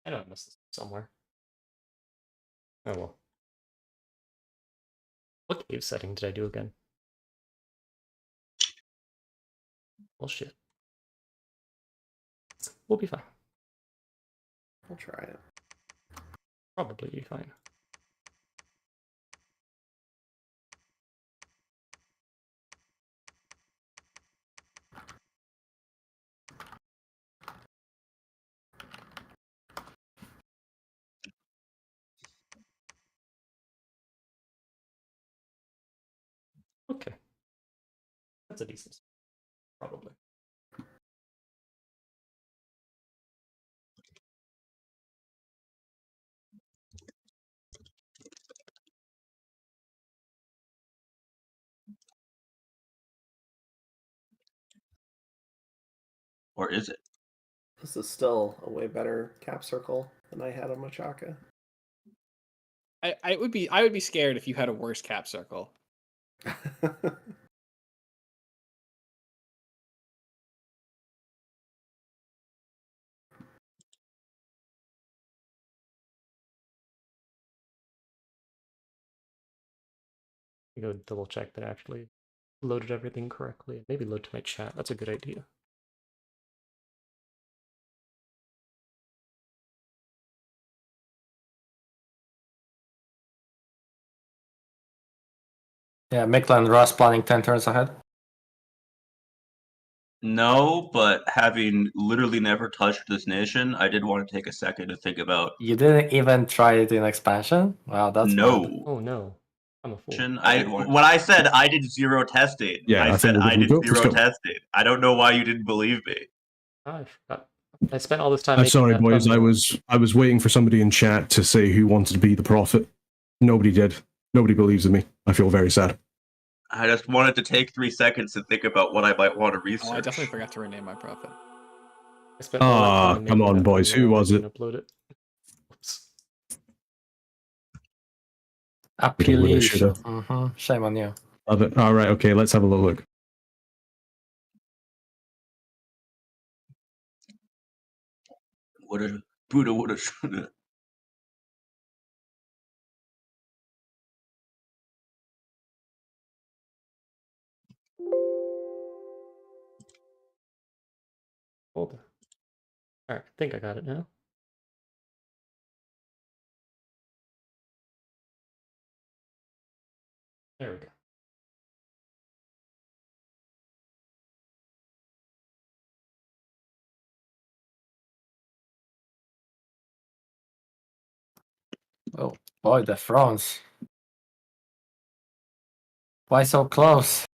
I know I missed this somewhere. Oh well. What cave setting did I do again? Bullshit. We'll be fine. I'll try it. Probably be fine. Okay. That's a decent start, probably. Or is it? This is still a way better cap circle than I had on Machaka. I would be scared if you had a worse cap circle. Go double check that I actually loaded everything correctly. Maybe load to my chat. That's a good idea. Yeah, Mikla and Ross planning 10 turns ahead. No, but having literally never touched this nation, I did want to take a second to think about. You didn't even try it in expansion? Wow, that's no. bad. Oh no, I'm a fool. When I said I did zero testing, Yeah, I I said think I did we'll go. zero Let's go. testing. I don't know why you didn't believe me. I forgot. I spent all this time. I'm making sorry, that boys. thumbnail. I was waiting for somebody in chat to say who wanted to be the prophet. Nobody did. Nobody believes in me. I feel very sad. I just wanted to take 3 seconds to think about what I might want to research. Oh, I definitely forgot to rename my prophet. I spent all that time come making on, that boys. Who thumbnail. I was it? didn't upload it. Oops. Appellation. Shame on you. Love it. All right, okay, let's have a little look. Woulda, Buddha, woulda, shoulda. Hold on. Alright, I think I got it now. There we go. Oh boy, the France. Why so close?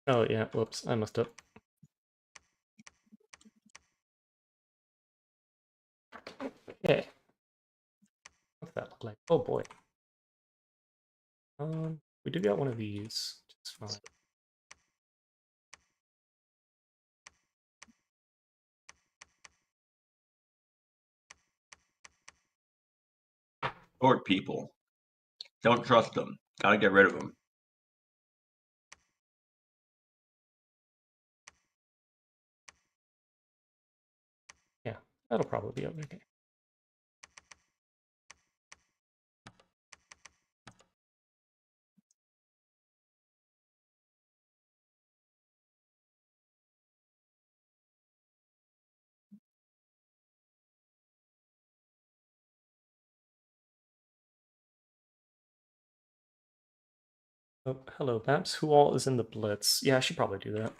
Oh yeah, whoops, I messed up. Okay. What's that look like? Oh boy. We do got one of these. It's fine. Short people. Don't trust them. Gotta get rid of them. Yeah, that'll probably be okay. Oh, hello, Babs. Who all is in the Blitz? Yeah, I should probably do that.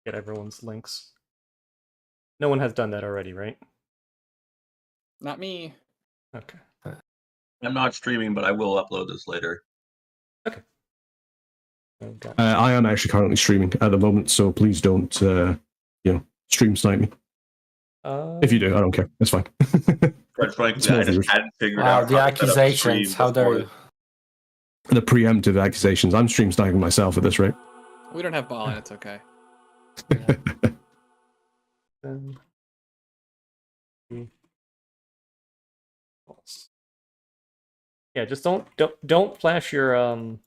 Get everyone's links. No one has done that already, right? Not me. Okay. I'm not streaming, but I will upload this later. Okay. Oh, God. I am actually currently streaming at the moment, so please don't, stream snipe me. If you do, I don't care. It's fine. Quite frankly, Small I just viewers. hadn't figured Wow, out the how to set up a stream accusations. How dare before you? The preemptive accusations. I'm stream sniping myself at this rate. We don't have ball, and it's okay. Yeah, just don't flash your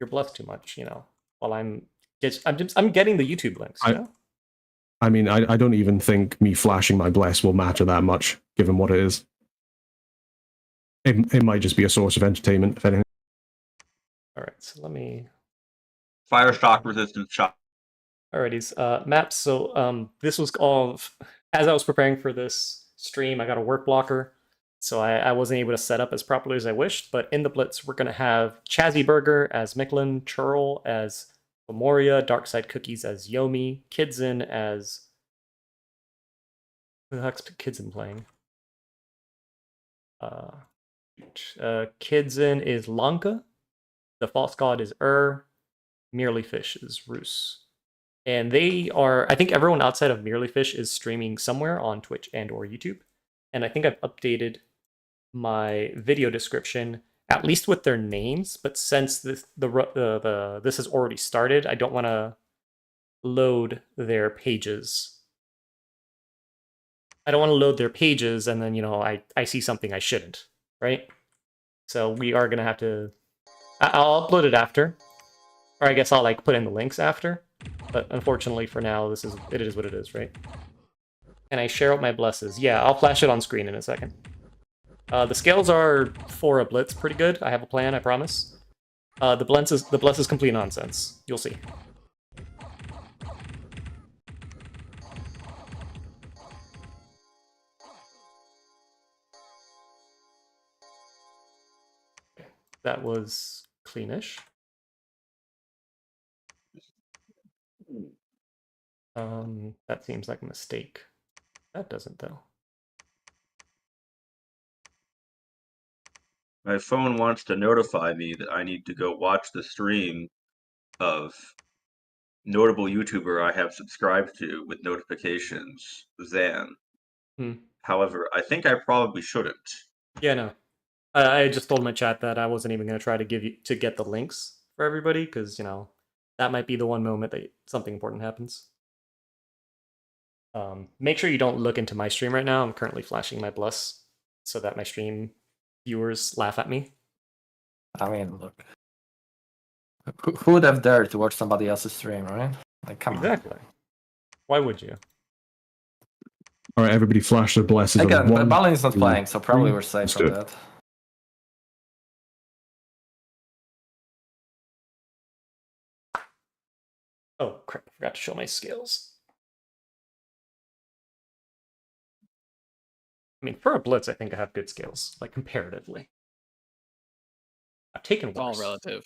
bluff too much, you know. While I'm getting the YouTube links, you know? I mean, I don't even think me flashing my bless will matter that much, given what it is. It might just be a source of entertainment, if anything. Alright, so let me... Fire shock resistant shot. Alrighties, maps, so this was all... As I was preparing for this stream, I got a work blocker, so I wasn't able to set up as properly as I wished, but in the Blitz, we're going to have ChazzyBurger as Micklin, Churl as Memoria, DarksideCookies as Yomi, Kidzin as... Who the heck's Kidzin playing? Kidzin is Lanka, TheFalseGod is Merelyfish is Roos. And they are, I think everyone outside of Merelyfish is streaming somewhere on Twitch and or YouTube. And I think I've updated my video description, at least with their names, but since this has already started, I don't want to load their pages. I don't want to load their pages and then, you know, I see something I shouldn't, right? So we are going to have to... I'll upload it after. Or I guess I'll, like, put in the links after. But unfortunately for now, it is what it is, right? Can I share out my blesses? Yeah, I'll flash it on screen in a second. The scales are, for a Blitz, pretty good. I have a plan, I promise. The bless is complete nonsense. You'll see. That was cleanish. That seems like a mistake. That doesn't, though. My phone wants to notify me that I need to go watch the stream of notable YouTuber I have subscribed to with notifications, Zan. However, I think I probably shouldn't. Yeah, no. I just told my chat that I wasn't even going to try to get the links for everybody, because, you know, that might be the one moment that something important happens. Make sure you don't look into my stream right now. I'm currently flashing my bless so that my stream viewers laugh at me. I mean, look. Who would have dared to watch somebody else's stream, right? Like, come on. Exactly. Why would you? All right, everybody flash their blesses. Again, on 1, Balin's not 2, playing, so probably 3. we're safe Let's from do it. that. Oh, crap. I forgot to show my scales. I mean, for a Blitz, I think I have good scales, like, comparatively. I've taken It's all worse. relative.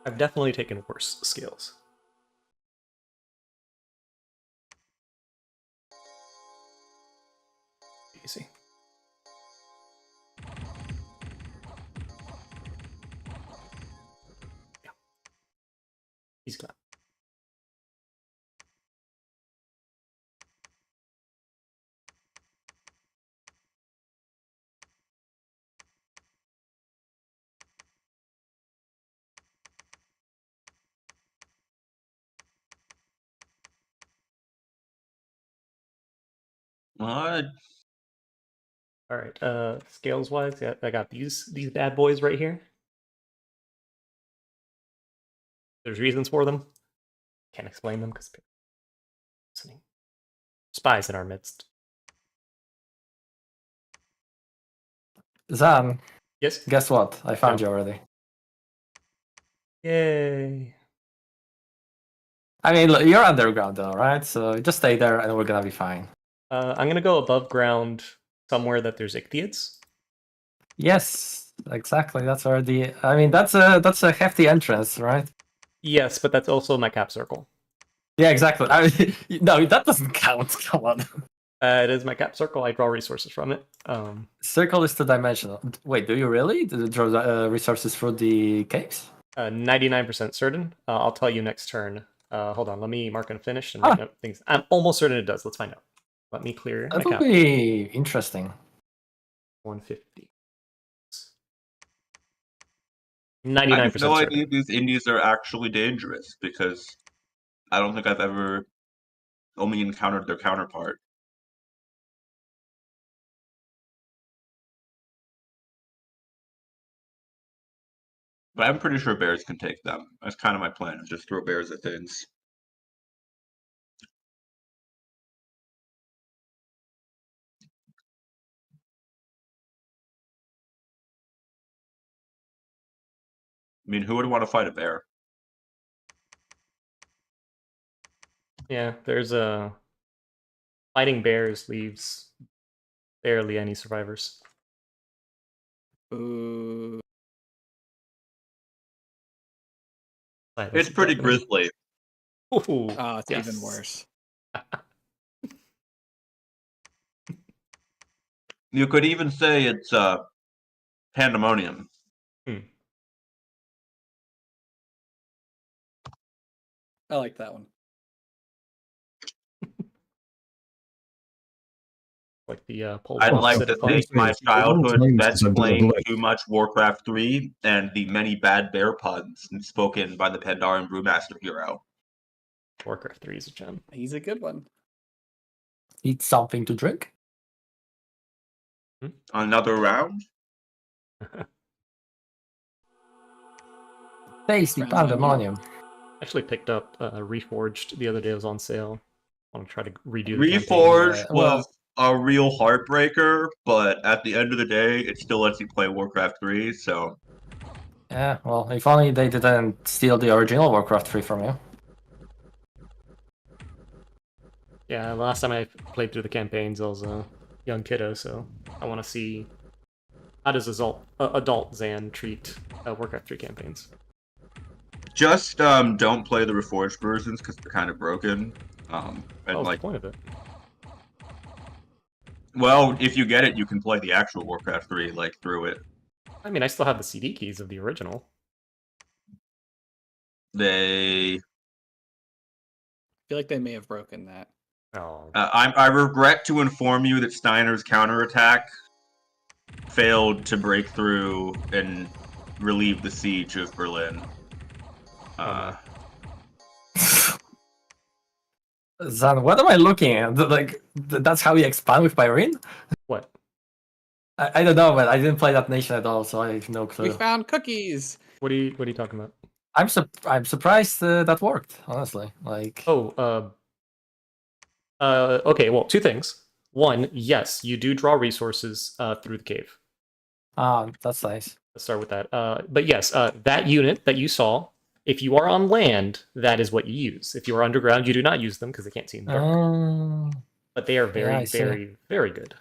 I've definitely taken worse scales. Easy. Yeah. He's glad. What? All right. Scales wise, yeah, I got these bad boys right here. There's reasons for them. Can't explain them because listening. Spies in our midst. Zan, Yes. guess what? I found Yeah. you already. Yay. I mean, look, you're underground though, right? So just stay there and we're gonna be fine. I'm gonna go above ground somewhere that there's ichthyids. Yes, exactly. That's already. I mean, that's a hefty entrance, right? Yes, but that's also my cap circle. Yeah, exactly. I mean, no, that doesn't count. Come on. It is my cap circle. I draw resources from it. Circle is two-dimensional. Wait, do you really? Do you draw resources through the caves? 99% certain. I'll tell you next turn. Hold on, let me mark and finish and write note things. I'm almost certain it does. Let's find out. Let me clear my That would cap. be interesting. 150. I 99% have no certain. idea these indies are actually dangerous because I don't think I've ever only encountered their counterpart. But I'm pretty sure bears can take them. That's kind of my plan, is just throw bears at things. I mean, who would want to fight a bear? Yeah, there's a fighting bears leaves barely any survivors. Ooh. It's pretty grisly. Ooh, Oh, it's yes. even worse. You could even say it's pandemonium. I like that one. Like the Pole I'd Vault like to Citadel. thank my It's a long childhood time spent since I've done a playing Blitz. too much Warcraft 3 and the many bad bear puns spoken by the Pandaren Brewmaster hero. Warcraft 3 is a gem. He's a good one. Eat something to drink. Another round? Tasty Rounds on you. pandemonium. Actually picked up Reforged the other day. It was on sale. I want to try to redo the campaign. Reforged well- was a real heartbreaker, but at the end of the day, it still lets you play Warcraft 3, so... Yeah, well, if only they didn't steal the original Warcraft 3 from you. Yeah, last time I played through the campaigns, I was a young kiddo, so I want to see how does adult Zan treat Warcraft 3 campaigns. Just don't play the Reforged versions, because they're kind of broken. And What was like, the point of it? well, if you get it, you can play the actual Warcraft 3, like, through it. I mean, I still have the CD keys of the original. They... I feel like they may have broken that. Oh, I regret to inform you that Steiner's counterattack failed to break through and relieve the siege of Berlin. Zan, what am I looking at? Like, that's how you expand with Pyrene? what? I don't know, but I didn't play that nation at all, so I have no We clue. found cookies. What are you talking about? I'm surprised that worked, honestly. Like, Oh, okay, well, two things. One, yes, you do draw resources through the cave. that's nice. Let's start with that. But yes, that unit that you saw, if you are on land, that is what you use. If you are underground, you do not use them because they can't see in the dark. But they are very, I see. very, very good.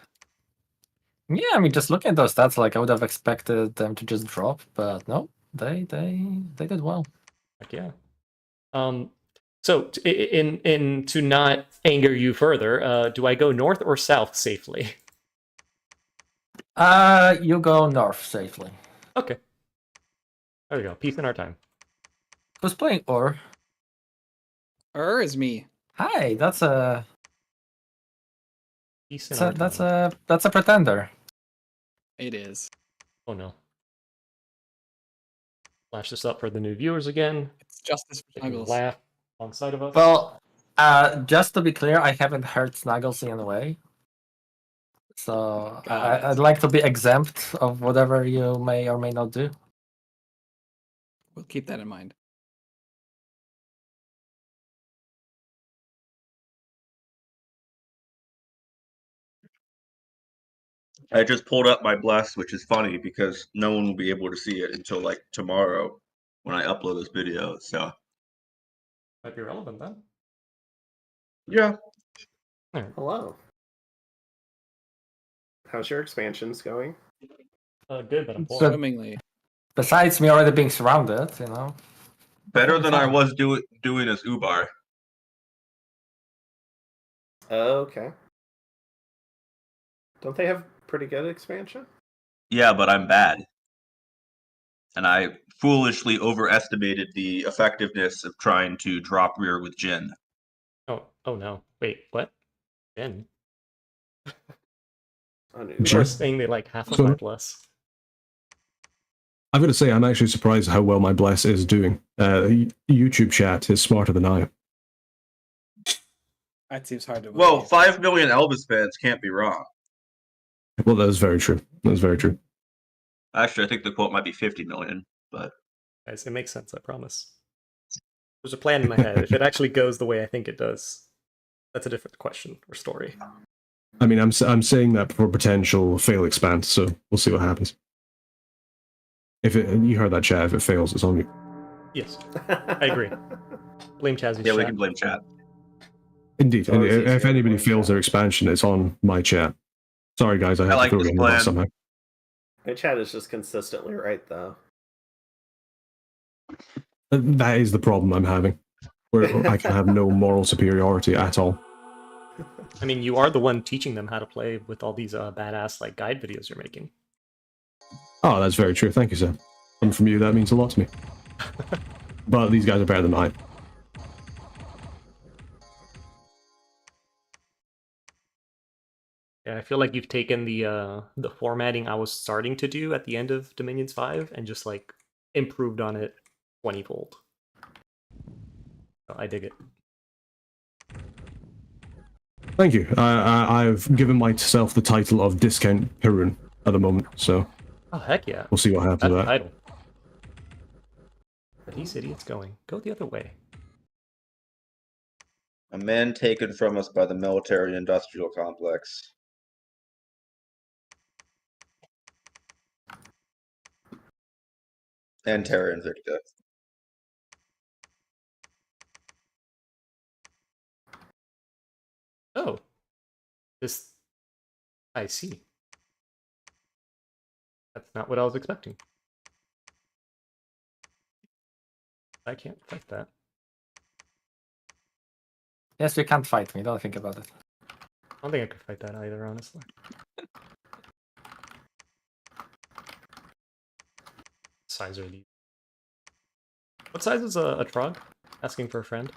Yeah, I mean, just looking at those stats, like I would have expected them to just drop, but no, they did well. Heck yeah. So to not anger you further, do I go north or south safely? You go north safely. Okay. There we go. Peace in our time. Who's playing Or? Is me. Hi, that's a Peace in our that's time. a pretender. It is. Oh no. Flash this up for the new viewers again. It's justice for They can Snuggles. laugh alongside of us. Well, just to be clear, I haven't hurt Snuggles in a way. So Got it. I'd like to be exempt of whatever you may or may not do. We'll keep that in mind. I just pulled up my bless, which is funny because no one will be able to see it until like tomorrow when I upload this video. So Might be relevant then. yeah, Hello. How's your expansions going? Good, but I'm bored. Swimmingly. Besides me already being surrounded, you know. better than I was doing as Ubar. Okay. Don't they have pretty good expansion? Yeah, but I'm bad, and I foolishly overestimated the effectiveness of trying to drop rear with Jin. Oh no. Wait, what? Ben? On People Sure. are saying they like half of So- my bless. I've got to say, I'm actually surprised how well my bless is doing. YouTube chat is smarter than I am. That seems hard to believe. Well, 5 million Elvis fans can't be wrong. Well, that is very true. That is very true. Actually, I think the quote might be 50 million, but Guys, it makes sense, I promise. There's a plan in my head. If it actually goes the way I think it does, that's a different question or story. I mean, I'm saying that for potential fail expand, so we'll see what happens. You heard that, chat. If it fails, it's on you. Yes, I agree. Blame Chazzy's Yeah, we chat. can blame chat. Indeed, and always easier if to anybody blame fails chat. their expansion, it's on my chat. Sorry, guys, I had like to throw this it in there plan. somehow. My chat is just consistently right, though. That is the problem I'm having, where I can have no moral superiority at all. I mean, you are the one teaching them how to play with all these badass like guide videos you're making. Oh, that's very true. Thank you, sir. Coming from you, that means a lot to me. But these guys are better than I. Yeah, I feel like you've taken the formatting I was starting to do at the end of Dominions 5 and just like improved on it 20-fold. I dig it. Thank you. I've given myself the title of Discount Pyrene at the moment, so Oh heck yeah! we'll see what happens That's with the that. title. Are these idiots going? Go the other way. A man taken from us by the military-industrial complex. And Terra Invicta. Oh, this. I see. That's not what I was expecting. I can't fight that. Yes, you can't fight me. Don't think about it. I don't think I could fight that either, honestly. Size are these? What size is a trog? Asking for a friend.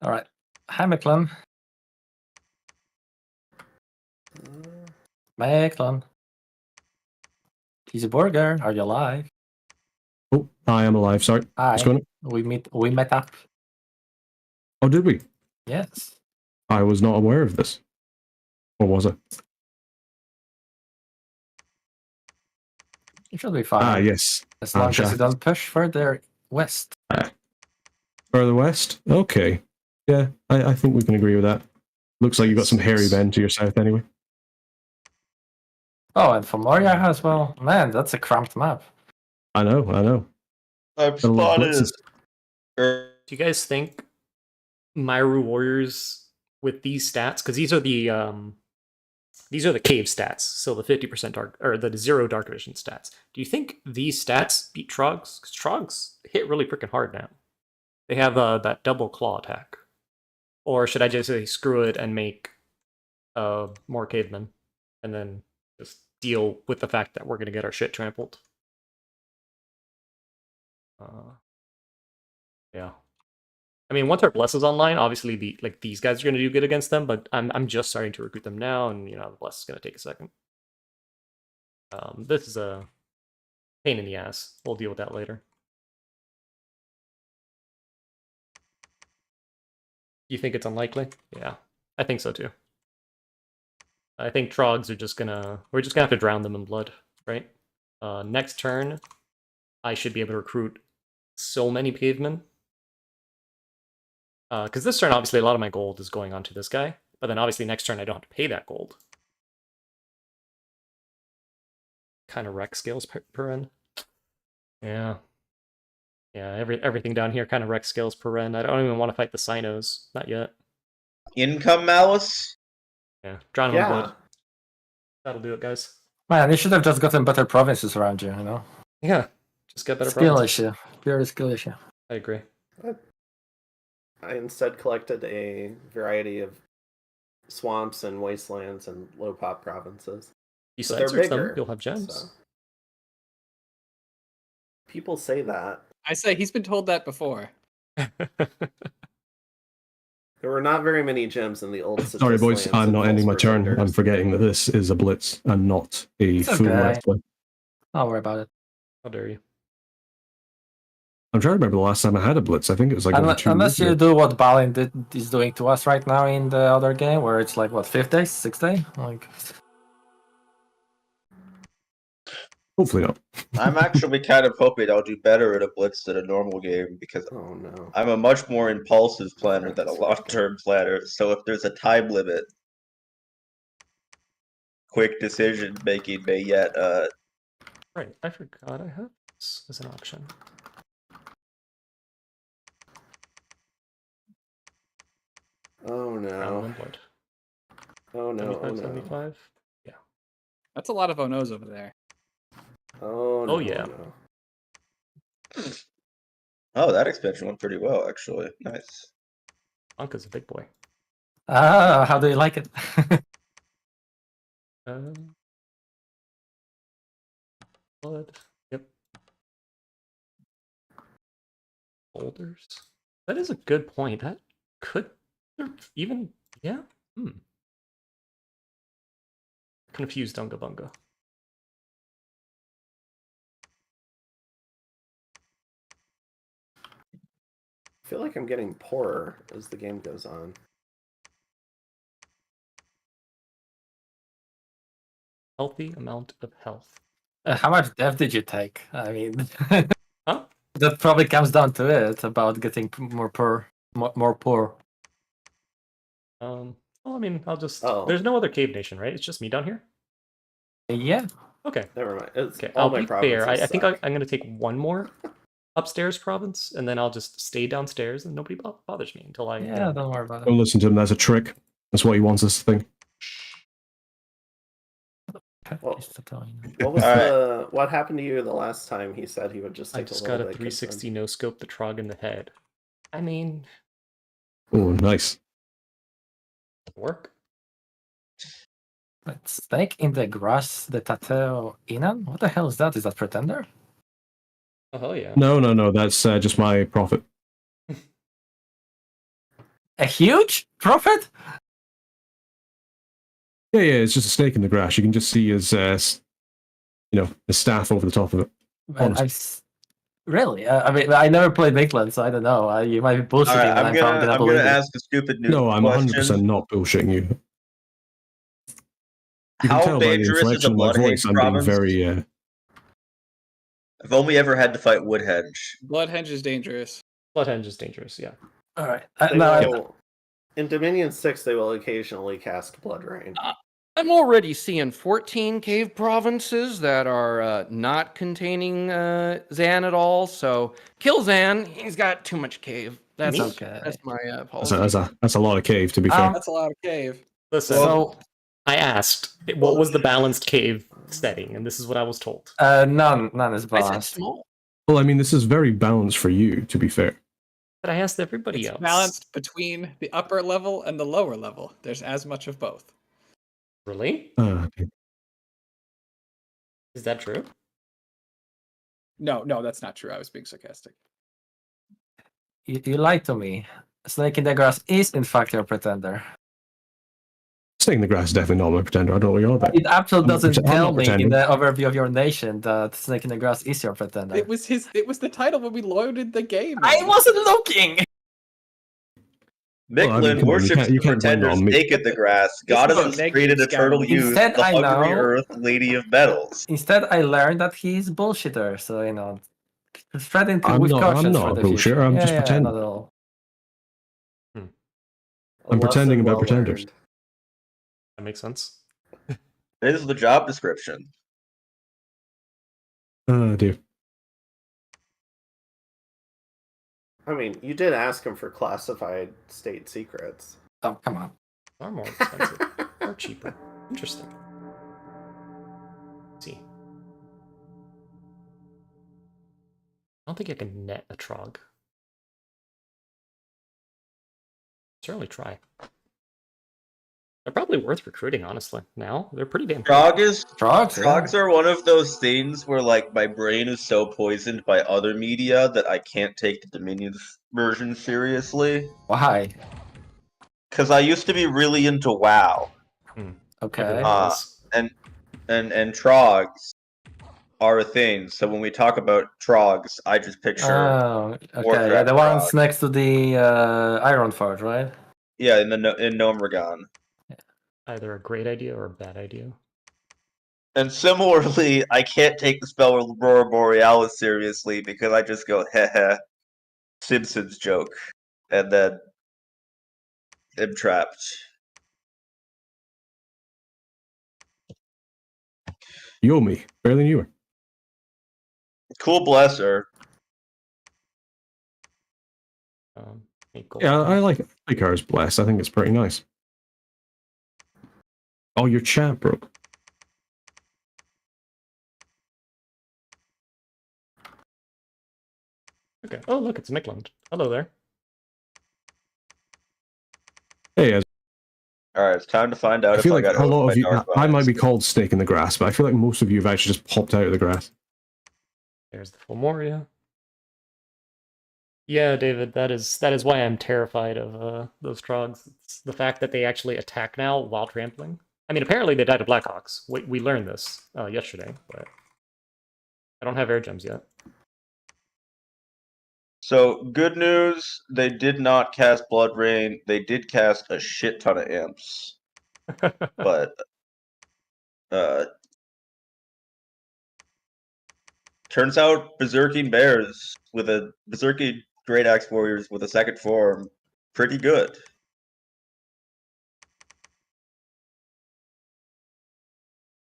All right, hi, Micklin. Micklin. ChazzyBurger, are you alive? Oh, I am alive. Sorry. Hi. What's going on? We met up. Oh, did we? Yes. I was not aware of this. Or was I? You should be fine. Ah, yes. As long as Jack. you don't push further west. Further west? Okay. Yeah, I think we can agree with that. Looks like you've got some hairy men to your south anyway. Oh, and from Moria as well. Man, that's a cramped map. I know. I've Got a lot of spotted. blitzes. Do you guys think Myru Warriors with these stats, because these are the cave stats, so the 50% dark or the 0 dark vision stats. Do you think these stats beat Trogs? Because Trogs hit really freaking hard now. They have that double claw attack. Or should I just say screw it and make more cavemen, and then just deal with the fact that we're gonna get our shit trampled? Yeah. I mean, once our Bless is online, obviously these guys are going to do good against them, but I'm just starting to recruit them now, and the Bless is going to take a second. This is a pain in the ass. We'll deal with that later. You think it's unlikely? Yeah, I think so too. I think Trogs are we're just gonna have to drown them in blood, right? Next turn, I should be able to recruit so many cavemen. Because this turn, obviously, a lot of my gold is going on to this guy. But then, obviously, next turn, I don't have to pay that gold. Kind of wreck scales per end. Yeah. Yeah, everything down here kind of wreck scales per end. I don't even want to fight the Sinos. Not yet. Income malice? Yeah, drown them in blood. That'll do it, guys. Man, you should have just gotten better provinces around you, Yeah, just get better skill provinces. issue. Pure skill issue. I agree. I instead collected a variety of swamps and wastelands and low pop provinces. You But side they're search them, bigger, you'll have gems. so. People say that. I say he's been told that before. There were not very many gems in the old Sorry, Citrus boys, lands I'm and not ending my False turn. Pretenders. I'm forgetting that this is a blitz and not a It's full okay. let's play. Don't worry about it. How dare you? I'm trying to remember the last time I had a blitz. I think it was like over 2 Unless years you ago. do what Balin is doing to us right now in the other game, where it's like, what, 5th day? 6th day? Like, Hopefully not. I'm actually kind of hoping I'll do better at a Blitz than a normal game because Oh no. I'm a much more impulsive planner than a long-term planner. So if there's a time limit, quick decision making may yet Right, I forgot I have this as an option. Oh Round no. one blood. Oh no. 75, Oh no. 75. That's a lot of oh no's over there. Oh no. Oh, yeah. No. Oh, that expansion went pretty well, actually. Nice. Anka's a big boy. Ah, how do you like it? Blood. Yep. Boulders. That is a good point. That could even, yeah. Confused Unga Bunga. I feel like I'm getting poorer as the game goes on. Healthy amount of health. How much dev did you take? I mean, Huh? that probably comes down to it about getting more poor, more poor. Well, I mean, I'll just. Oh. There's no other cave nation, right? It's just me down here. Yeah. Okay. Never mind. It's Okay. all I'll my be fair. I provinces think suck. I'm going to take one more upstairs province, and then I'll just stay downstairs, and nobody bothers me until I. Yeah, don't worry about Don't it. listen to him. That's a trick. That's what he wants us to think. Well, Just to tell you. What was Alright. what happened to you the last time he said he would just I take just a got little a bit? 360 no scope the Trog in the head. I mean, Oh, nice. work. But snake in the grass, the Tateo Inan? What the hell is that? Is that Pretender? Oh hell yeah. No. That's just my prophet. A huge prophet? Yeah. It's just a snake in the grass. You can just see his, his staff over the top of it. Honest. Really? I mean, I never played Maitland, so I don't know. You might be bullshitting, Alright, and I'm probably gonna I'm believe gonna it. ask a stupid new No, I'm 100% question. not bullshitting you. You can How tell by the dangerous is a inflection of my voice. Bloodhenge I'm being province? very. I've only ever had to fight Woodhenge. Bloodhenge is dangerous. Bloodhenge is dangerous, yeah. All right. In Dominion 6, they will occasionally cast Blood Rain. I'm already seeing 14 cave provinces that are not containing Zan at all. So kill Zan. He's got too much cave. That's okay. That's my policy. That's a lot of cave, to be fair. That's a lot of cave. Listen, So I asked what was the balanced cave setting, and this is what I was told. none is I said balanced. small. Well, I mean, this is very balanced for you, to be fair. But I asked everybody It's else. balanced between the upper level and the lower level. There's as much of both. Really? Okay. Is that true? No, that's not true. I was being sarcastic. You lied to me. Snake in the grass is in fact your Pretender. Snake in the grass is definitely not my pretender. I don't know what you're on about. It absolutely I'm doesn't not tell me in pretending. the overview of your nation that Snake in the grass is your Pretender. It was the title when we loaded the game. I wasn't looking. Well, I mean, Micklin come on, worships you can't blame it pretenders on me. naked the grass. This is Goddess a of negative created eternal scout. youth, Instead, the I hungry know- earth, lady of metals. Instead, I learned that he's bullshitter. So spread into I'm with not- caution I'm for not the a bullshitter, future. I'm just yeah, pretending. not at all. I'm pretending about Lesson well pretenders. learned. That makes sense. This is the job description. Oh, dear. I mean, you did ask him for classified state secrets. Oh, come on. Are more expensive or cheaper. Interesting. Let's see. I don't think I can net a Trog. Certainly try. They're probably worth recruiting, honestly. Now they're pretty damn. Frogs, Frogs are one of those things where, like, my brain is so poisoned by other media that I can't take the Dominion version seriously. Why? Because I used to be really into WoW, Okay. Everyone Uh, is. and Trogs are a thing. So when we talk about Trogs, I just picture Oh, okay. Yeah, Warcraft the ones Frog. next to the Iron Forge, right? yeah in Nomragon. Either a great idea or a bad idea. And similarly, I can't take the spell Aurora Borealis seriously because I just go, heh, Simpsons joke, and then am trapped. Yomi, barely knew her. Cool, bless her. Hey, gold Yeah, I coin. like her as blessed. I think it's pretty nice. Oh, your chat broke. Okay. Oh, look, it's Mikland. Hello there. Hey, Alright, it's time to find out I if feel I like got a lot owned of by you. Dark I might Vines. be called snake in the grass, but I feel like most of you have actually just popped out of the grass. There's the Fulmoria. Yeah, David, that is why I'm terrified of those trogs. It's the fact that they actually attack now while trampling. I mean, apparently they died to Blackhawks. We learned this yesterday, but I don't have air gems yet. So, good news, they did not cast Blood Rain. They did cast a shit ton of imps. But, turns out Berserking Bears with a Berserking Great Axe Warriors with a second form, pretty good.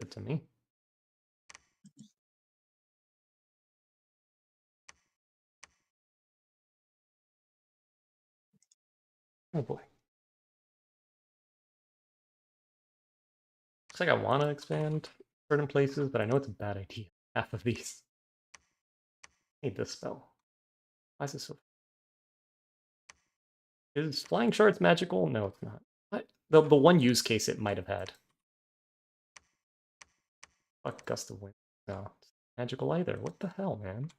Good to me. Oh boy. Looks like I want to expand certain places, but I know it's a bad idea. Half of these. I need this spell. Why is this so... Is Flying Shards magical? No, it's not. What? The one use case it might have had. Fuck Gust of Wind. No. It's not magical either. What the hell, man?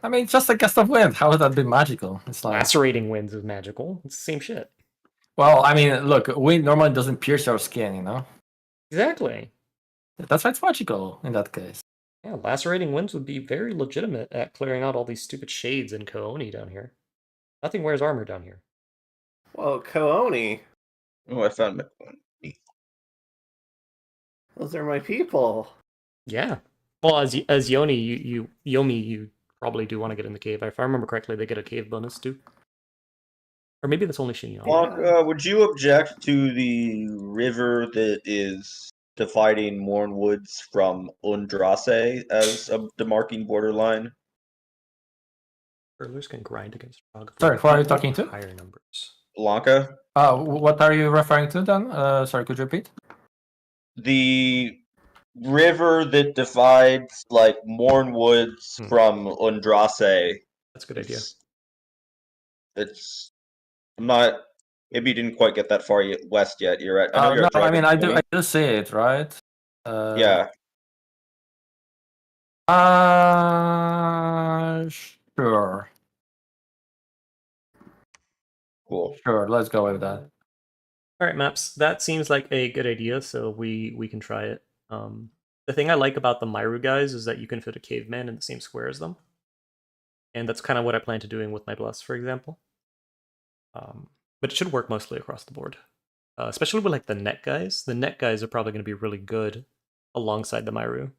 I mean, just a gust of wind. How would that be magical? It's like, Lacerating Winds is magical. It's the same shit. well, I mean, look, wind normally doesn't pierce your skin, you know. Exactly. That's why it's magical in that case. Yeah, Lacerating Winds would be very legitimate at clearing out all these stupid shades in Kooni down here. Nothing wears armor down here. Well, Kooni, Oh, I found my those are my people. Yeah. Well, as Yoni, Yomi, you probably do want to get in the cave. If I remember correctly, they get a cave bonus too. Or maybe that's only Shinyon. Blanca, would you object to the river that is dividing Morn Woods from Undrase as a demarking borderline? Hurlers can grind against Frog. Sorry, who are you talking to? Higher numbers. Blanca? What are you referring to then? Sorry, could you repeat? The river that divides like Morn Woods from Undrase. That's a good idea. It's I'm not. Maybe you didn't quite get that far west yet. You're at. I know you're No, at I mean, I Dragon's do see it, right? Yeah. Sure. Cool. Sure, let's go with that. All right, maps. That seems like a good idea, so we can try it. The thing I like about the Myru guys is that you can fit a caveman in the same square as them, and that's kind of what I plan to doing with my Bless, for example. But it should work mostly across the board, especially with like the net guys. The net guys are probably going to be really good alongside the Myru,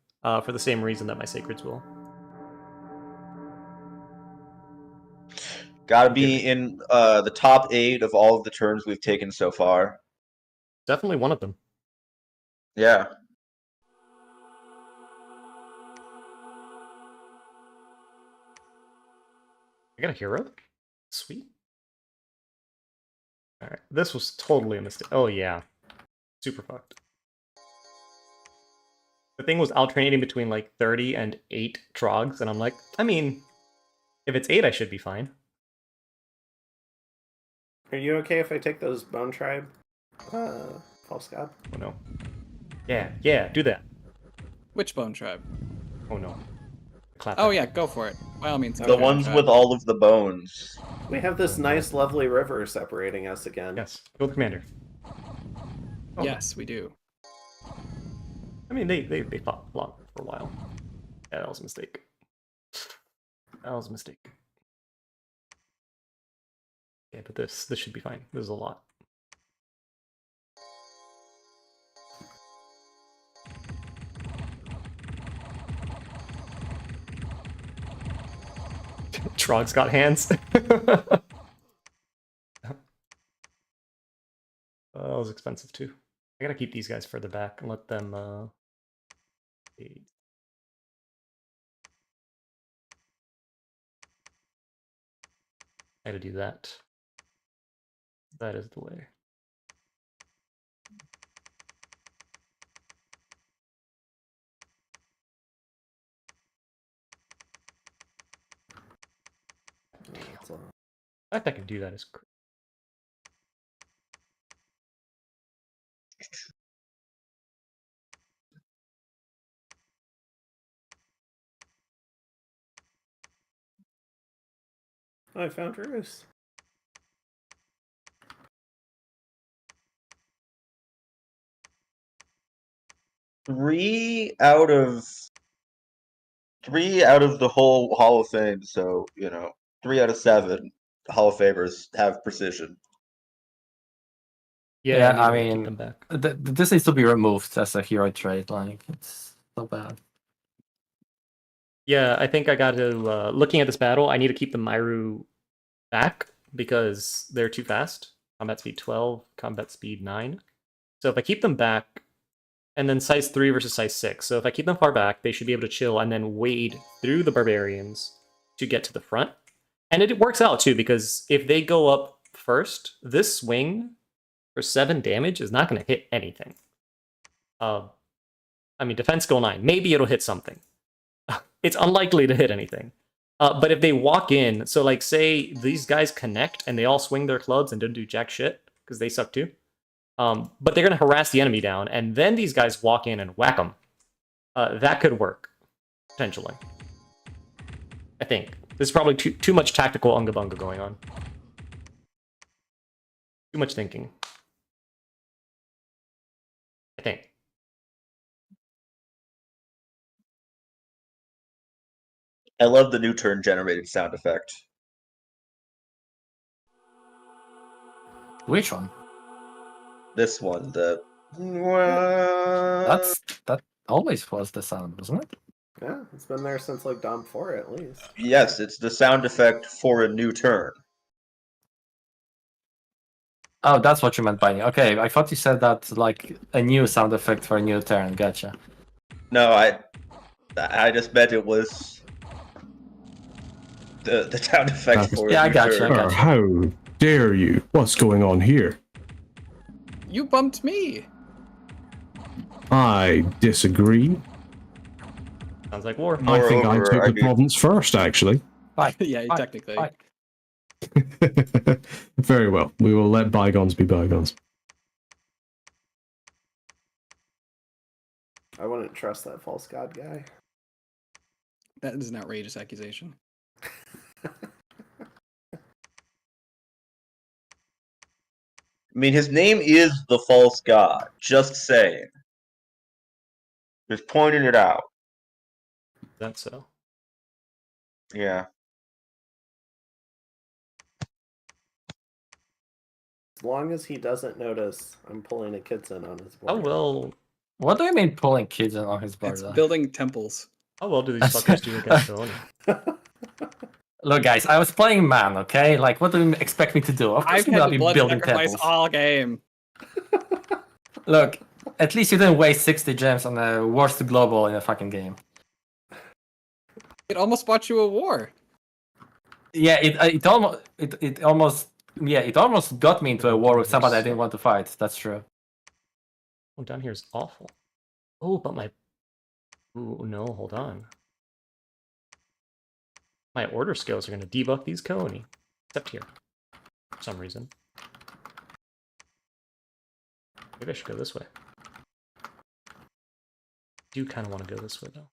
for the same reason that my Sacreds will. Gotta be in the top 8 of all of the turns we've taken so far. Definitely one of them. Yeah. I got a hero? Sweet. Alright, this was totally a mistake. Oh yeah. Super fucked. The thing was alternating between like 30 and 8 trogs, and I'm like, I mean, if it's 8, I should be fine. Are you okay if I take those Bone Tribe? False God? Oh no. Yeah, do that. Which bone tribe? Oh no. Clap Oh that. yeah, go for it. By all means. The go for ones it. with all of the bones. We have this nice, lovely river separating us again. Yes, go the commander. Oh, Yes, we do. I mean, they fought long for a while. Yeah, that was a mistake. That was a mistake. Yeah, but this should be fine. This is a lot. Trog's got hands. That was expensive too. I gotta keep these guys further back and let them. I gotta do that. That is the way. So, I think I can do that as. I found Roos. Three out of the whole Hall of Fame, so 3 out of 7 Hall of Famers have precision. Yeah, I I need to keep mean, them back. this needs to be removed as a hero trait. Like, it's so bad. Yeah, I think I got to. Looking at this battle, I need to keep the Myru back because they're too fast. Combat speed 12, combat speed 9. So if I keep them back, and then size 3 versus size 6. So if I keep them far back, they should be able to chill and then wade through the barbarians to get to the front. And it works out too, because if they go up first, this swing for 7 damage is not going to hit anything. I mean, defense skill 9. Maybe it'll hit something. It's unlikely to hit anything. But if they walk in, so like say these guys connect and they all swing their clubs and don't do jack shit, because they suck too. But they're going to harass the enemy down, and then these guys walk in and whack them. That could work, potentially. I think. There's probably too much tactical unga-bunga going on. Too much thinking. I think. I love the new turn generated sound effect. Which one? This one, the That always was the sound, wasn't it? Yeah, it's been there since like Dom 4 at least. yes, it's the sound effect for a new turn. Oh, that's what you meant by new. Okay, I thought you said that like a new sound effect for a new turn. Gotcha. No, I just meant it was the sound effect for Yeah, a I new gotcha, turn. I gotcha. How dare you? What's going on here? You bumped me. I disagree. Sounds like war. I think I Moreover, took I the mean- province first, actually. Bye. Yeah, Bye. technically. Bye. Very well. We will let bygones be bygones. I wouldn't trust that false god guy. That is an outrageous accusation. I mean, his name is the false god. Just saying. Just pointing it out. That's so. Yeah. As long as he doesn't notice I'm pulling a Kidzin on his board. How well? What do you mean pulling Kidzin on his board? It's though? building temples. How well do these fuckers do against Oni? Look, guys, I was playing man, okay? Like, what do you expect me to do? Of course I've I'm had gonna the be blood building sacrifice temples. all game. Look, at least you didn't waste 60 gems on the worst global in a fucking game. It almost bought you a war. Yeah, it almost got me into a war with somebody I didn't want to fight. That's true. Oh, down here is awful. Oh, but my... Ooh, no, hold on. My order skills are going to debuff these Coney. Except here. For some reason. Maybe I should go this way. I do kind of want to go this way, though.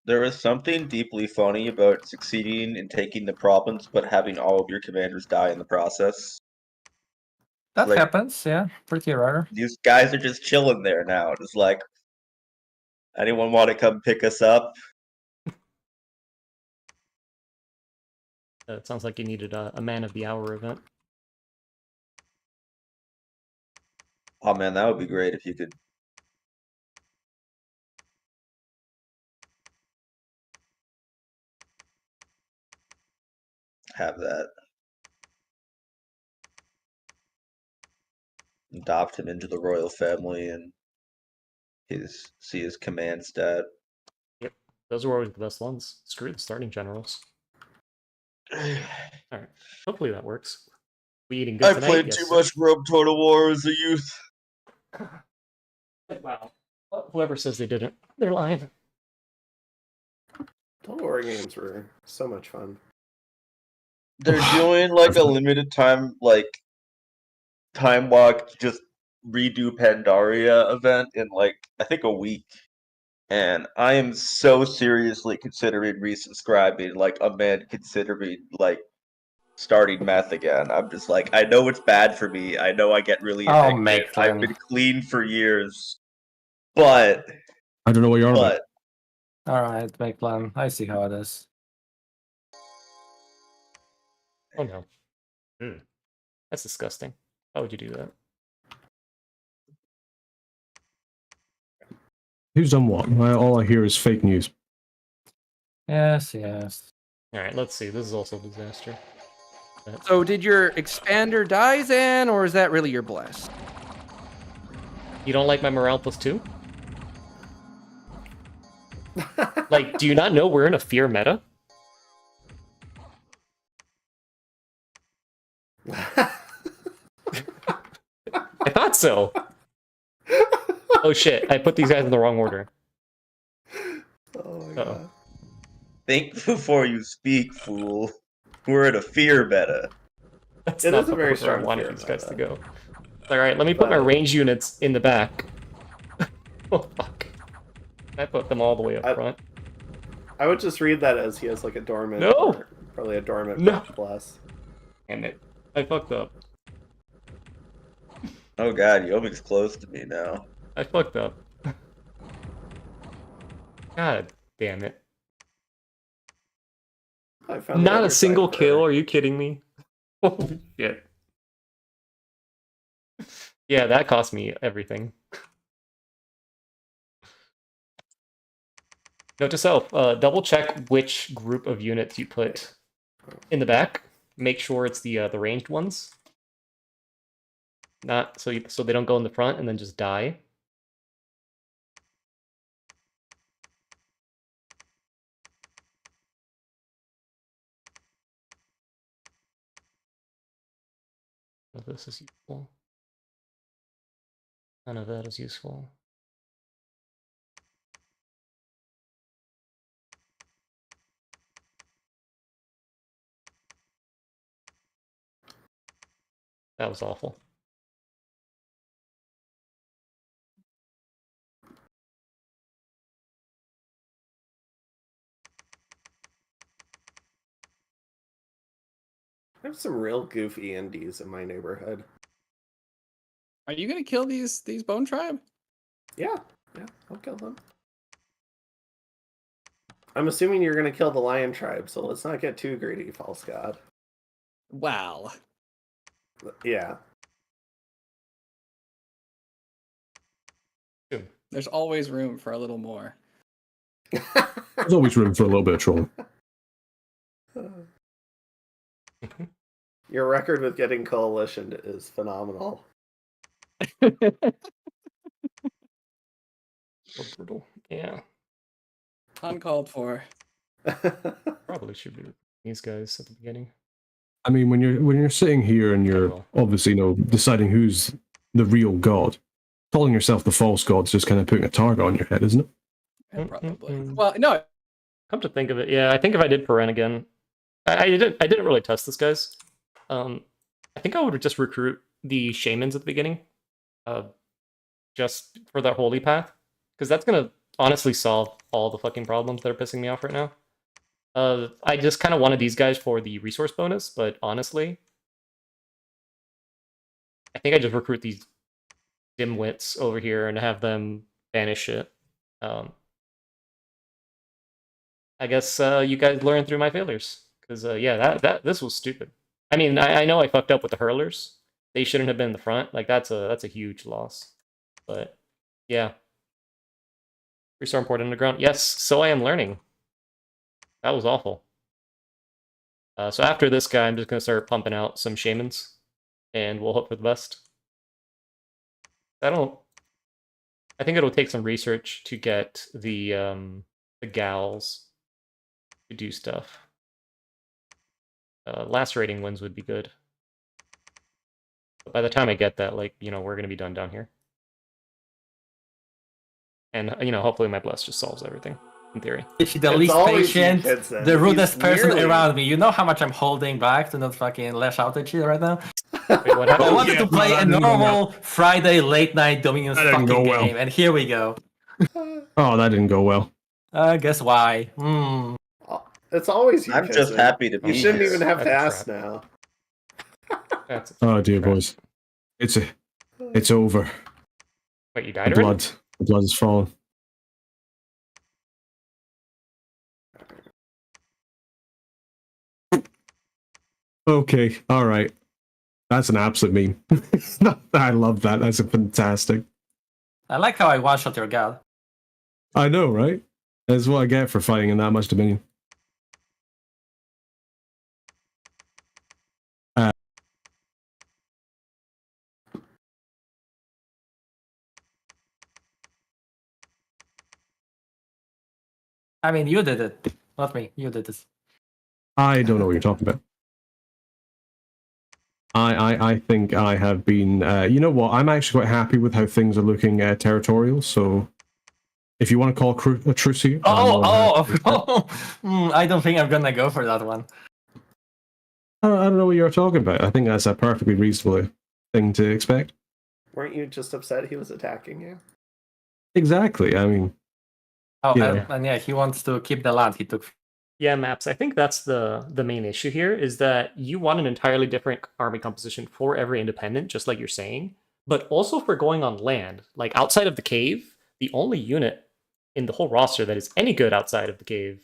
There is something deeply funny about succeeding in taking the province, but having all of your commanders die in the process. That Like- happens, yeah. Pretty rare. These guys are just chilling there now. Just like, anyone want to come pick us up? It sounds like you needed a Man of the Hour event. Oh man, that would be great if you could. have that. Adopt him into the royal family and see his command stat. Yep, those were always the best ones. Screw the starting generals. Alright, hopefully that works. We eating good I tonight? played Yes, too sir. much Rome Total War as a youth. Wow. Whoever says they didn't, they're lying. Total War games were so much fun. They're doing like a limited time, like time walk, just redo Pandaria event in like I think a week, and I am so seriously considering resubscribing. Like a man considering like starting meth again. I'm just like, I know it's bad for me. I know I get really Oh, addicted. I've Maitland. been clean for years, but I don't know what you're on about. Alright, Maitland. I see how it is. Oh no. That's disgusting. How would you do that? Who's done what? All I hear is fake news. Yes, yes. Alright, let's see. This is also a disaster. So did your expander die, Zan, or is that really your bless? You don't like my morale +2? Like, do you not know we're in a fear meta? I thought so. Oh shit, I put these guys in the wrong order. Oh my god. think before you speak, fool. We're in a fear meta. That's It not is a the very order I strong wanted fear these guys to meta. go. Alright, let me put my But- range units in the back. Oh fuck. I put them all the way up front. I would just read that as he has like a dormant. No! Or probably a dormant No! bless. Damn it. I fucked up. Oh god, Yomik's close to me now. I fucked up. God damn it. I found the Not other a single side kill, for- are you kidding me? Holy shit. Yeah, that cost me everything. Note to self, double check which group of units you put in the back. Make sure it's the ranged ones. Not so so they don't go in the front and then just die. None of this is useful. None of that is useful. That was awful. I have some real goofy indies in my neighborhood. Are you gonna kill these bone tribe? Yeah, I'll kill them. I'm assuming you're gonna kill the lion tribe, so let's not get too greedy, false god. Wow. Yeah. There's always room for a little more. There's always room for a little bit of trolling. Your record with getting coalition is phenomenal. So brutal. Yeah. Uncalled for. Probably should be these guys at the beginning. I mean, when you're sitting here and you're well. obviously, deciding who's the real god, calling yourself the false god's just kind of putting a target on your head, isn't it? Yeah, probably. Mm. Well, no. Come to think of it, yeah, I think if I did Pyrene again, I didn't really test this, guys. I think I would just recruit the shamans at the beginning, just for that holy path, because that's gonna honestly solve all the fucking problems that are pissing me off right now. I just kind of wanted these guys for the resource bonus, but honestly, I think I just recruit these dimwits over here and have them banish it. I guess you guys learn through my failures, because yeah, this was stupid. I mean, I know I fucked up with the hurlers. They shouldn't have been in the front. Like that's a huge loss. But yeah, restore important underground. Yes, so I am learning. That was awful. So after this guy, I'm just going to start pumping out some shamans, and we'll hope for the best. I think it'll take some research to get the gals to do stuff. Lacerating winds would be good. But by the time I get that, like, we're gonna be done down here. And, hopefully my bless just solves everything, in theory. If you're the It's least always you, patient, Kidzin. the rudest He's person nearly- around me. You know how much I'm holding back to not fucking lash out at you right now? Wait, what I happened? wanted to play a normal Friday late night Dominion's That didn't fucking go well. game, and here we go. Oh, that didn't go well. Guess why? It's always you, I'm just Kidzin. happy to be You shouldn't here. even have to That's a ask now. That's Oh dear, boys. It's over. Wait, you The died already? blood has fallen. Okay, all right. That's an absolute meme. I love that. That's a fantastic. I like how I one-shot your god. I know, right? That's what I get for fighting in that much Dominion. I mean, you did it. Not me. You did this. I don't know what you're talking about. I think I have been. You know what? I'm actually quite happy with how things are looking territorial. So, if you want to call a truce here, I don't think I'm gonna go for that one. I don't know what you're talking about. I think that's a perfectly reasonable thing to expect. Weren't you just upset he was attacking you? Exactly. I mean, Oh, Yeah. and yeah, he wants to keep the land he took. Yeah, Maps. I think that's the main issue here, is that you want an entirely different army composition for every independent, just like you're saying, but also for going on land. Like, outside of the cave, the only unit in the whole roster that is any good outside of the cave,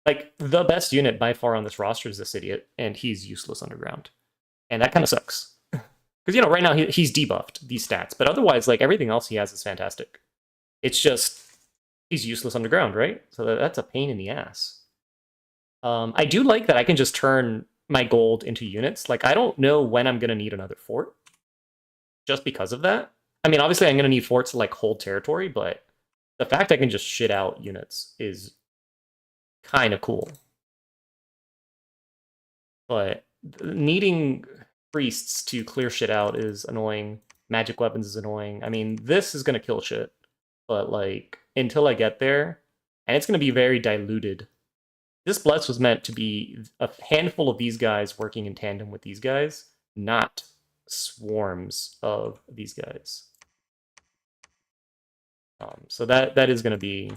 like, the best unit by far on this roster is this idiot, and he's useless underground. And that kind of sucks. Because, right now he's debuffed these stats, but otherwise, like, everything else he has is fantastic. It's just, he's useless underground, right? So that's a pain in the ass. I do like that I can just turn my gold into units. Like, I don't know when I'm going to need another fort, just because of that. I mean, obviously I'm going to need forts to, like, hold territory, but the fact I can just shit out units is kind of cool. But needing priests to clear shit out is annoying. Magic weapons is annoying. I mean, this is going to kill shit, but, like, until I get there, and it's going to be very diluted. This Blitz was meant to be a handful of these guys working in tandem with these guys, not swarms of these guys. So that is going to be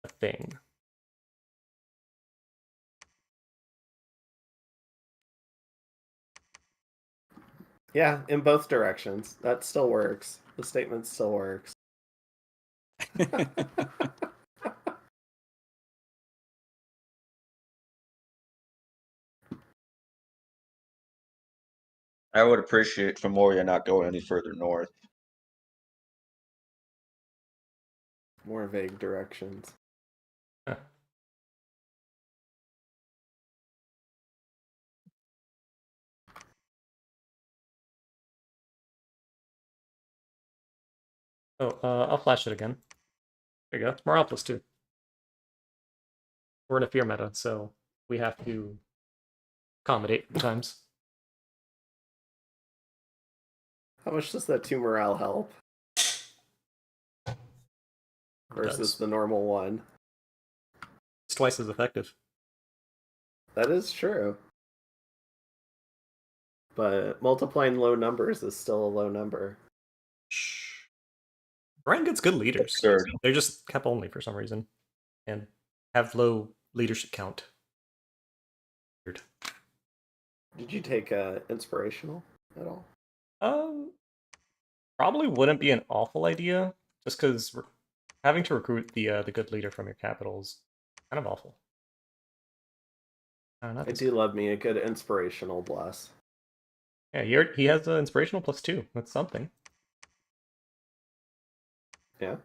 a thing. Yeah, in both directions. That still works. The statement still works. I would appreciate Femoria not going any further north. More vague directions. Oh, I'll flash it again. There you go. Morale +2. We're in a fear meta, so we have to accommodate sometimes. How much does that 2 morale help? Versus the normal 1. It's twice as effective. That is true. But multiplying low numbers is still a low number. Shh. Brian gets good leaders. Absurd. They're just cap only for some reason, and have low leadership count. Weird. Did you take inspirational at all? Probably wouldn't be an awful idea, just because having to recruit the good leader from your capital is kind of awful. I do love me a good inspirational bless. Yeah, he has an inspirational +2. That's something. Yeah.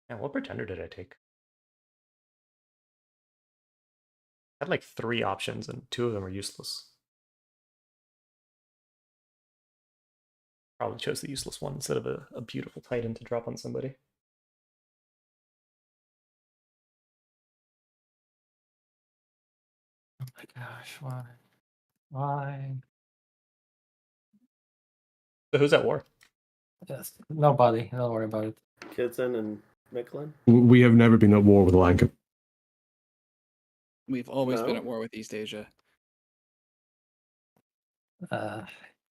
Yeah, what pretender did I take? I had like 3 options and 2 of them were useless. Probably chose the useless one instead of a beautiful Titan to drop on somebody. Oh my gosh, why? Why? So who's at war? Yes, nobody. Don't worry about it. Kidzin and Micklin. We have never been at war with Lanka. We've always been No? at war with East Asia.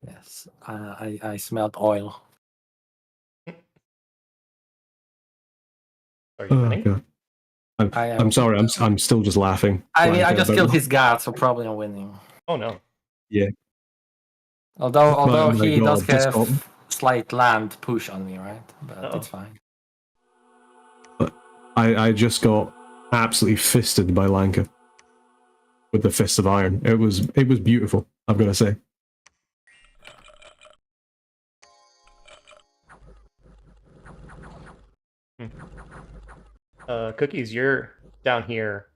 Yes, I smelled oil. Are you Oh, winning? God. I I'm am. sorry. I'm still just laughing. I mean, I Lanka, just about killed the- his god, so probably I'm winning. Oh no. Although my he does God, just have slight land push on me, right? But Uh-oh. it's fine. I just got absolutely fisted by Lanka with the fist of iron. It was beautiful, I've got to say. Cookies, you're down here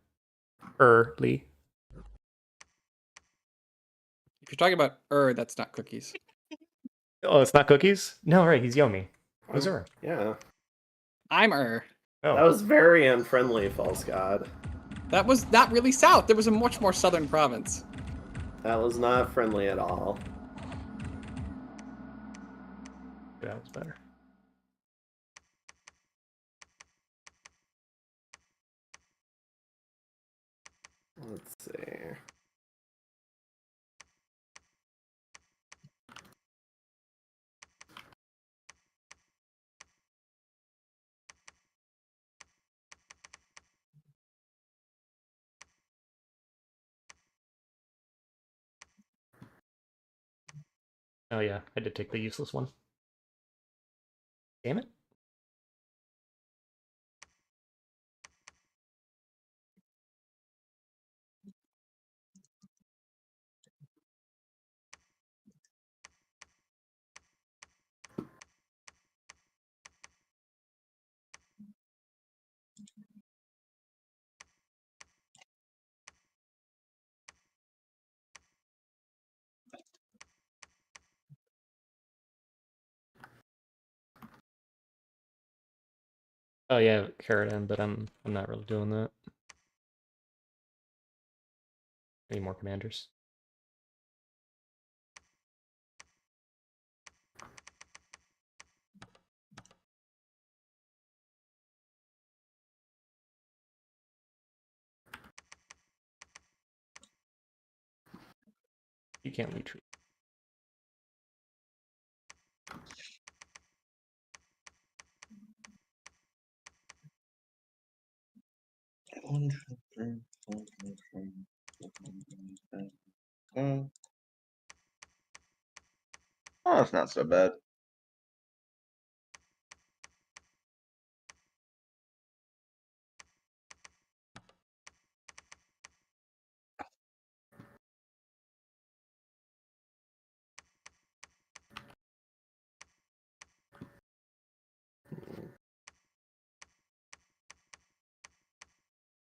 early. If you're talking about that's not cookies. Oh, it's not Cookies? No, right, he's Yomi. Who's her? Yeah. I'm That Oh, was very unfriendly, False God. That was not really south. There was a much more southern province. That was not friendly at all. that was better. Let's see. Oh yeah, I did take the useless one. Damn it. Oh yeah, Keratin, but I'm not really doing that. I need more commanders. You can't retreat. Oh, that's not so bad.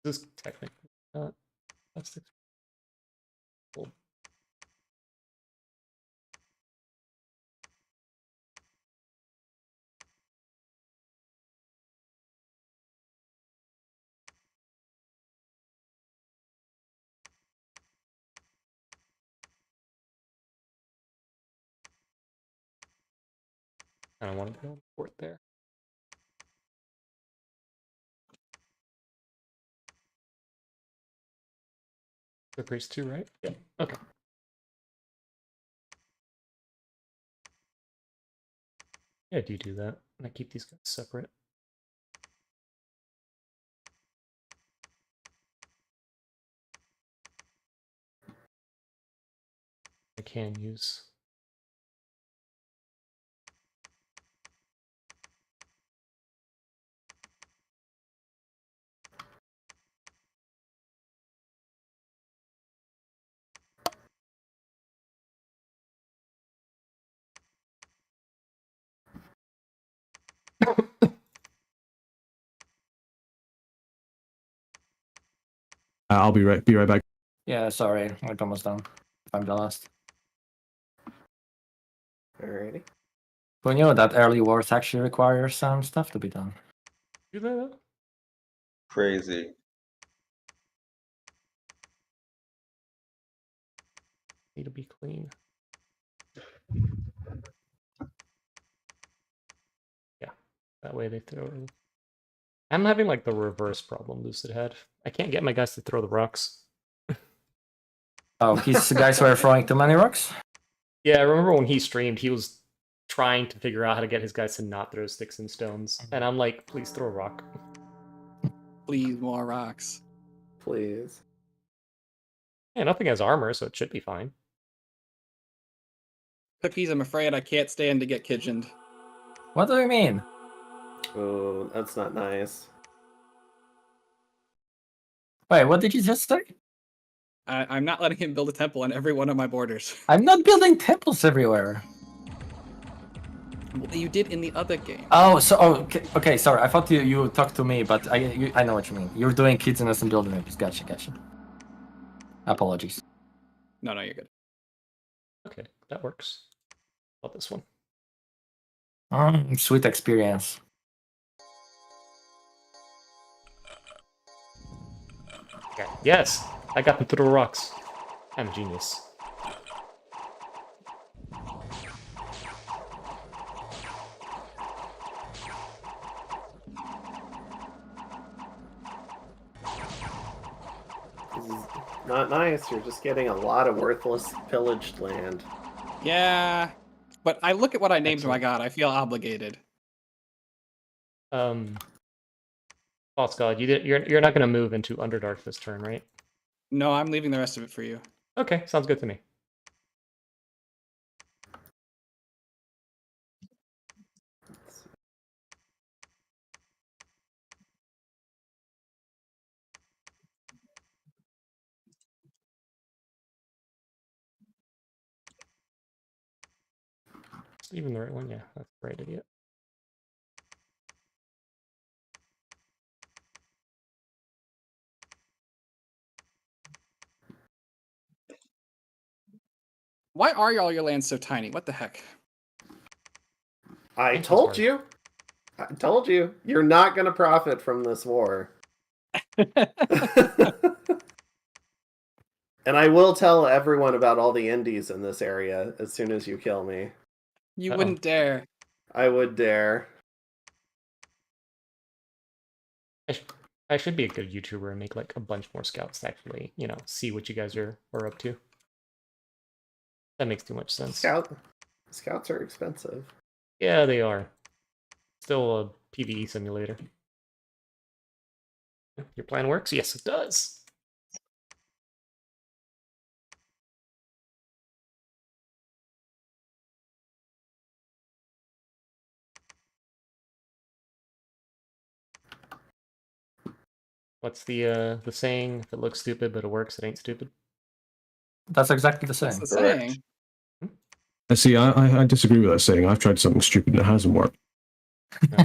This is technically not. That's the. Cool. I don't want to go port there. The priest 2, right? Yeah. Okay. Yeah, I do that. And I keep these guys separate. I can use. I'll be right back. Yeah, sorry, we're almost done. If I'm the last. Alrighty. Who knew that early wars actually require some stuff to be done? Do that. Crazy. Need to be clean. Yeah, that way they throw it. I'm having like the reverse problem Lucid had. I can't get my guys to throw the rocks. Oh, these guys were throwing too many rocks? Yeah, I remember when he streamed, he was trying to figure out how to get his guys to not throw sticks and stones. And I'm like, please throw a rock. Please, more rocks. Please. Yeah, nothing has armor, so it should be fine. Cookies, I'm afraid I can't stand to get kitchened. What do you mean? Oh, that's not nice. Wait, what did you just say? I'm not letting him build a temple on every one of my borders. I'm not building temples everywhere. Well, you did in the other game. Oh, so okay. Sorry, I thought you talked to me, but I know what you mean. You're doing Kidzin and building it. Gotcha. Apologies. No, you're good. Okay, that works. How about this one? Sweet experience. Okay. Yes, I got them to throw rocks. I'm a genius. This is not nice. You're just getting a lot of worthless pillaged land. Yeah, but I look at what I named my god. I feel obligated. FalseGod, you're not going to move into Underdark this turn, right? No, I'm leaving the rest of it for you. Okay, sounds good to me. Even the right one, yeah, that's the right idiot. Why are all your lands so tiny? What the heck? I Thank you, told Spark. you. I told you. You're not going to profit from this war. And I will tell everyone about all the indies in this area as soon as you kill me. You wouldn't dare. I would dare. I should be a good YouTuber and make like a bunch more scouts to actually, see what you guys are up to. That makes too much sense. Scouts are expensive. Yeah, they are. Still a PvE simulator. Your plan works? Yes, it does. What's the saying? If it looks stupid but it works, it ain't stupid. That's exactly the same. That's the saying. See, I disagree with that saying. I've tried something stupid and it hasn't worked. No.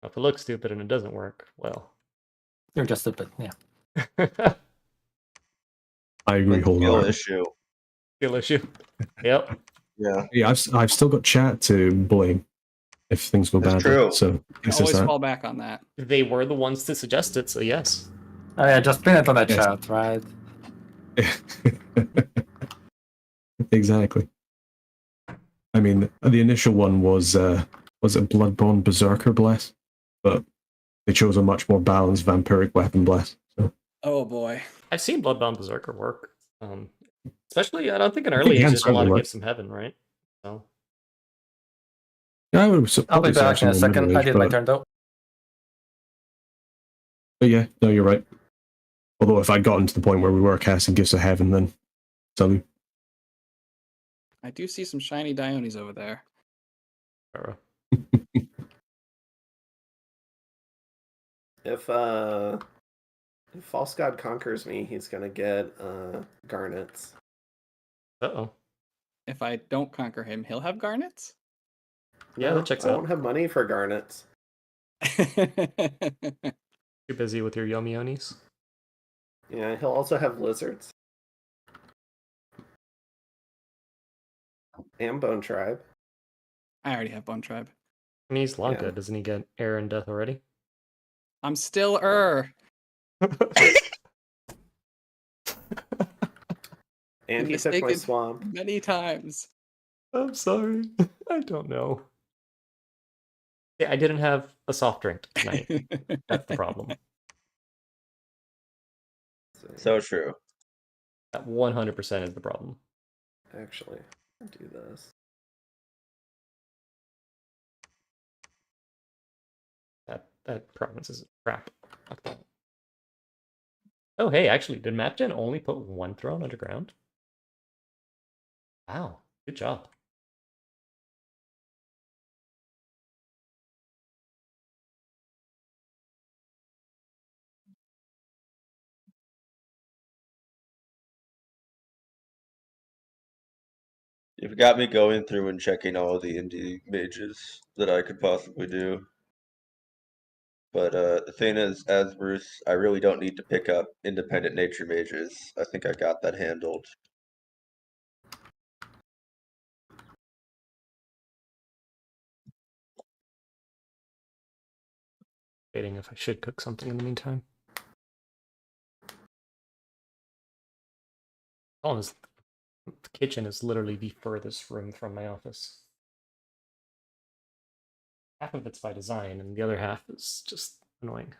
If it looks stupid and it doesn't work, well. You're just stupid, yeah. I agree wholeheartedly. issue. Skill issue. Yep. Yeah. Yeah, I've still got chat to blame if things go That's badly. true. So You it's always just fall back on that. They were the ones to suggest it, so yes. Oh yeah, just pin it on that Yes. chat, right? that. Exactly. I mean, the initial one was it Bloodborne Berserker Bless? But they chose a much more balanced vampiric weapon Bless. So. Oh boy. I've seen Bloodbound Berserker work. Especially, I don't think in early it age can there's a lot certainly of work. Gifts from Heaven, right? So Yeah, I'll be probably say back in a actually second. I middle-aged, did my but- turn though. But yeah, no, you're right. Although if I'd gotten to the point where we were casting Gifts of Heaven, then something. I do see some shiny Dionis over there. If FalseGod conquers me, he's gonna get garnets. uh-oh. If I don't conquer him, he'll have garnets? Yeah, that checks I out. won't have money for garnets. You're busy with your Yomionis. Yeah, he'll also have lizards. And Bone Tribe. I already have Bone Tribe. I mean, he's Lanka. Yeah. Doesn't he get air and death already? I'm still And he took my mistaken swamp. many times. I'm sorry. I don't know. Yeah, I didn't have a soft drink tonight. That's the problem. So true. That 100% is the problem. Actually, I'll do this. That province is crap. Fuck that. Oh, hey, actually, did MapGen only put one throne underground? Wow, good job. You've got me going through and checking all the indie mages that I could possibly do. But the thing is, as Bruce, I really don't need to pick up independent nature mages. I think I got that handled. Debating if I should cook something in the meantime. The kitchen is literally the furthest room from my office. Half of it's by design, and the other half is just annoying.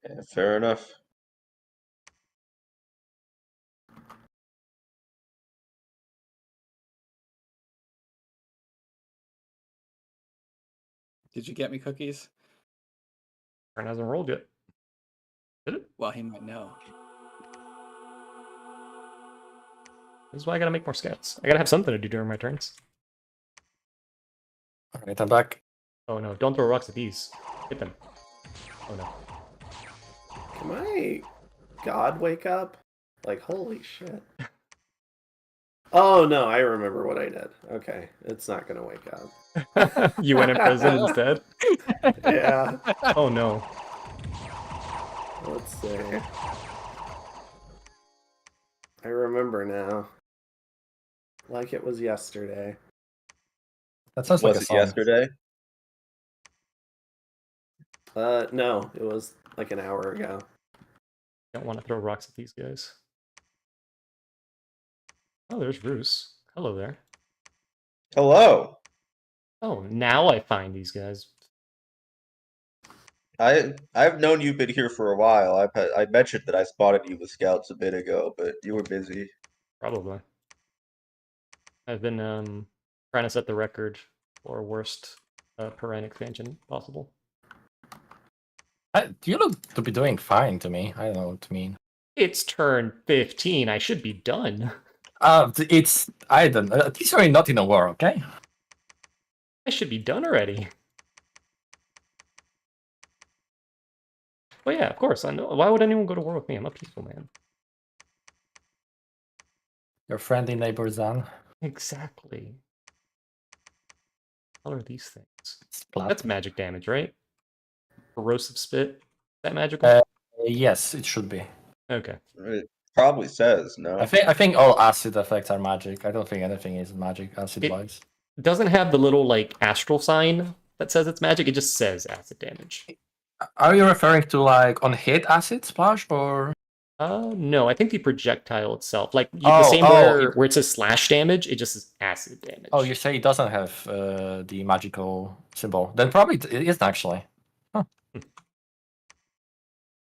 Yeah, fair enough. Did you get me cookies? Turn hasn't rolled yet. Did it? Well, he might know. This is why I gotta make more scouts. I gotta have something to do during my turns. Alright, I'm back. Oh no, don't throw rocks at these. Hit them. Oh no. Can my god wake up? Like, holy shit. Oh no, I remember what I did. Okay, it's not gonna wake up. You went in prison instead? Yeah. Oh no. Let's see. I remember now. Like it was yesterday. That sounds like Was a it song. yesterday? No, it was like an hour ago. Don't want to throw rocks at these guys. Oh, there's Bruce. Hello there. Hello. Oh, now I find these guys. I've known you've been here for a while. I mentioned that I spotted you with scouts a bit ago, but you were busy. Probably. I've been trying to set the record for worst Pyrene expansion possible. You look to be doing fine to me. I don't know what to mean. It's turn 15. I should be done. I don't know. At least you're not in a war, okay? I should be done already. Well, yeah, of course. I know. Why would anyone go to war with me? I'm a peaceful man. Your friendly neighbor Zan. Exactly. What are these things? Splat. That's magic damage, right? Corrosive spit. Is that magical? Yes, it should be. Okay. It probably says no. I think all acid effects are magic. I don't think anything is magic acid-wise. It doesn't have the little like astral sign that says it's magic. It just says acid damage. Are you referring to like on hit acid splash or? No, I think the projectile itself, like the same where it says slash damage, it just says acid damage. Oh, you say it doesn't have the magical symbol. Then probably it isn't actually. Huh.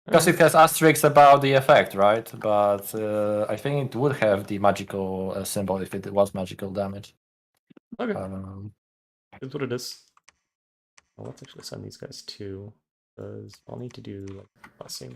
Because it has asterisks about the effect, right? But I think it would have the magical symbol if it was magical damage. Okay. That's what it is. Well, let's actually send these guys too, because I'll need to do like busing.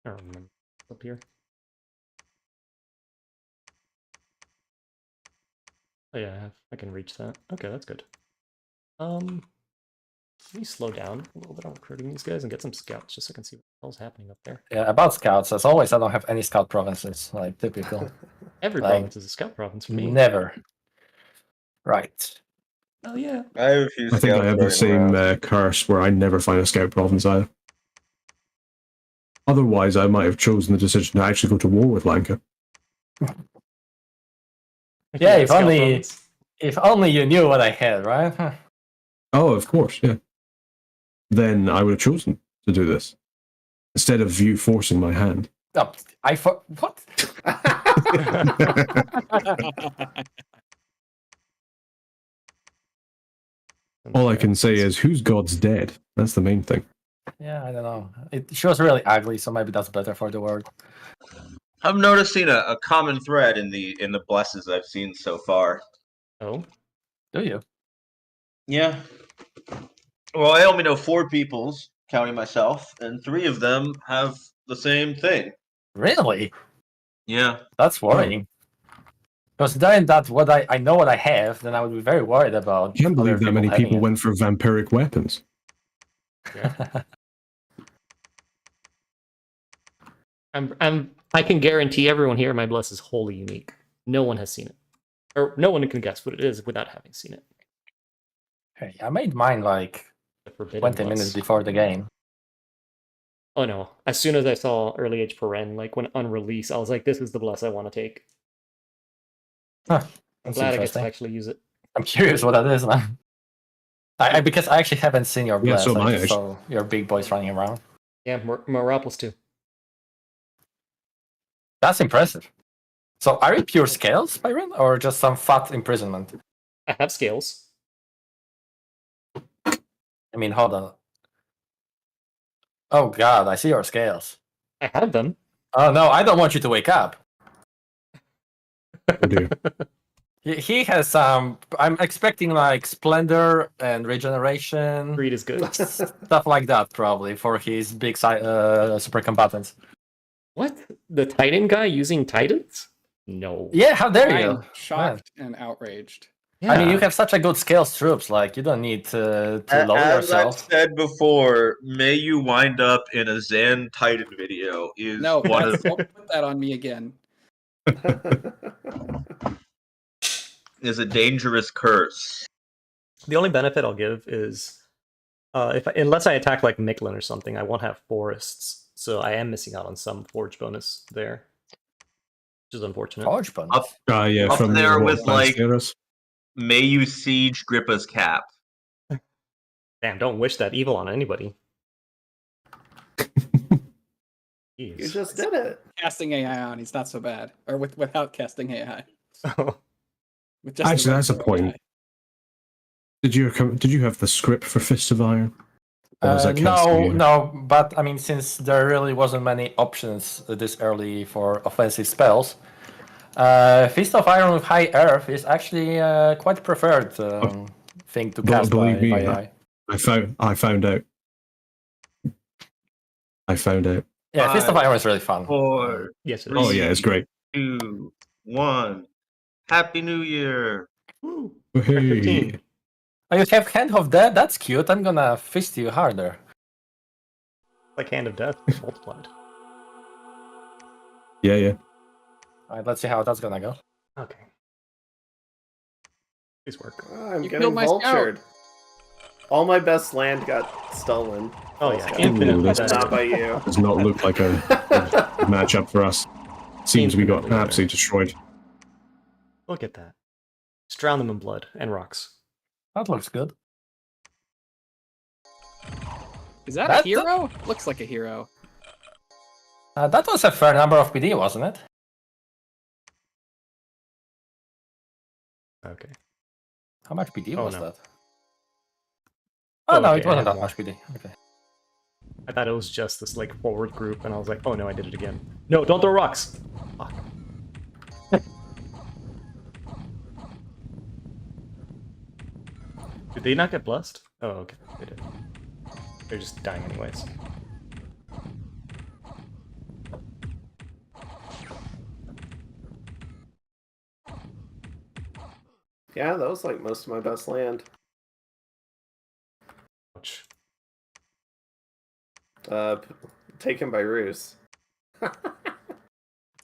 I don't remember up here. Oh yeah, I can reach that. Okay, that's good. Let me slow down a little bit on recruiting these guys and get some scouts just so I can see what the hell's happening up there. Yeah, about scouts, as always, I don't have any scout provinces, like typical. Every Like, province is a scout province for me. Never. Right. Oh yeah. I have a few I think I scouts have the running same around. curse where I never find a scout province either. Otherwise, I might have chosen the decision to actually go to war with Lanka. Yeah, if Scout only province. if only you knew what I had, right? Huh. Oh, of course, yeah. Then I would have chosen to do this instead of you forcing my hand. Oh, what? All I can say is, whose god's dead? That's the main thing. Yeah, I don't know. It was really ugly, so maybe that's better for the world. I'm noticing a common thread in the blesses I've seen so far. Oh, Do you? Yeah. Well, I only know 4 peoples, counting myself, and 3 of them have the same thing. Really? Yeah. That's worrying. Because then that what I know what I have, then I would be very worried about. I can't believe other that many having people it. went for vampiric weapons. I can guarantee everyone here my bless is wholly unique. No one has seen it, or no one can guess what it is without having seen it. Hey, I made mine like The forbidden 20 bless. minutes before the game. Oh no! As soon as I saw early age Pyrene, like when on release, I was like, "This is the bless I want to take." Huh, I'm that's glad I get to interesting. actually use it. I'm curious what that is now. Because I actually haven't seen your Yeah, blast. so am I I, just actually. saw your big boys running around. Yeah, Meropolis too. That's impressive. So are you pure scales, Byron, or just some fat imprisonment? I have scales. I mean, hold on. Oh god, I see your scales. I have them. Oh no, I don't want you to wake up. Oh dear. He has some. I'm expecting like splendor and regeneration, Greed is good. stuff like that, probably for his big super combatants. What? The Titan guy using Titans? No. Yeah, how dare you? I'm shocked and outraged. Yeah. I mean, you have such a good scales troops. Like, you don't need to lower As I've yourself. said before, may you wind up in a Zan Titan video is No, one of don't put that on me again. is a dangerous curse. The only benefit I'll give is unless I attack like Miklin or something, I won't have forests, so I am missing out on some forge bonus there, which is unfortunate. Forge bonus. Up, Yeah, Up from there your with, like- Eras. may you siege Grippa's cap. Damn, don't wish that evil on anybody. You Jeez. just did it. Casting AI on, he's not so bad. Or without casting AI. With just the Actually, that's a regular point. AI. Did you have the script for Fist of Iron? Or was that casting? No, but I mean, since there really wasn't many options this early for offensive spells, Fist of Iron with High Earth is actually quite preferred thing to cast Believe me, by AI. I found out. Yeah, Fist of 5, Iron is really fun. 4, Yes, it Oh is. yeah, it's great. 2, 1. Happy New Year. Woo. Hey. 15. Oh, you have Hand of Death? That's cute. I'm gonna fist you harder. Like Hand of Death multiplied. Yeah. Alright, let's see how that's gonna go. Okay. Please work. Oh, I'm You getting killed my scout. vultured. All my best land got stolen. Oh yeah, False infinite. Ooh, that's Not by you. Does not look like a good matchup for us. Seems we got Infinitely better. absolutely destroyed. Look at that. Just drown them in blood and rocks. That looks good. Is that That- a hero? Looks like a hero. That was a fair number of PD, wasn't it? Okay. How much PD Oh, was no. that? Oh, no, okay, it I wasn't have that more. much PD. Okay. I thought it was just this like forward group, and I was like, oh no, I did it again. No, don't throw rocks. Fuck. Did they not get blessed? Oh, okay, they did. They're just dying anyways. Yeah, that was like most of my best land. Ouch. Taken by Roos.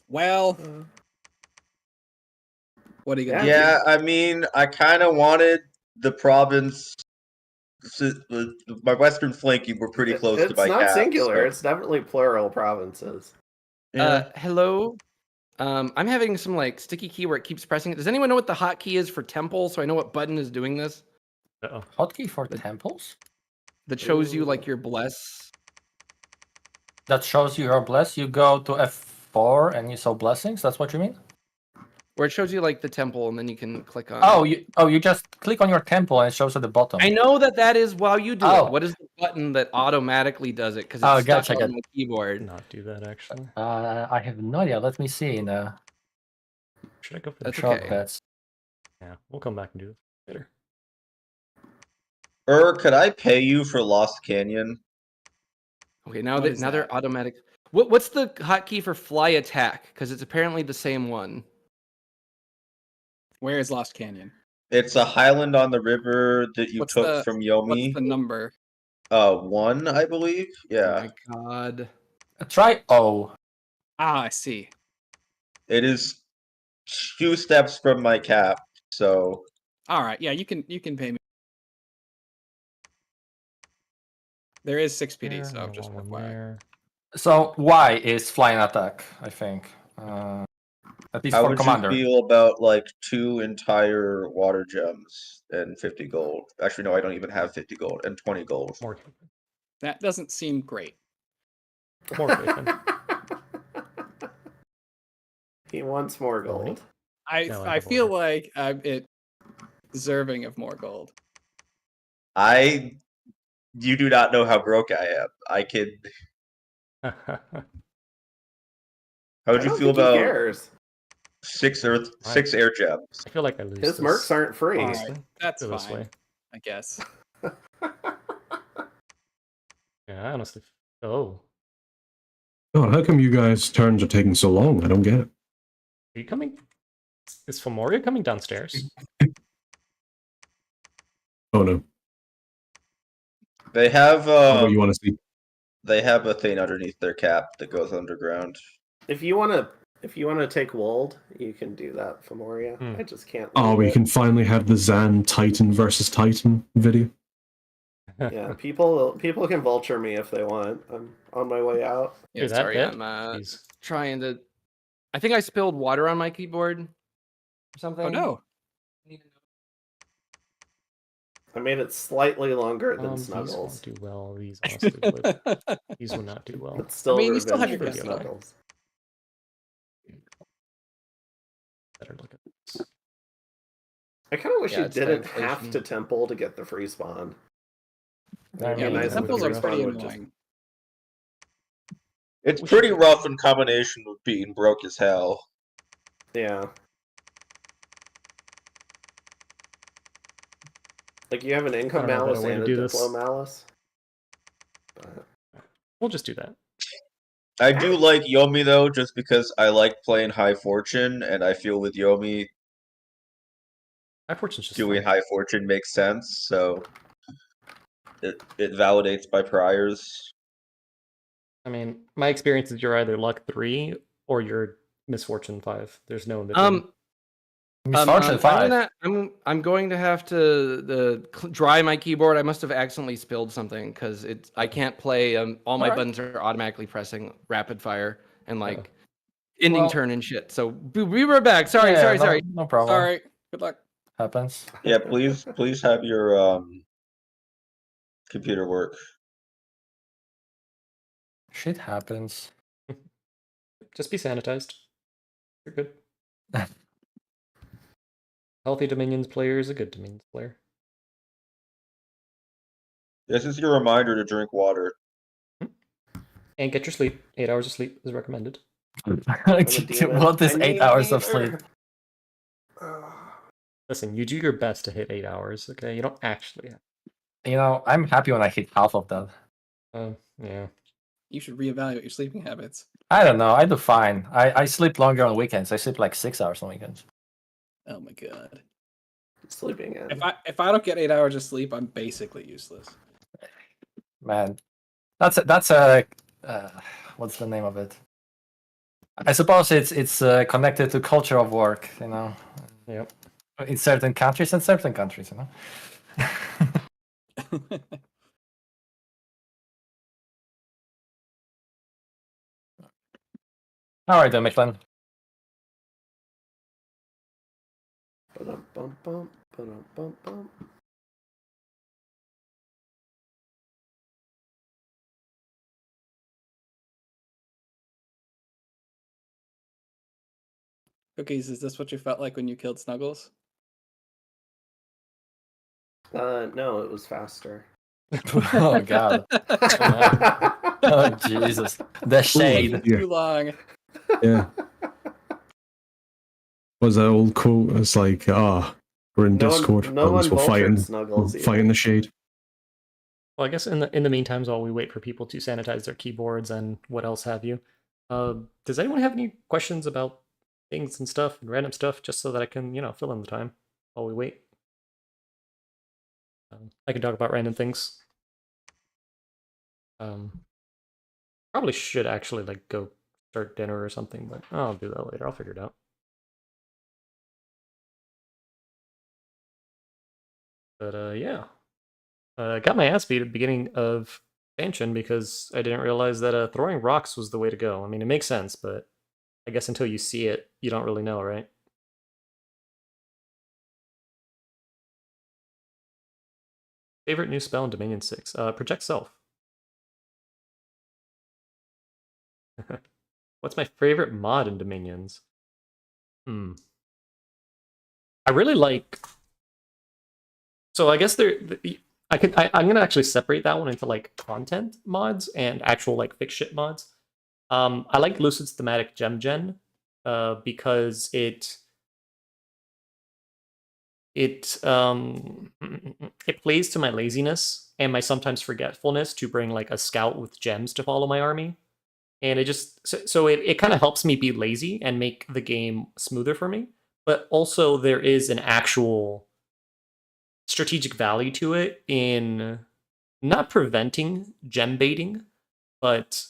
Well, what are you gonna Yeah, I mean, I kind of wanted the province. My western flanking were pretty close to It's my not cap. singular. So. It's definitely plural provinces. Yeah. Hello. I'm having some like sticky key where it keeps pressing it. Does anyone know what the hotkey is for temple? So I know what button is doing this. Uh-oh. Hotkey for temples? That shows you Ooh. like your bless. That shows you your bless. You go to F4 and you saw blessings. That's what you mean? Where it shows you like the temple, and then you can click on. Oh, you just click on your temple and it shows at the bottom. I know that is while you do Oh. it. What is the button that automatically does it? Because it's Oh, stuck gotcha, on my keyboard. Not do that actually. I have no idea. Let me see in the Should I go for the That's shot? okay. shortcuts. Yeah, we'll come back and do it later. Could I pay you for Lost Canyon? Okay, now What that is now they're that? automatic. What's the hotkey for fly attack? Because it's apparently the same one. Where is Lost Canyon? It's a highland on the river that you What's took the- from What's Yomi. the number? 1, I believe. Oh Yeah, my god. Try O. Ah, I see. it is 2 steps from my cap. So All right, yeah, you can pay me. There is 6 PD, There, so another just one FYI. there. So Y is flying attack, I think. At least how for would commander. you feel about like 2 entire water gems and 50 gold? Actually, no, I don't even have 50 gold and 20 gold. More, That doesn't seem great. more Clayton. He wants more How many? gold. No, I have feel order. like I'm deserving of more gold. You do not know how broke I am. How would I you don't feel think he about cares. 6 air gems? I feel like I lose His this. mercs aren't free. All honestly. right, that's Go this fine. way. I guess. Yeah, I honestly. Oh, God, how come you guys' turns are taking so long? I don't get it. are you coming? Is Femoria coming downstairs? Oh no. They have What you want to see? they have a thing underneath their cap that goes underground. If you wanna take Wold, you can do that, Femoria. Hmm. I just can't. Oh, leave we it. can finally have the Zan Titan versus Titan video. Yeah, people can vulture me if they want. I'm on my way out. Yeah, Dude, that sorry, bad? I'm Jeez. Trying to. I think I spilled water on my keyboard. Or something. Oh no. I made it slightly longer than These won't Snuggles. do well. These honestly would. These would not do well. But still, mean, you still have revenge your for best Snuggles. Better look at this. I kind of wish Yeah, you it's didn't stagflation. have to temple to get the free spawn. I It'd be Yeah, mean, but the nice if temples free are spawn pretty would just- annoying. It's We pretty should- rough in combination with being broke as hell. Yeah. Like you have an income I don't know a better malice way to and a do diplo this. malice. But We'll just do that. I do like Yomi though, just because I like playing High Fortune, and I feel with Yomi My fortune's just doing fine. High Fortune makes sense. So it validates my priors. I mean, my experience is you're either luck 3 or you're misfortune 5. There's no in between. Misfortune 5. I'm going to have to dry my keyboard. I must have accidentally spilled something because I can't play. All my Alright. buttons are automatically pressing rapid fire and like ending Well- turn and shit. So we were back. Sorry. Yeah, no problem. Sorry. Good luck. Happens. Yeah, please have your computer work. Shit happens. Just be sanitized. You're good. Healthy Dominions player is a good Dominions player. This is your reminder to drink water. And get your sleep. 8 hours of sleep is recommended. demon. What is I 8 need hours of either. sleep? Listen, you do your best to hit 8 hours, okay? You don't actually have. You know, I'm happy when I hit half of that. Yeah. You should reevaluate your sleeping habits. I don't know. I do fine. I sleep longer on weekends. I sleep like 6 hours on weekends. Oh my god. sleeping in. If I don't get 8 hours of sleep, I'm basically useless. Man, that's a what's the name of it? I suppose it's connected to culture of work, you know. Yep. In certain countries and certain countries, you know. All right, then, Michelin. Ba-dum-bum-bum, ba-dum-bum-bum. Cookies, is this what you felt like when you killed Snuggles? No, it was faster. Oh God. Oh Jesus. The shade. Yeah. Too long. Yeah. Was that old quote? It's like, we're in No one- Discord. no at least one we're fighting, vultured Snuggles we're fighting the shade. Well, I guess in the meantime, while we wait for people to sanitize their keyboards and what else have you, does anyone have any questions about things and stuff and random stuff, just so that I can, fill in the time while we wait? I can talk about random things. Probably should actually go start dinner or something, but I'll do that later. I'll figure it out. But yeah. I got my ass beat at the beginning of expansion because I didn't realize that throwing rocks was the way to go. I mean, it makes sense, but I guess until you see it, you don't really know, right? Favorite new spell in Dominion 6? Project Self. What's my favorite mod in Dominions? I really like... So I guess I'm gonna actually separate that one into content mods and actual fix shit mods. I like Lucid's thematic gem gen because it plays to my laziness and my sometimes forgetfulness to bring a scout with gems to follow my army, and it just so it kind of helps me be lazy and make the game smoother for me. But also there is an actual strategic value to it in not preventing gem baiting, but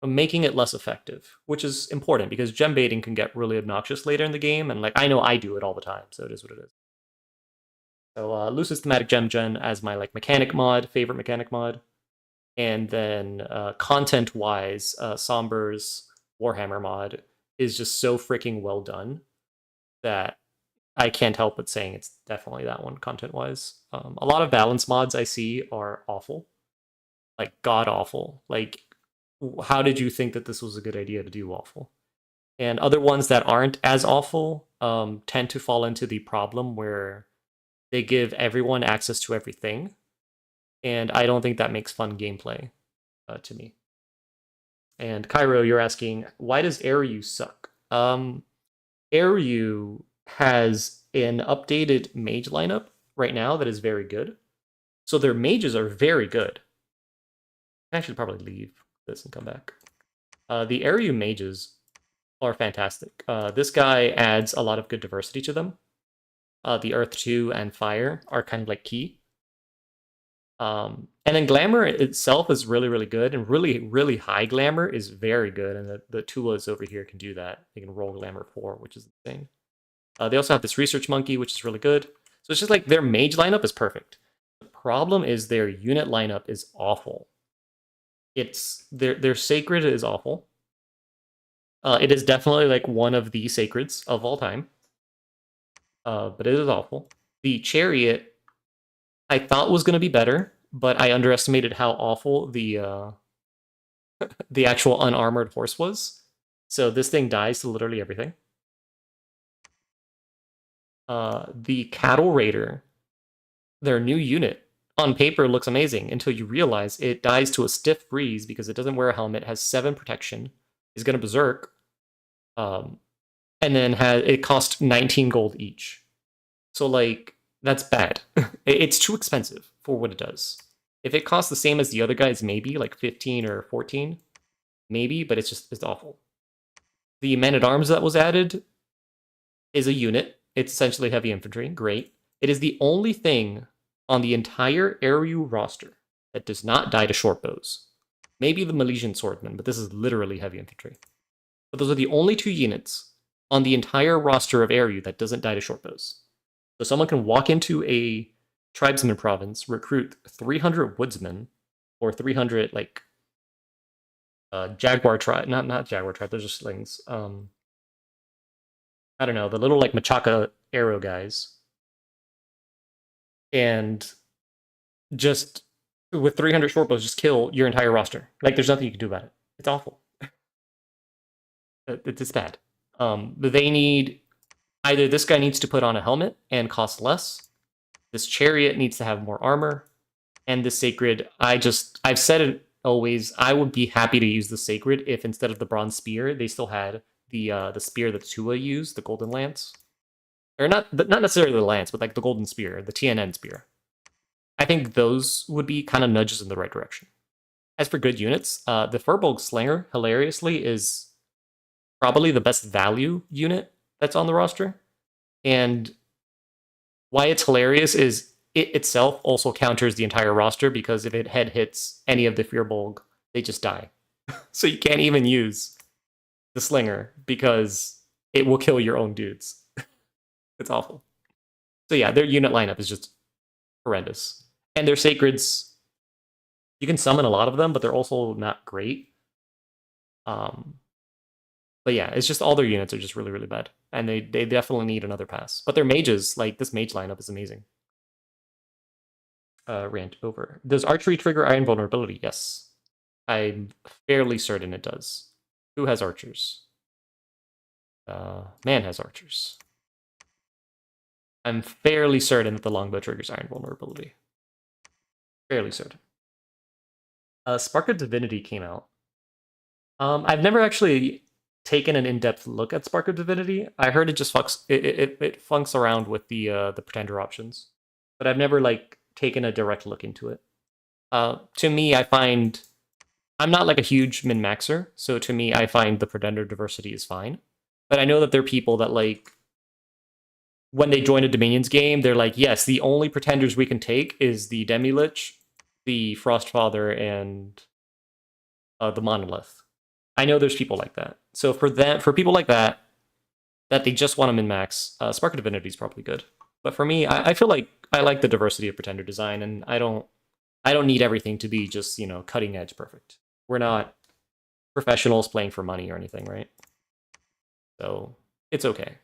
making it less effective, which is important because gem baiting can get really obnoxious later in the game, and I know I do it all the time, so it is what it is. So Lucid's thematic gem gen as my mechanic mod, favorite mechanic mod, and then content-wise, Somber's Warhammer mod is just so freaking well done that I can't help but saying it's definitely that one, content-wise. A lot of balance mods I see are awful. God-awful. How did you think that this was a good idea to do awful? And other ones that aren't as awful tend to fall into the problem where they give everyone access to everything. And I don't think that makes fun gameplay to me. And Cairo, you're asking, why does Airyu suck? Airyu has an updated mage lineup right now that is very good. So their mages are very good. I should probably leave this and come back. The Airyu mages are fantastic. This guy adds a lot of good diversity to them. The Earth 2 and Fire are kind of key. And then Glamour itself is really, really good, and really, really high Glamour is very good, and the Tulas over here can do that. They can roll Glamour 4, which is insane. They also have this Research Monkey, which is really good. So it's just their mage lineup is perfect. The problem is their unit lineup is awful. It's their Sacred is awful. It is definitely one of the Sacreds of all time. But it is awful. The Chariot I thought was going to be better, but I underestimated how awful the the actual unarmored horse was. So this thing dies to literally everything. The Cattle Raider, their new unit, on paper looks amazing until you realize it dies to a stiff breeze because it doesn't wear a helmet, has 7 protection, is going to berserk, and then it costs 19 gold each. So that's bad. It's too expensive for what it does. If it costs the same as the other guys, maybe 15 or 14, maybe, but it's awful. The Man-at-Arms that was added is a unit. It's essentially heavy infantry, great. It is the only thing on the entire Eru roster that does not die to short bows. Maybe the Milesian Swordsman, but this is literally heavy infantry. But those are the only 2 units on the entire roster of Eru that doesn't die to short bows. So someone can walk into a tribesman province, recruit 300 woodsmen, or 300 like jaguar tribe, not jaguar tribe, those are slings. I don't know, the little like Machaca arrow guys, and just with 300 short bows, just kill your entire roster. Like there's nothing you can do about it. It's awful. It's bad. But they need either this guy needs to put on a helmet and cost less. This chariot needs to have more armor, and the sacred. I've said it always. I would be happy to use the sacred if instead of the bronze spear, they still had the spear that Tua used, the golden lance, or not necessarily the lance, but like the golden spear, the TNN spear. I think those would be kind of nudges in the right direction. As for good units, the Furbolg Slinger, hilariously, is probably the best value unit that's on the roster. And why it's hilarious is it itself also counters the entire roster, because if it head hits any of the Furbolg, they just die. So you can't even use the Slinger because it will kill your own dudes. It's awful. So yeah, their unit lineup is just horrendous. And their sacreds, you can summon a lot of them, but they're also not great. But yeah, it's just all their units are just really, really bad. And they definitely need another pass. But their mages, like this mage lineup is amazing. Rant over. Does archery trigger iron vulnerability? Yes. I'm fairly certain it does. Who has archers? Man has archers. I'm fairly certain that the longbow triggers iron vulnerability. Fairly certain. Spark of Divinity came out. I've never actually taken an in-depth look at Spark of Divinity. I heard it just fucks it funks around with the pretender options, but I've never like taken a direct look into it. To me, I find I'm not like a huge min-maxer, so to me, I find the pretender diversity is fine. But I know that there are people that like when they join a Dominions game, they're like, yes, the only pretenders we can take is the Demi-Lich, the Frostfather, and the Monolith. I know there's people like that. So for people like that they just want to min-max, Spark of Divinity is probably good. But for me, I feel like I like the diversity of pretender design, and I don't need everything to be just, you know, cutting edge perfect. We're not professionals playing for money or anything, right? So it's okay.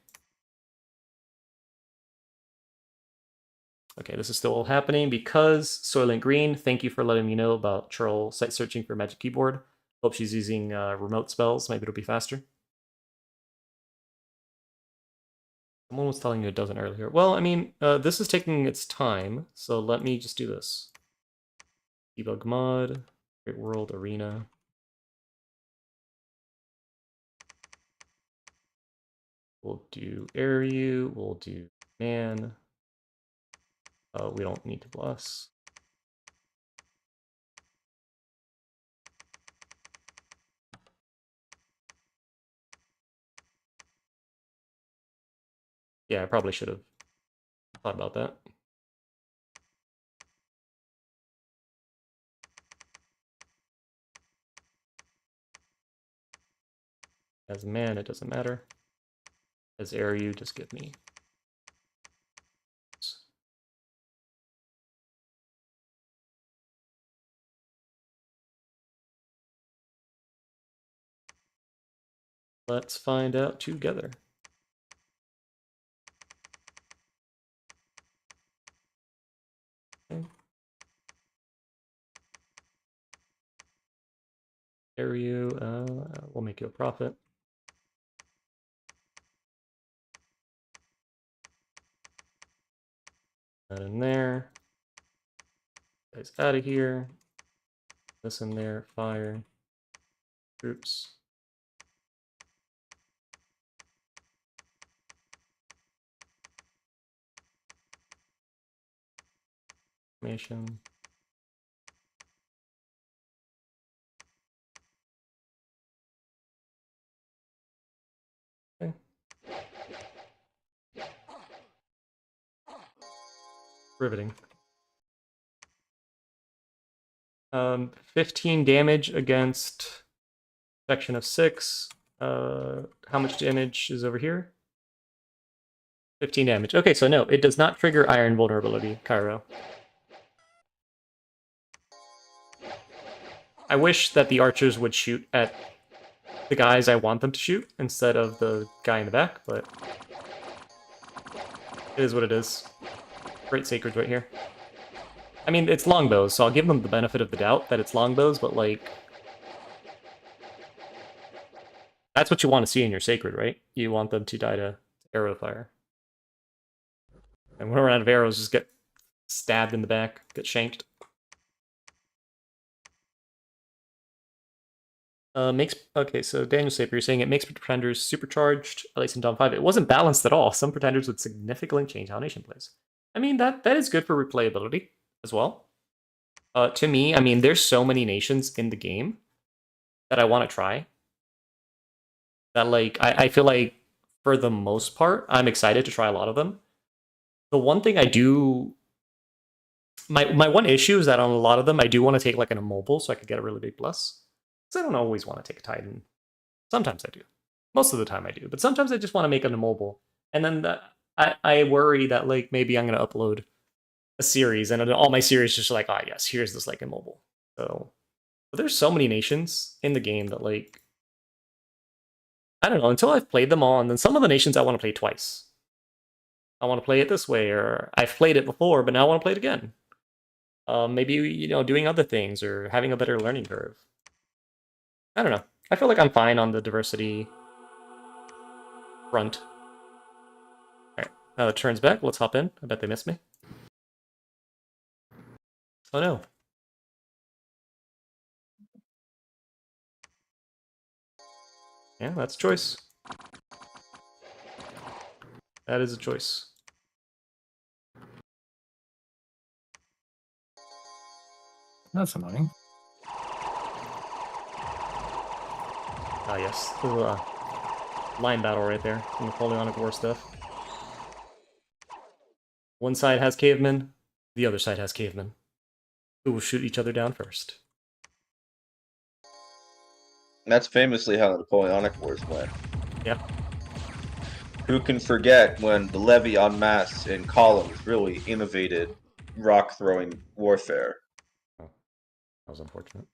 Okay, this is still all happening because Soylent Green, thank you for letting me know about Churl site searching for Magic Keyboard. Hope she's using remote spells. Maybe it'll be faster. Someone was telling you it doesn't earlier. Well, I mean, this is taking its time, so let me just do this. Debug mod, Great World Arena. We'll do Eru, we'll do Man. We don't need to bless. Yeah, I probably should have thought about that. As Man, it doesn't matter. As Eru, just give me. Let's find out together. Okay. Eru, we'll make you a profit. That in there. Guys out of here. This in there. Fire. Groups. Information. Okay. Riveting. 15 damage against section of 6. How much damage is over here? 15 damage. Okay, so no, it does not trigger iron vulnerability, Cairo. I wish that the archers would shoot at the guys I want them to shoot instead of the guy in the back, but it is what it is. Great sacred right here. I mean, it's longbows, so I'll give them the benefit of the doubt that it's longbows, but like... That's what you want to see in your sacred, right? You want them to die to arrow fire. And when we're out of arrows, just get stabbed in the back, get shanked. Okay, so Daniel Saper, you're saying it makes pretenders supercharged, at least in Dom 5. It wasn't balanced at all. Some pretenders would significantly change how nation plays. I mean, that is good for replayability as well. To me, I mean, there's so many nations in the game that I want to try. That, like, I feel like, for the most part, I'm excited to try a lot of them. The one thing I do... My one issue is that on a lot of them, I do want to take, like, an immobile so I could get a really big plus. Because I don't always want to take a Titan. Sometimes I do. Most of the time I do. But sometimes I just want to make an immobile. And then I worry that, like, maybe I'm going to upload a series, and all my series just like, ah, yes, here's this, like, immobile. So, but there's so many nations in the game that, like, I don't know, until I've played them all, and then some of the nations I want to play twice. I want to play it this way, or I've played it before, but now I want to play it again. Maybe, you know, doing other things, or having a better learning curve. I don't know. I feel like I'm fine on the diversity front. Alright, now the turn's back. Let's hop in. I bet they missed me. Oh no. Yeah, that's a choice. That is a choice. That's annoying. Ah, yes. This is a line battle right there. Some Napoleonic War stuff. One side has cavemen, the other side has cavemen. Who will shoot each other down first? That's famously how the Napoleonic Wars went. Yep. Who can forget when the levy en masse in columns really innovated rock-throwing warfare? Oh, that was unfortunate.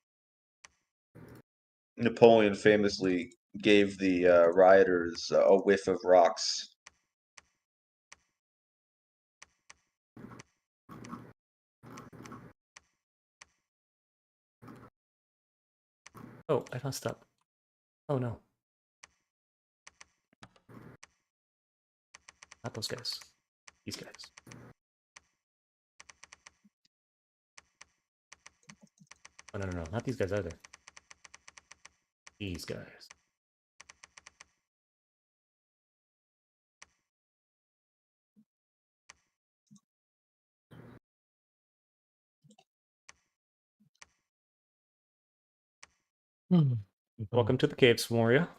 Napoleon famously gave the rioters a whiff of rocks. Oh, I messed up. Oh no. Not those guys. These guys. Oh, no, no, no. Not these guys either. These guys. Welcome to the caves, Moria.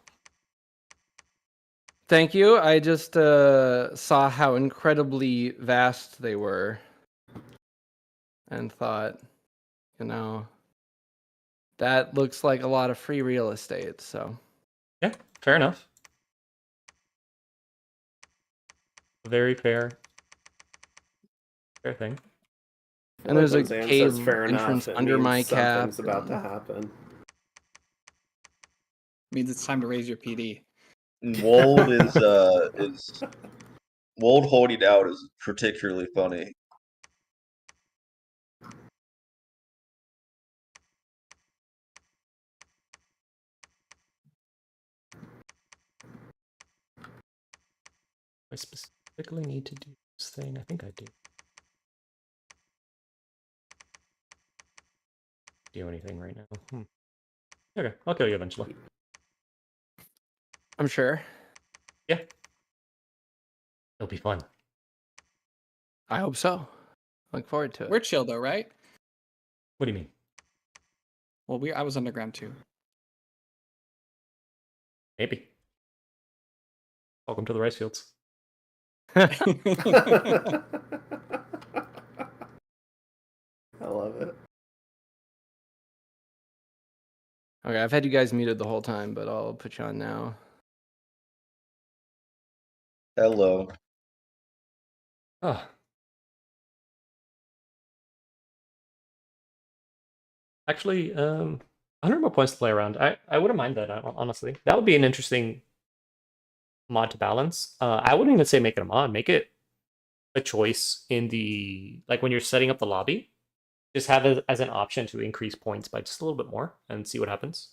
Thank you. I just saw how incredibly vast they were and thought, you know, that looks like a lot of free real estate. So, Yeah, fair enough. Very fair. Fair thing. and there's a When Zan cave says fair entrance enough, it under means my cap. something's about to happen. Means it's time to raise your PD. Wold is Wold holding out is particularly funny. I specifically need to do this thing. I think I do. Do anything right now. Okay, I'll kill you eventually. I'm sure. Yeah. It'll be fun. I hope so. Look forward to it. We're chill though, right? What do you mean? Well, I was underground too. Maybe. Welcome to the rice fields. Okay, I've had you guys muted the whole time, but I'll put you on now. Hello. Oh. Actually, 100 more points to play around. I wouldn't mind that, honestly. That would be an interesting mod to balance. I wouldn't even say make it a mod. Make it a choice in the, like, when you're setting up the lobby. Just have it as an option to increase points by just a little bit more and see what happens.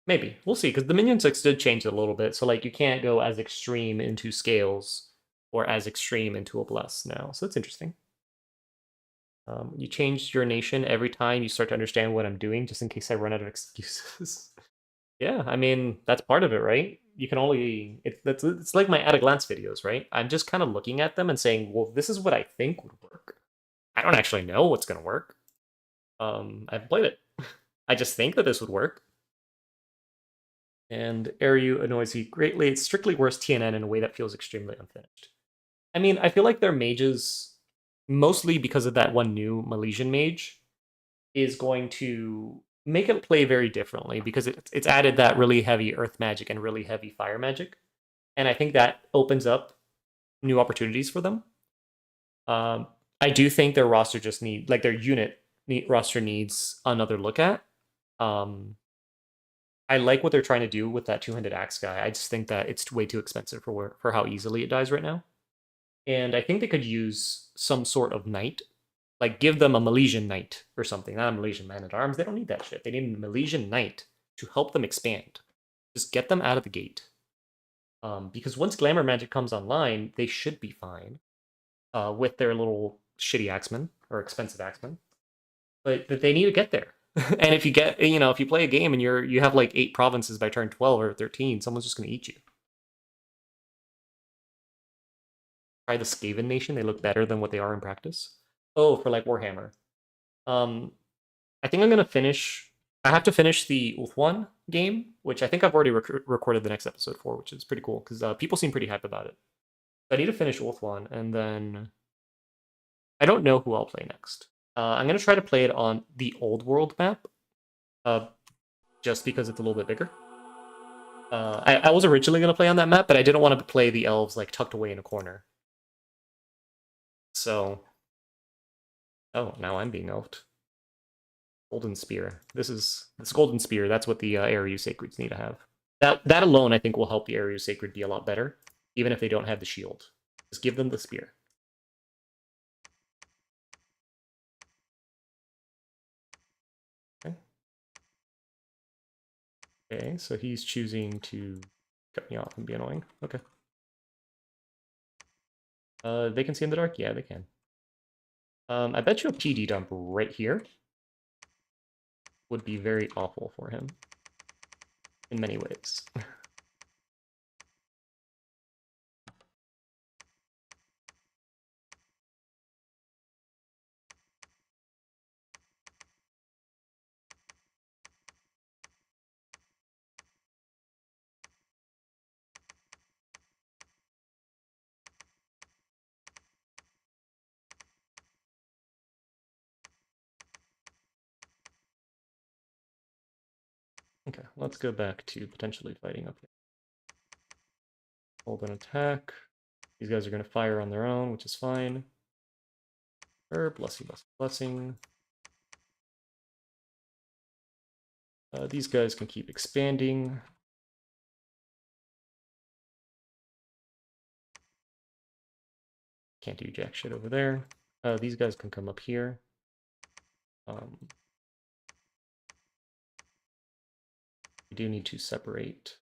Maybe. We'll see, because the minion 6 did change it a little bit. So, like, you can't go as extreme into scales or as extreme into a bless now. So it's interesting. You change your nation every time you start to understand what I'm doing, just in case I run out of excuses. Yeah, I mean, that's part of it, right? You can only... It's like my at-a-glance videos, right? I'm just kind of looking at them and saying, well, this is what I think would work. I don't actually know what's going to work. I've played it. I just think that this would work. And Airyu annoys you greatly. It's strictly worse TNN in a way that feels extremely unfinished. I mean, I feel like their mages, mostly because of that one new Milesian mage, is going to make it play very differently because it's added that really heavy earth magic and really heavy fire magic. And I think that opens up new opportunities for them. I do think their roster just like their unit roster needs another look at. I like what they're trying to do with that two-handed axe guy. I just think that it's way too expensive for how easily it dies right now. And I think they could use some sort of knight. Like, give them a Milesian knight or something. Not a Milesian man-at-arms. They don't need that shit. They need a Milesian knight to help them expand. Just get them out of the gate. Because once Glamour Magic comes online, they should be fine with their little shitty axemen or expensive axemen. But they need to get there. And if you get, if you play a game and you have like 8 provinces by turn 12 or 13, someone's just going to eat you. Try the Skaven Nation. They look better than what they are in practice. Oh, for like Warhammer. I think I'm going to finish... I have to finish the Ulth game, which I think I've already recorded the next episode for, which is pretty cool, because people seem pretty hype about it. So I need to finish Ulth, and then... I don't know who I'll play next. I'm going to try to play it on the Old World map, just because it's a little bit bigger. I was originally going to play on that map, but I didn't want to play the elves like tucked away in a corner. So... Oh, now I'm being elfed. Golden Spear. This Golden Spear, that's what the Airyu Sacreds need to have. That alone, I think, will help the Airyu Sacred be a lot better, even if they don't have the shield. Just give them the spear. Okay. Okay, so he's choosing to cut me off and be annoying. Okay. They can see in the dark? Yeah, they can. I bet you a PD dump right here would be very awful for him. In many ways. Okay, let's go back to potentially fighting up here. Hold an attack. These guys are going to fire on their own, which is fine. Blessing, blessing, blessing. These guys can keep expanding. Can't do jack shit over there. These guys can come up here. We do need to separate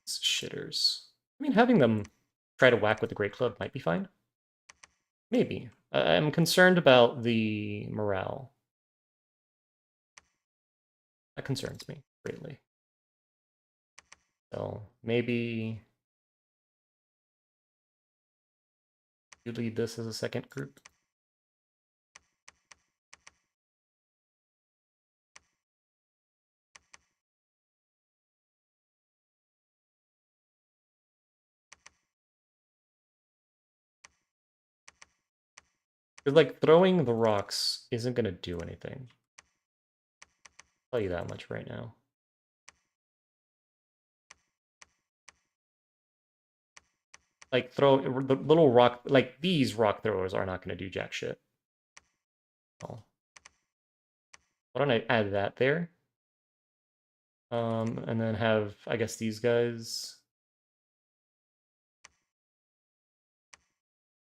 these shitters. I mean, having them try to whack with the Great Club might be fine. Maybe. I'm concerned about the morale. That concerns me greatly. So maybe you lead this as a second group. Because, like, throwing the rocks isn't going to do anything. I'll tell you that much right now. Like, throw the little rock, like, these rock throwers are not going to do jack shit. Oh. Why don't I add that there? And then have, I guess, these guys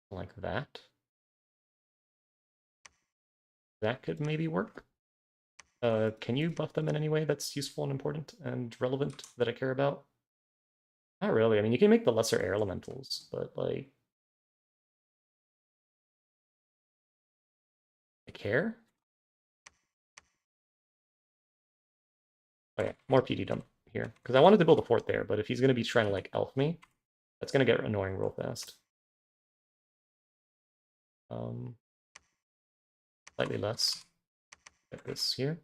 like that. That could maybe work. Can you buff them in any way that's useful and important and relevant that I care about? Not really. I mean, you can make the lesser air elementals, but, like... I care? Okay, more PD dump here. Because I wanted to build a fort there, but if he's going to be trying to, like, elf me, that's going to get annoying real fast. Slightly less. Like this here.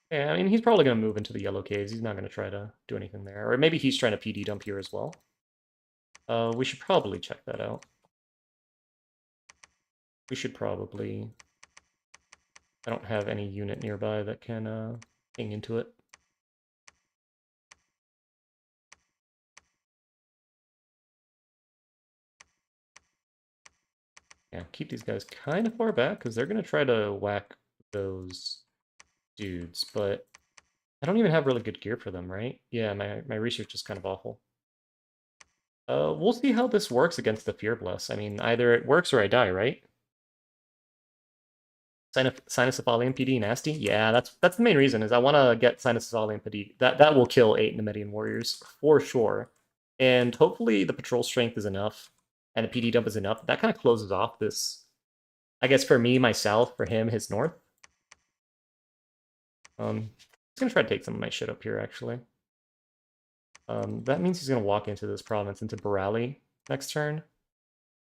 Yeah, I mean, he's probably going to move into the yellow caves. He's not going to try to do anything there. Or maybe he's trying to PD dump here as well. We should probably check that out. We should probably... I don't have any unit nearby that can ping into it. Yeah, keep these guys kind of far back, because they're going to try to whack those dudes, but I don't even have really good gear for them, right? Yeah, my research is kind of awful. We'll see how this works against the Fear Bless. I mean, either it works or I die, right? Sinus-Cephalian PD nasty? Yeah, that's the main reason, is I want to get Sinus-Cephalian PD. That will kill 8 Nemedian warriors, for sure. And hopefully the patrol strength is enough, and the PD dump is enough. That kind of closes off this, I guess for me, my south, for him, his north. He's gonna try to take some of my shit up here, actually. That means he's gonna walk into this province, into Merely next turn.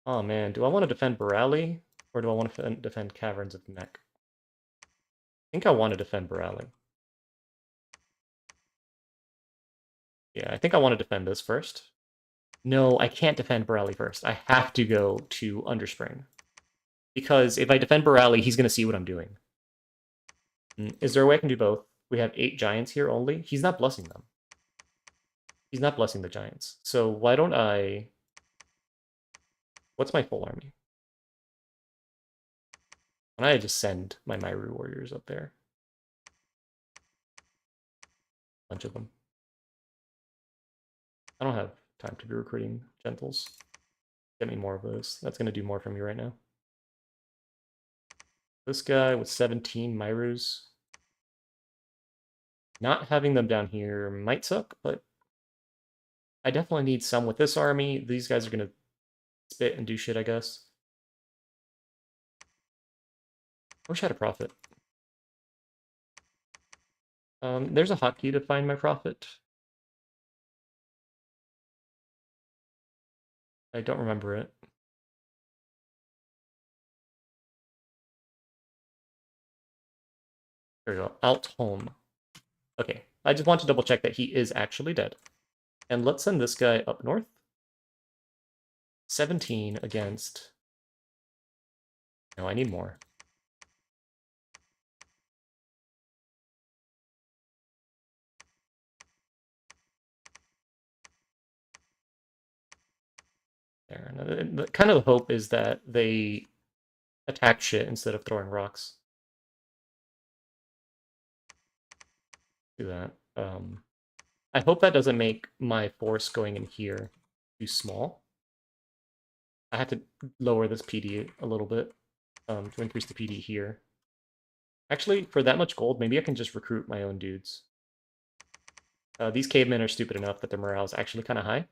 Oh man, do I want to defend Merely, or do I want to defend Caverns of the Neck? I think I want to defend Merely. Yeah, I think I want to defend this first. No, I can't defend Merely first. I have to go to Underspring. Because if I defend Merely, he's going to see what I'm doing. Is there a way I can do both? We have 8 giants here only. He's not blessing them. He's not blessing the giants. So why don't I... What's my full army? Why don't I just send my Myru warriors up there? Bunch of them. I don't have time to be recruiting gentles. Get me more of those. That's going to do more for me right now. This guy with 17 Myrus. Not having them down here might suck, but I definitely need some with this army. These guys are going to spit and do shit, I guess. I wish I had a profit. There's a hotkey to find my profit. I don't remember it. There we go. Alt home. Okay. I just want to double check that he is actually dead. And let's send this guy up north. 17 against... No, I need more. There. And the kind of the hope is that they attack shit instead of throwing rocks. Do that. I hope that doesn't make my force going in here too small. I have to lower this PD a little bit to increase the PD here. Actually, for that much gold, maybe I can just recruit my own dudes. These cavemen are stupid enough that their morale is actually kind of high.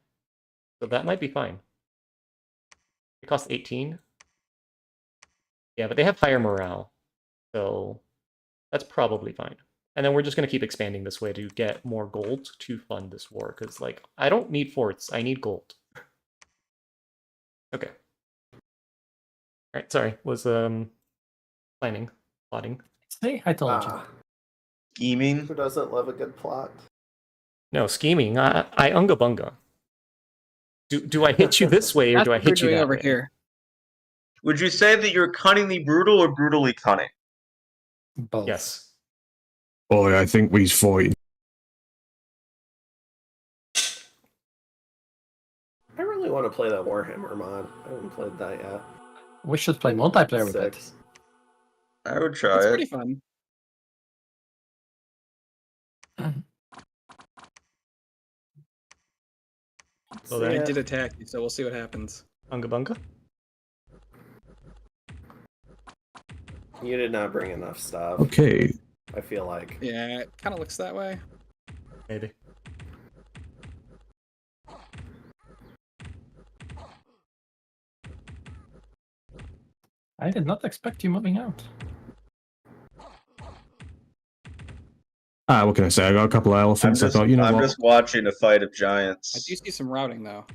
So that might be fine. It costs 18. Yeah, but they have higher morale. So that's probably fine. And then we're just going to keep expanding this way to get more gold to fund this war. Because, like, I don't need forts. I need gold. Okay. Alright, sorry. Was, plotting. See, I told you. Scheming. Who doesn't love a good plot? No, scheming. I unga bunga. Do I hit you this way or That's do I what we're hit you doing that over way? here. Would you say that you're cunningly brutal or brutally cunning? Both. Yes. Boy, I think we's fighting. I really want to play that Warhammer mod. I haven't played that yet. We should play multiplayer with it. 6. I would try It's it. pretty fun. So See then, I ya. did attack you, so we'll see what happens. Unga bunga. You did not bring enough stuff. Okay. I feel like. Yeah, it kind of looks that way. Maybe. I did not expect you moving out. What can I say? I got a couple of elephants. I thought, you know I'm what? just watching a fight of I giants. do see some routing though.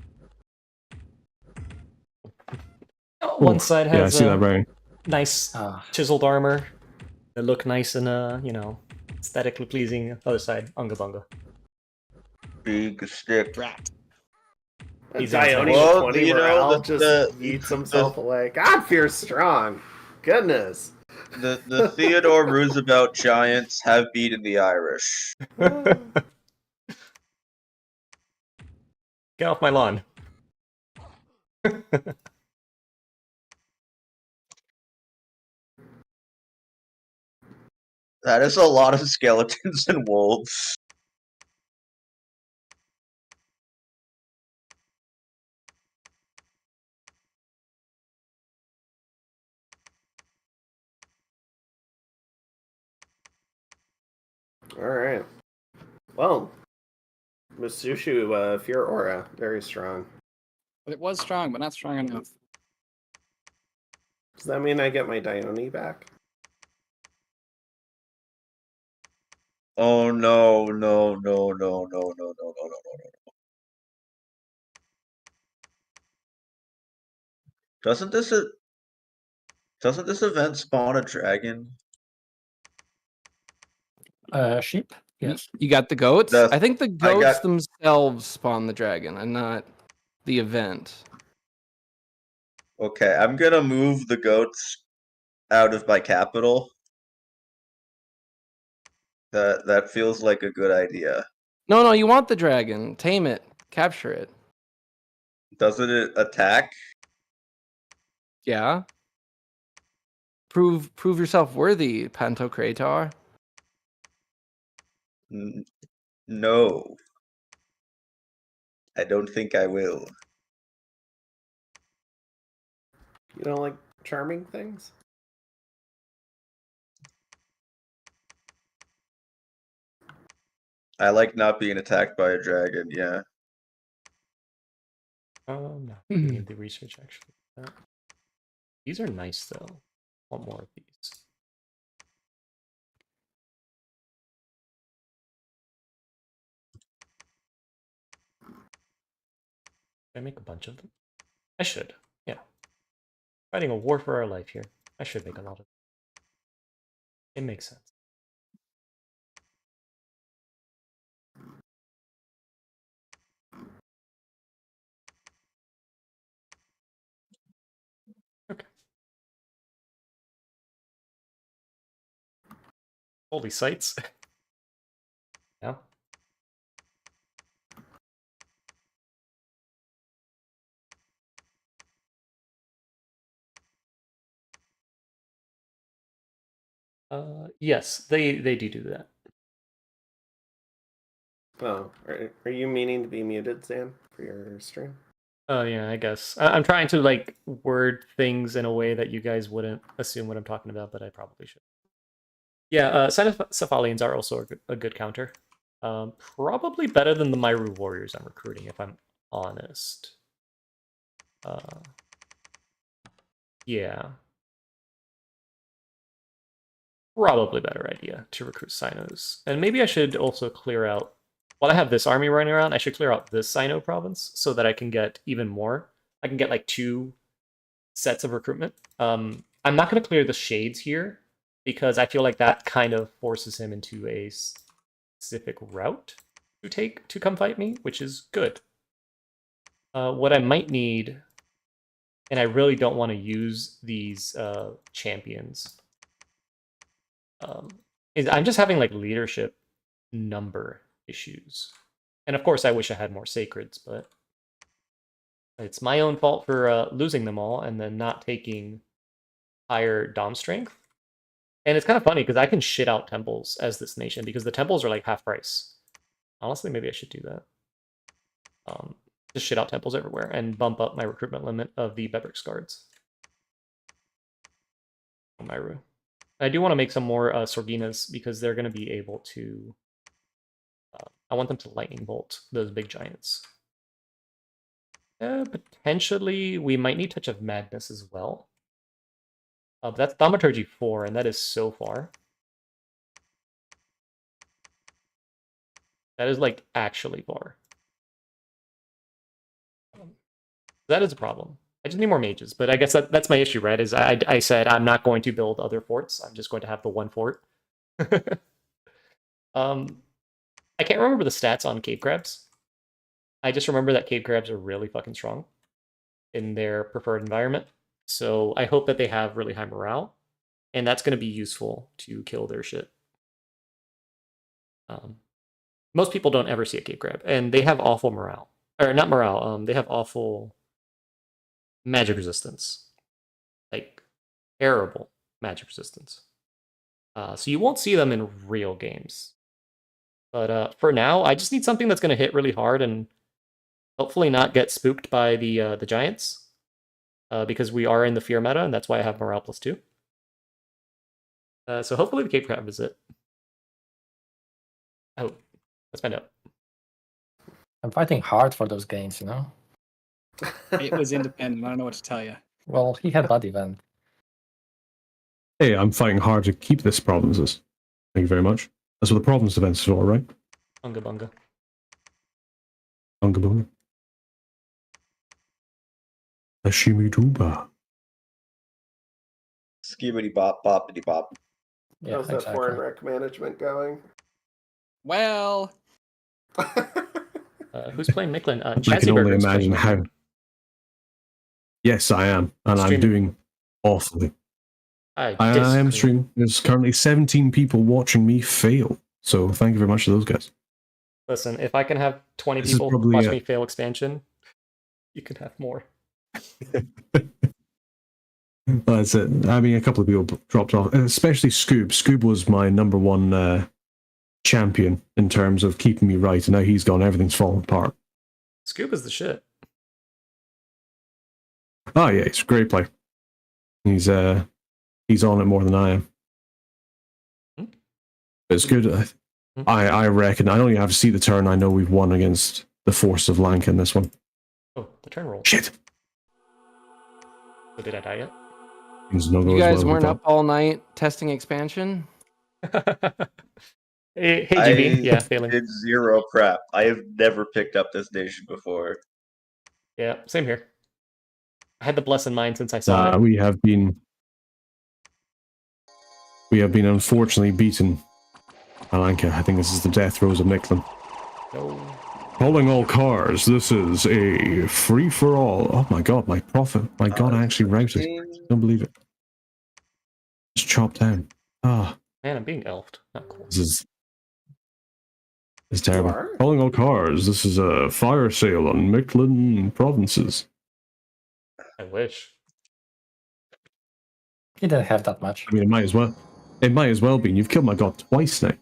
One side Yeah, I has see that right. nice Ah, chiseled armor that look nice and you know, aesthetically pleasing. Other side, Unga bunga. Big stick. Drat. He's Dione Well, 20 you know, morale the- just the- yeets himself away. God fears strong. Goodness. The Theodore Roosevelt Giants have beaten the Irish. Get off my lawn. That is a lot of skeletons and wolves. Alright. Well, Musushu, Fear Aura, very strong. But it was strong, but not strong enough. Does that mean I get my Dione back? Oh no, no, no, no, no, no, no, no, no, no. Doesn't this event spawn a dragon? sheep? Yes. You got the goats? The- I think the I goats got- themselves spawn the dragon and not the event. Okay, I'm gonna move the goats out of my capital. That feels like a good idea. No, you want the dragon. Tame it. Capture it. Doesn't it attack? Yeah. Prove yourself worthy, Pantocrator. No. I don't think I will. You don't like charming things? I like not being attacked by a dragon, yeah. No, we need the research actually. These are nice though. Want more of these. Should I make a bunch of them? I should. Yeah. Fighting a war for our life here. I should make a lot of them. It makes sense. Okay. Holy sights. Yeah. Yes, they do that. Oh, are you meaning to be muted, Zan, for your stream? Oh yeah, I guess. I'm trying to like word things in a way that you guys wouldn't assume what I'm talking about, but I probably should. Yeah, Cephalians are also a good counter. Probably better than the Myru warriors I'm recruiting, if I'm honest. Yeah. Probably better idea to recruit Sinos. And maybe I should also clear out, while I have this army running around, I should clear out this Sino province so that I can get even more. I can get like 2 sets of recruitment. I'm not going to clear the shades here because I feel like that kind of forces him into a specific route to come fight me, which is good. What I might need and I really don't want to use these champions. I'm just having like leadership number issues. And of course I wish I had more sacreds, but it's my own fault for losing them all and then not taking higher dom strength. And it's kind of funny because I can shit out temples as this nation because the temples are like half price. Honestly, maybe I should do that. Just shit out temples everywhere and bump up my recruitment limit of the Bebrix guards. Myru. I do want to make some more Sorginas because they're going to be able to... I want them to lightning bolt those big giants. Potentially, we might need Touch of Madness as well. But that's Thaumaturgy 4, and that is so far. That is, like, actually far. That is a problem. I just need more mages, but I guess that's my issue, right? Is I said I'm not going to build other forts. I'm just going to have the one fort. I can't remember the stats on cave crabs. I just remember that cave crabs are really fucking strong in their preferred environment. So I hope that they have really high morale, and that's going to be useful to kill their shit. Most people don't ever see a cave crab, and they have awful morale. Or not morale, they have awful magic resistance. Like, terrible magic resistance. So you won't see them in real games. But for now, I just need something that's going to hit really hard and hopefully not get spooked by the giants. Because we are in the fear meta, and that's why I have morale +2. So hopefully the cave crab is it. Oh, let's find out. I'm fighting hard for those games, you know? It was independent. I don't know what to tell you. Well, he had that event. Hey, I'm fighting hard to keep this provinces. Thank you very much. That's what the province events for, right? Bunga bunga. Bunga bunga. Ashimi duba. Skibbity bop, boppity bop. Yeah, How's that foreign rec management going? Well, Who's playing Micklin? I can only ChazzyBurger's imagine playing how. Yes, I am, and I'm Streaming. doing awfully. I I am disagree. streaming. There's currently 17 people watching me fail. So thank you very much to those guys. Listen, if I can have 20 This is people probably watch a- me fail expansion, you can have more. That's it. I mean, a couple of people dropped off, especially Scoob. Scoob was my number one champion in terms of keeping me right, and now he's gone. Everything's falling apart. Scoop is the shit. Oh yeah, he's a great player. He's on it more than I am. It's good. I reckon. I don't even have to see the turn. I know we've won against the force of Lanka in this one. Oh, the turn roll. Shit. So did I die yet? Things don't go You as guys well as we weren't thought. up all night testing expansion? Hey, GB. Yeah, failing. did zero prep. I have never picked up this nation before. Yeah, same here. I had the bless in mind since I saw it. We have been unfortunately beaten by Lanka. I think this is the death throes of Micklin. No. Calling all cars. This is a free for all. Oh my god, my prophet. My god, I actually routed. Don't believe it. Just chopped down. Ah, Man, I'm being elfed. Not cool. this is terrible. are? Calling all cars. This is a fire sale on Micklin provinces. I wish. He didn't have that much. I mean, it might as well. It might as well be. You've killed my god twice now.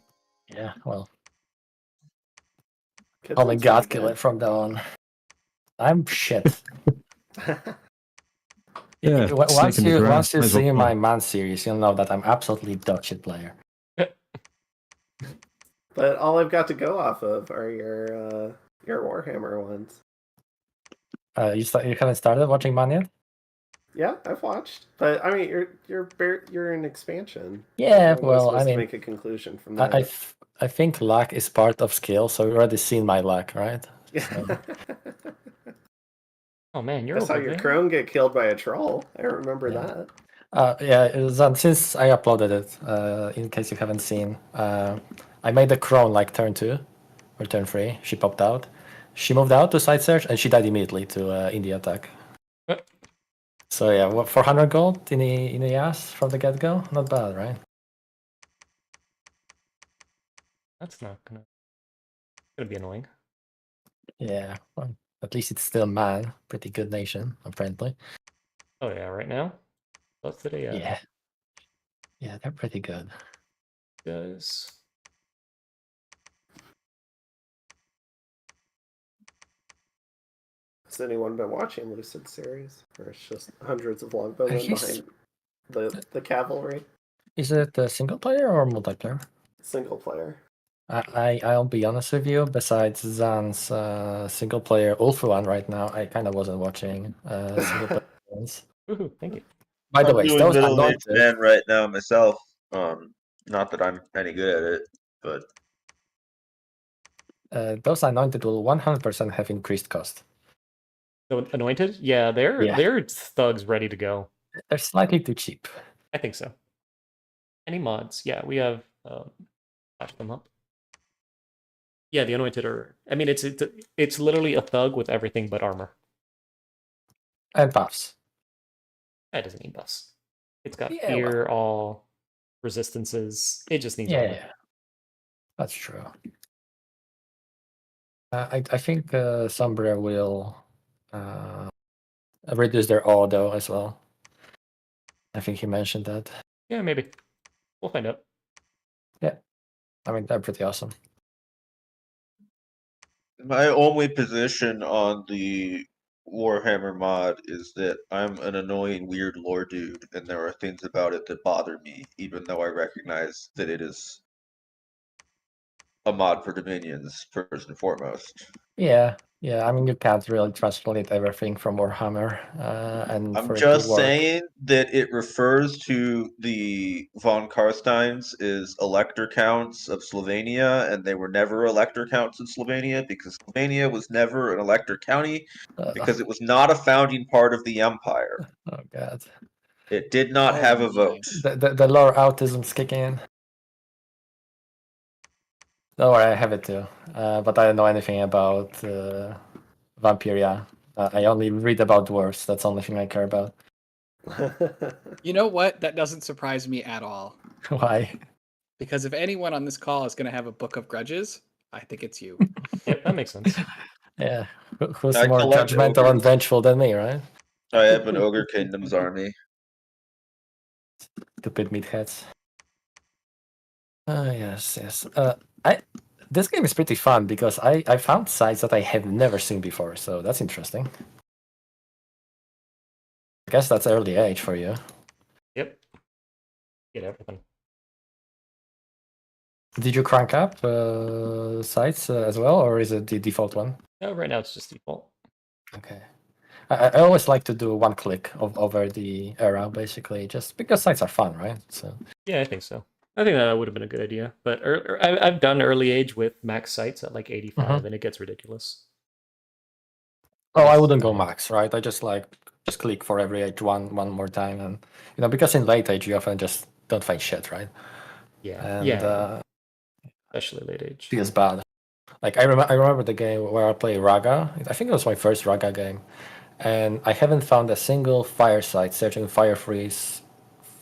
Yeah, well, Kitzin's only God pretty kill it from now on. I'm shit. Yeah. Once snake in the you grass, might as see well my play. man series, you'll know that I'm absolutely dog shit player. But all I've got to go off of are your Warhammer ones. You haven't started watching man yet? Yeah, I've watched. But I mean, you're an expansion. Yeah, How am I well, supposed I to mean, make a conclusion from that. I think luck is part of skill, so you've already seen my luck, right? So, Oh man, you're I saw over your there. crone get killed by a troll. I remember Yeah. that. yeah, it was, since I uploaded it, in case you haven't seen, I made a crone like turn 2 or turn 3. She popped out. She moved out to side search and she died immediately to India attack. So yeah, what 400 gold in the ass from the get-go? Not bad, right? That's not gonna be annoying. Yeah, well, at least it's still man. Pretty good nation, apparently. Oh yeah, right now. What's today? Yeah. Yeah, they're pretty good. Guys. Has anyone been watching Lucid series? Or it's just hundreds of longbowmen He's- behind the cavalry? Is it single player or multiplayer? Single player. I'll be honest with you. Besides Zan's single player Ulfa one right now, I kind of wasn't watching single player ones. Woohoo! Thank you. By the I'm way, doing those middle-aged anointed, man right now myself. Not that I'm any good at it, but those anointed will 100% have increased cost. So anointed? Yeah, they're thugs ready to go. They're slightly too cheap. I think so. Any mods? Yeah, we have flash them up. Yeah, the anointed are. I mean, it's literally a thug with everything but armor. And buffs. That doesn't need buffs. It's got Yeah, fear, all resistances. It just needs armor. Yeah, that's true. I think Sombra will reduce their auto as well. I think he mentioned that. Yeah, maybe. We'll find out. I mean, they're pretty awesome. my only position on the Warhammer mod is that I'm an annoying weird lore dude, and there are things about it that bother me, even though I recognize that it is a mod for Dominions first and foremost. Yeah. I mean, you can't really translate everything from Warhammer, and I'm for it just to work. saying that it refers to the von Karsteins as elector counts of Slovenia, and they were never elector counts in Slovenia because Slovenia was never an elector county because it was not a founding part of the empire. Oh god, It did not Oh have a my. vote. the lore autism's kicking in. Don't worry, I have it too, but I don't know anything about Vampiria. I only read about dwarves. That's the only thing I care about. You know what? That doesn't surprise me at all. Why? Because if anyone on this call is going to have a book of grudges, I think it's you. Yep, that makes sense. Yeah, who's I more collect judgmental ogres. and vengeful than me, right? I have an Ogre Kingdoms army. Stupid meatheads. Yes. This game is pretty fun because I found sites that I have never seen before, so that's interesting. I guess that's early age for you. Yep. Get everything. Did you crank up sites as well, or is it the default one? No, right now it's just default. Okay. I always like to do one click over the arrow, basically, just because sites are fun, right? So Yeah, I think so. I think that would have been a good idea. But I've done early age with max sites at like 85, and it gets ridiculous. I wouldn't go max, right? I just click for every age one more time, and because in late age you often just don't find shit, right? Yeah, And especially late age. feels bad. Like I remember the game where I played Raga. I think it was my first Raga game, and I haven't found a single fire site searching fire freeze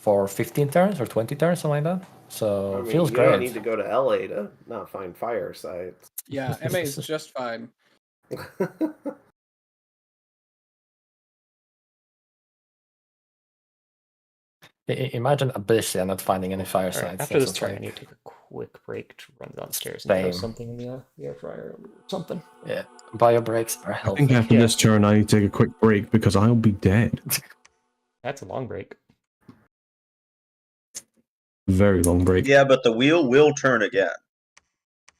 for 15 turns or 20 turns, something like that. So I mean, feels you great. don't need to go to LA to not find fire sites. Yeah, MA is just fine. Imagine Abyss and not finding any fire All right, sites. after this That's turn, I like- need to take a quick break to run downstairs and throw Same. something in the air fryer or something. Yeah, bio breaks are I healthy. think after Yeah. this turn, I need to take a quick break because I'll be dead. That's a long break. Very long break. Yeah, but the wheel will turn again.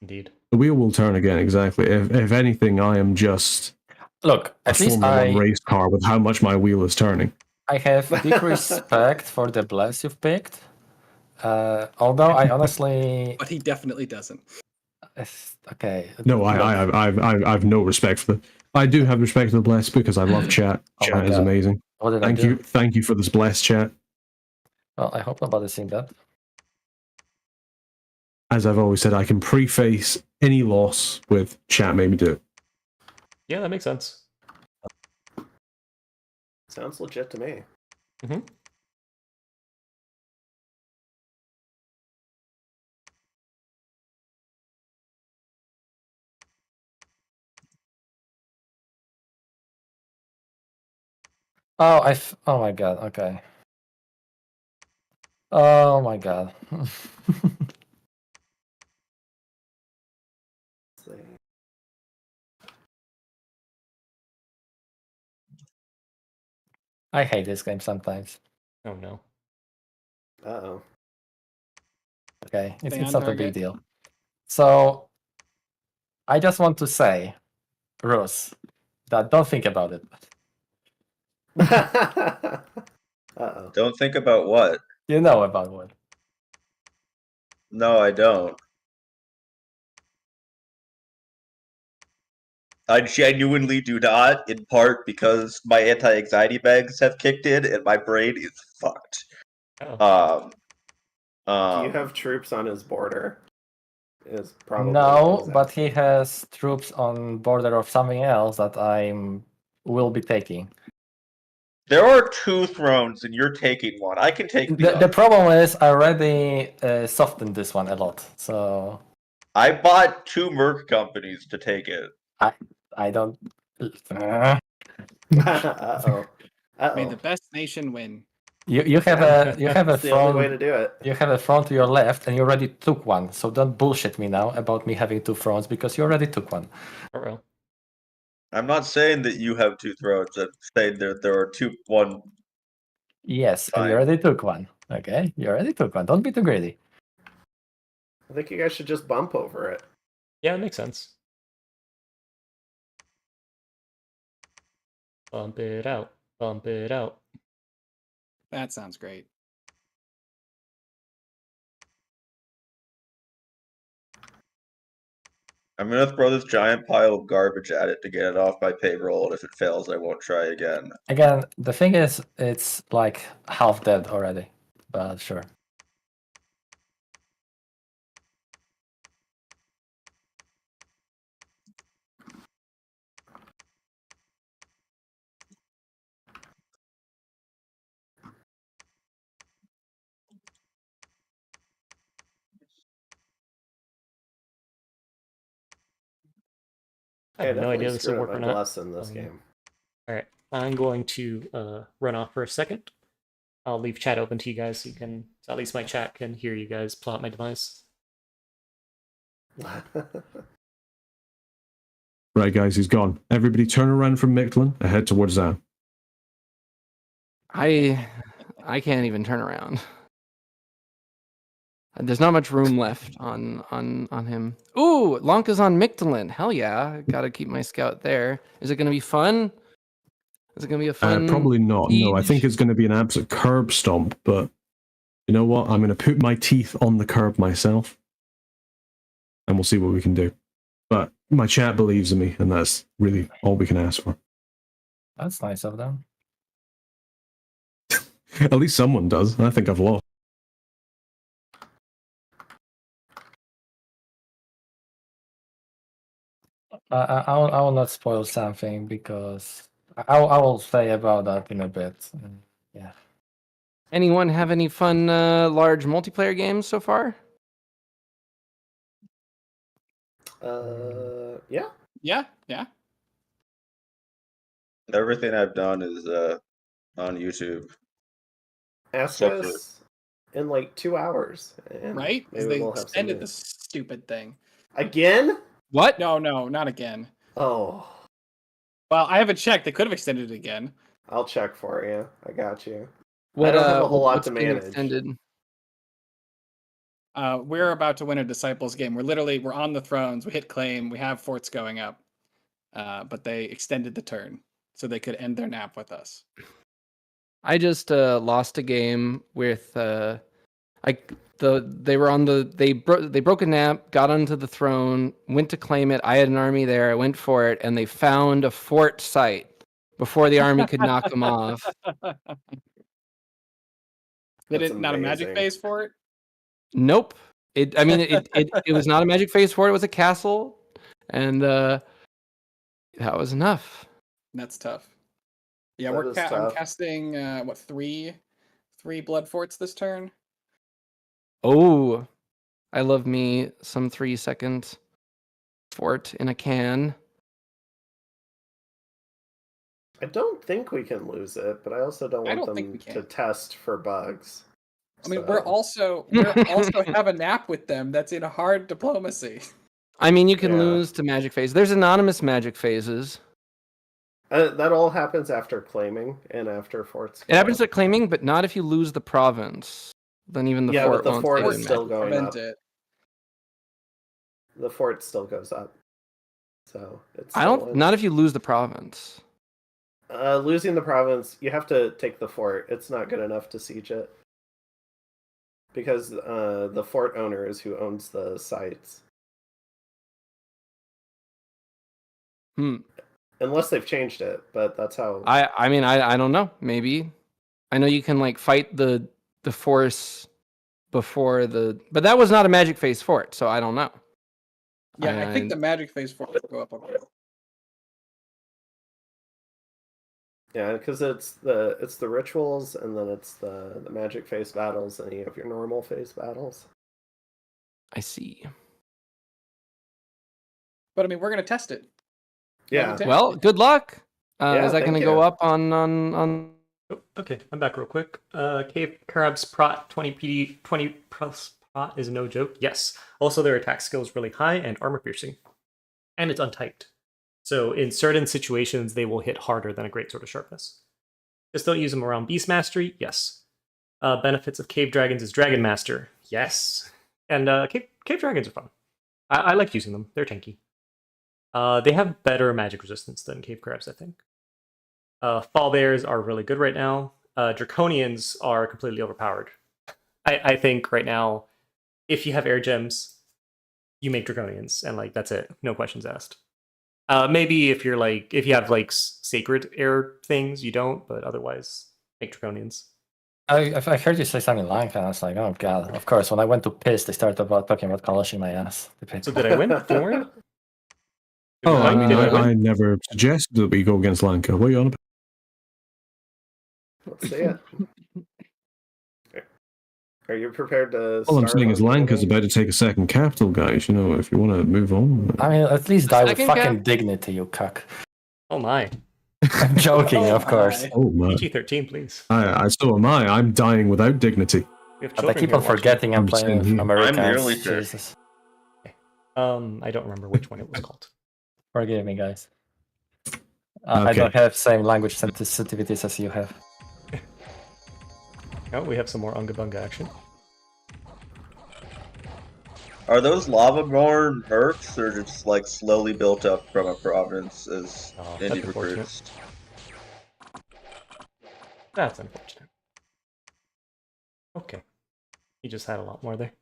Indeed. The wheel will turn again, exactly. If anything, I am just Look, a at least Formula 1 race car with how much my wheel is turning. I have big respect for the bless you've picked. Although I honestly, But he definitely doesn't. okay. No, look, I've no respect for the. I do have respect for the bless because I love chat. Oh my Chat is God. amazing. What did Thank I do? you, thank you for this bless chat. Well, I hope nobody's seen that. As I've always said, I can preface any loss with chat made me do it. Yeah, that makes sense. Sounds legit to me. Mm-hmm. Oh my god, okay. Oh my god. Let's see. I hate this game sometimes. Oh no. Uh-oh. Okay, Stay it's on not a big target. deal. So, I just want to say, Rose, that don't think about it. Uh-oh. Don't think about what? You know about what. No, I don't. I genuinely do not, in part because my anti-anxiety bags have kicked in and my brain is fucked. Oh. Do you have troops on his border? Is probably No, his but ask. he has troops on border of something else that will be taking. There are 2 thrones and you're taking one. I can take the The other. problem is I already softened this one a lot, so I bought 2 merc companies to take it. I don't. Uh-oh. May the Uh-oh. best nation win. You have a That's the only way front. to do it. You have a front to your left, and you already took one. So don't bullshit me now about me having 2 fronts because you already took one. For real. I'm not saying that you have 2 thrones. I'm saying there are 1. Yes, and you Fine. already took one. Okay, you already took one. Don't be too greedy. I think you guys should just bump over it. Yeah, it makes sense. Bump it out. Bump it out. That sounds great. I'm gonna throw this giant pile of garbage at it to get it off my payroll, and if it fails, I won't try again. Again, the thing is, it's like half dead already. But sure. I Yeah, have no idea definitely if this will screwed up work my or not. bless in this game. Alright, I'm going to run off for a second. I'll leave chat open to you guys so you can, so at least my chat can hear you guys plot my device. Right, guys, he's gone. Everybody turn around from Mictlan and head towards Zan. I can't even turn around. There's not much room left on him. Ooh, Lanka's on Mictlan. Hell yeah. Gotta keep my scout there. Is it gonna be fun? Is it gonna be a fun Probably not. No, I siege? think it's going to be an absolute curb stomp, but you know what? I'm going to put my teeth on the curb myself, and we'll see what we can do. But my chat believes in me, and that's really all we can ask for. That's nice of them. At least someone does. I think I've lost. I will not spoil something because I will say about that in a bit. Yeah. Anyone have any fun large multiplayer games so far? Yeah. Yeah. Everything I've done is on YouTube. Ask Except for- us in like 2 hours. And Right? Because maybe they we'll have some extended news. this stupid thing. Again? What? No, not again. Oh, Well, I haven't checked. They could have extended it again. I'll check for you. I got you. What, don't have a whole lot what's to being manage. extended? We're about to win a Disciples game. We're on the thrones. We hit claim. We have forts going up. But they extended the turn so they could end their nap with us. I just lost a game with they broke a nap, got onto the throne, went to claim it. I had an army there. I went for it, and they found a fort site before the army could knock them off. They That's didn't not a magic amazing. phase for it. Nope. It was not a magic phase fort. It was a castle, and that was enough. That's tough. Yeah, That I'm is tough. casting what three blood forts this turn. Oh, I love me some 3-second fort in a can. I don't think we can lose it, but I also don't I want don't think them we to can. test for bugs. I mean, So- we're also have a nap with them that's in hard diplomacy. I mean, you can Yeah. lose to magic phase. There's anonymous magic phases. That all happens after claiming and after forts. It happens at claiming, but not if you lose the province. Then even the Yeah, fort but the won't fort stay is in still magic. going Prevent up. it. The fort still goes up. So it's. I don't. Not if you lose the province. Losing the province, you have to take the fort. It's not good enough to siege it. Because the fort owner is who owns the sites. Unless they've changed it, but that's how. I mean, I don't know. Maybe. I know you can like fight the force before the, but that was not a magic phase fort, so I don't know. Yeah, I think the magic phase fort will go up a bit. Yeah, because it's the rituals, and then it's the magic phase battles, and you have your normal phase battles. I see. But I mean, we're gonna test it. Yeah. Well, good luck. Yeah, is that going to thank go you. up on? Oh, okay, I'm back real quick. Cave Crab's Prot 20 PD 20 plus Prot is no joke. Yes. Also, their attack skill is really high and armor piercing, and it's untyped. So in certain situations, they will hit harder than a Great Sword of Sharpness. Just don't use them around Beast Mastery. Yes. Benefits of Cave Dragons is Dragon Master. Yes. And Cave Dragons are fun. I like using them. They're tanky. They have better magic resistance than Cave Crabs, I think. Fall Bears are really good right now. Draconians are completely overpowered. I think right now, if you have air gems, you make Draconians, and like that's it. No questions asked. Maybe if you have like sacred air things, you don't, but otherwise, make Draconians. I heard you say something Lanka, and I was like, oh god, of course. When I went to piss, they started talking about polishing my ass. So did I win? Don't worry. Oh, I mean, Did I win? I never suggested that we go against Lanka. What are you on about? Let's see it. Are you prepared to? All I'm start saying is on Lanka's gaming? about to take a second capital, guys. You know, if you want to move on. I mean, at least die with second fucking cap? dignity, you cuck. Oh my. I'm joking, Oh of course. my. Oh my. PG-13, please. So am I. I'm dying without dignity. We have But I children keep here on watching. forgetting I'm I'm playing saying with here. Americans. I'm Merelyfish. Jesus. I don't remember which one it was called. Forgive me, guys. I Okay. don't have same language sensitivities as you have. Oh, we have some more Unga Bunga action. Are those lava-born mercs, or just like slowly built up from a province as Oh, indie that's unfortunate. recruits? That's unfortunate. Okay. You just had a lot more there.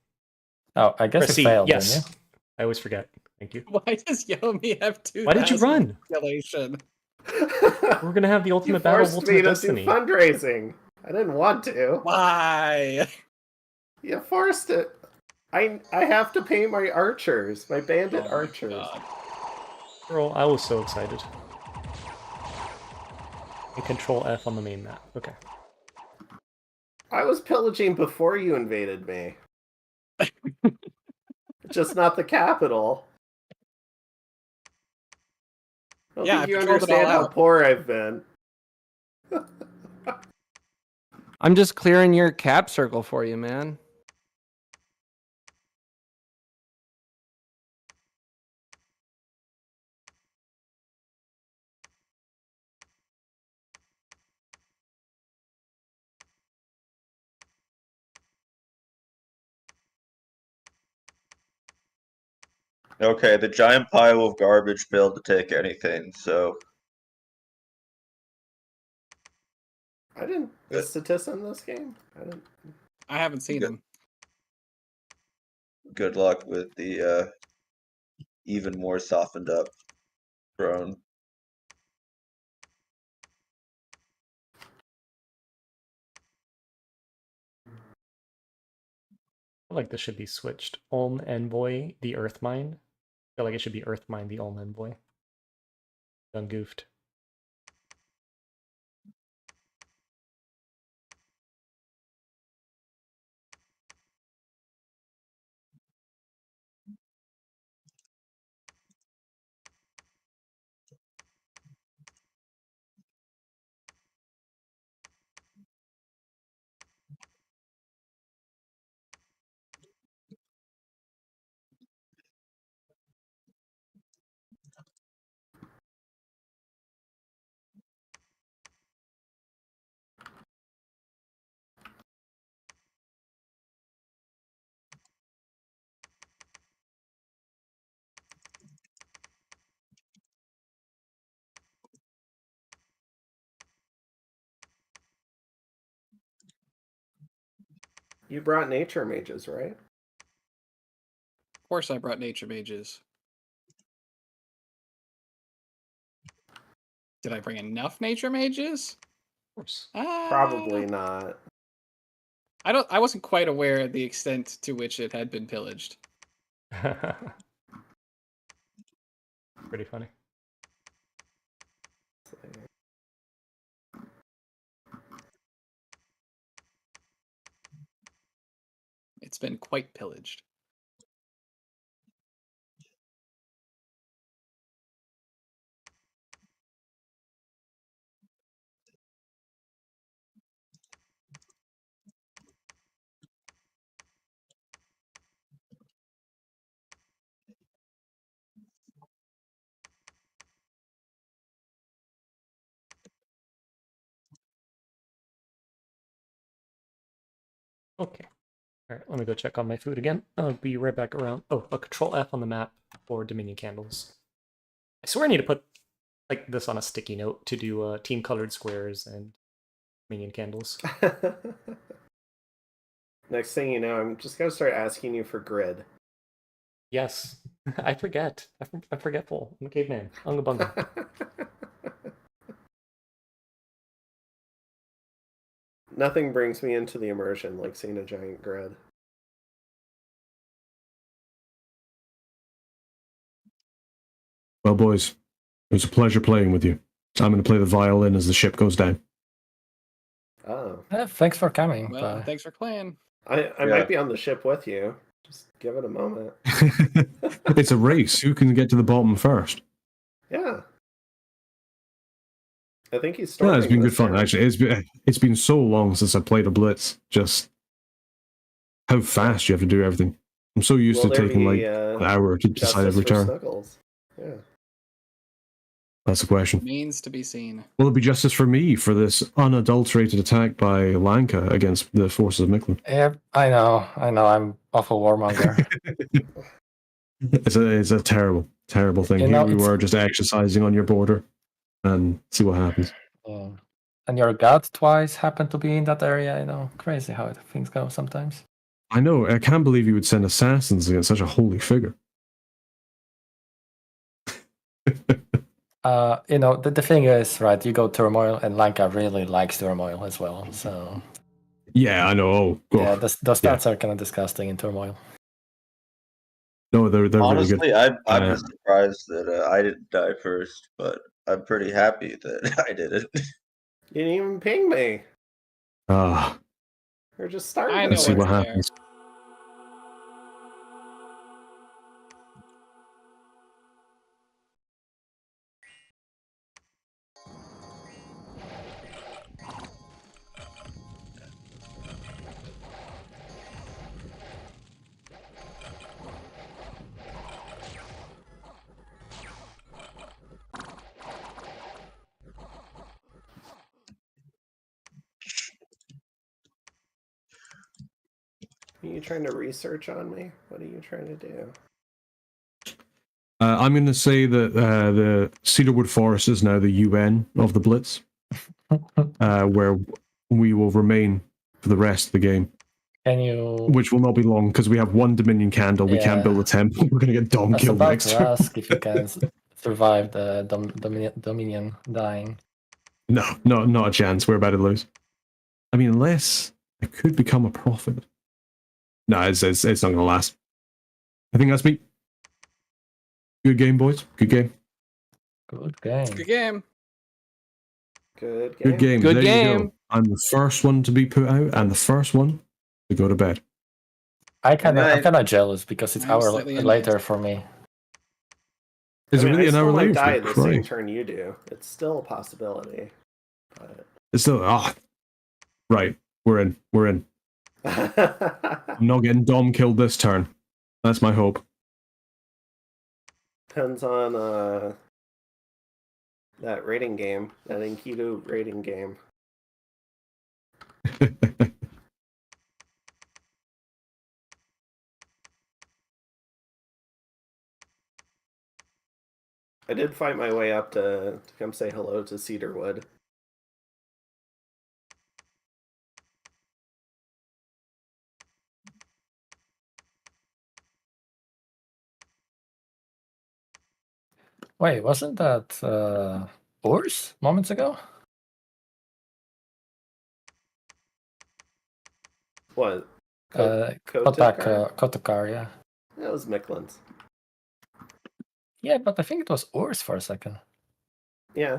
Oh, I guess Press you C. failed, Yes. didn't you? I always forget. Thank you. Why does Yomi have 2,000? Why did you run? Population? We're gonna have the You ultimate battle of forced me Ultimate to Destiny. do fundraising. I didn't want to. Why? You forced it. I have to pay my archers, my bandit Oh my archers. God. Girl, I was so excited. And Control F on the main map. Okay. I was pillaging before you invaded me. Just not the capital. I don't Yeah, think I you patrolled it all understand how out. poor I've been. I'm just clearing your cap circle for you, man. Okay, the giant pile of garbage failed to take anything, so I didn't. Is Statista in this game? I didn't. I haven't seen Good. him. good luck with the even more softened up drone. I feel like this should be switched. Ulm Envoy, the Earth Mine. I feel like it should be Earth Mine, the Ulm Envoy. Done goofed. You brought nature mages, right? Of course I brought nature mages. Did I bring enough nature mages? Of course. Probably not. I wasn't quite aware of the extent to which it had been pillaged. Pretty funny. It's been quite pillaged. Okay. All right, let me go check on my food again. I'll be right back around. Oh, a Control F on the map for Dominion candles. I swear I need to put like this on a sticky note to do team colored squares and Dominion candles. Next thing you know, I'm just gonna start asking you for grid. Yes, I forget. I'm forgetful. I'm a caveman. Unga bunga. Nothing brings me into the immersion like seeing a giant grid. Well, boys, it was a pleasure playing with you. I'm going to play the violin as the ship goes down. Oh. Thanks for coming. Well, thanks for playing. I might be on the ship with you. Just give it a moment. It's a race. Who can get to the bottom first? Yeah. I think he's Yeah, storming. it's been good this fun. time. Actually, it's been so long since I played a Blitz. Just how fast you have to do everything. I'm so used Will to there taking be, like an hour to decide justice every for turn. Snuggles? Yeah. That's the question. Remains to be seen. Will it be justice for me for this unadulterated attack by Lanka against the forces of Miklan? Yeah, I know. I'm awful warmonger. It's a terrible, terrible thing. You Here know, we were just exercising on your border, and see what happens. Yeah. And your god twice happened to be in that area. Crazy how things go sometimes. I know. I can't believe you would send assassins against such a holy figure. The thing is, right? You go turmoil, and Lanka really likes turmoil as well. So Yeah, I know. Oh, yeah, oh, the stats are kind of disgusting in turmoil. no, they're Honestly, really good. I'm just surprised that I didn't die first, but I'm pretty happy that I did it. You didn't even ping me. Ah, We're just starting. I know let's see what's what there. happens. Are you trying to research on me? What are you trying to do? I'm going to say that the Cedarwood Forest is now the UN of the Blitz, where we will remain for the rest of the game. Can you? Which will not be long because we have one Dominion candle. We can't build a temple. We're going to get Dom I was killed about next to turn. ask if you can survive the Dominion dying. No, not a chance. We're about to lose. I mean, unless I could become a prophet. No, it's not going to last. I think that's me. Good game, boys. Good game. Good game. Good game. Good game. Good game. Good There you game. go. I'm the first one to be put out and the first one to go to bed. I'm Right. kind of jealous because it's I'm hour slightly later envious. for me. Is I it mean, really I an still hour might later? die for the you? same Right. turn you do. It's still a possibility. But... It's still right. We're in. I'm not getting Dom killed this turn. That's my hope. Depends on that rating game, that Enkidu rating game. I did fight my way up to come say hello to Cedarwood. Wait, wasn't that Urs moments ago? What? Kotakar, yeah. That was Miklin's. Yeah, but I think it was Urs for a second. Yeah,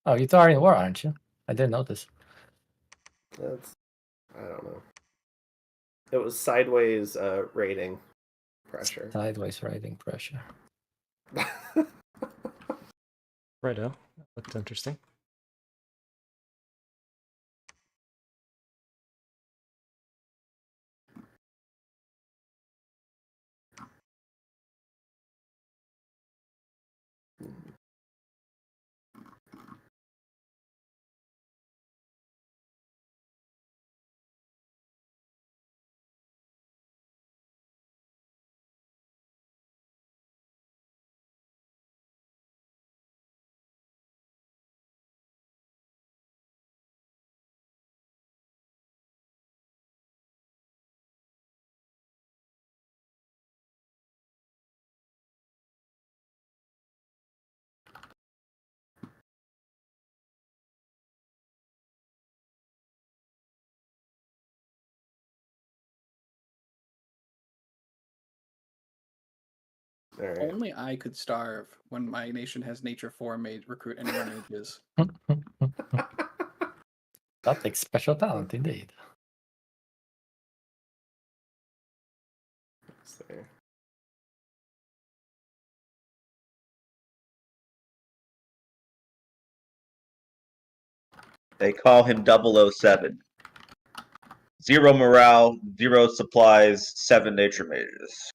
Oh, you are in war, aren't you? I didn't notice. that's. I don't know. It was sideways rating pressure. Sideways riding pressure. Righto. That looked interesting. All right. Only I could starve when my nation has Nature 4 made recruit anyone mages. That takes special talent, indeed. Let's see. They call him 007. 0 morale, 0 supplies, 7 nature mages.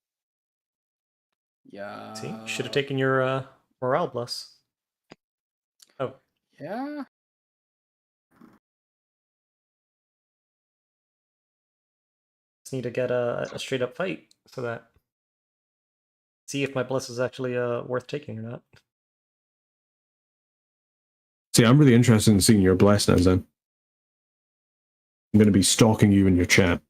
Yeah. See, should have taken your morale plus. Oh, Yeah. just need to get a straight up fight so that see if my bliss is actually worth taking or not. See, I'm really interested in seeing your bless now, Zen. I'm going to be stalking you in your chat.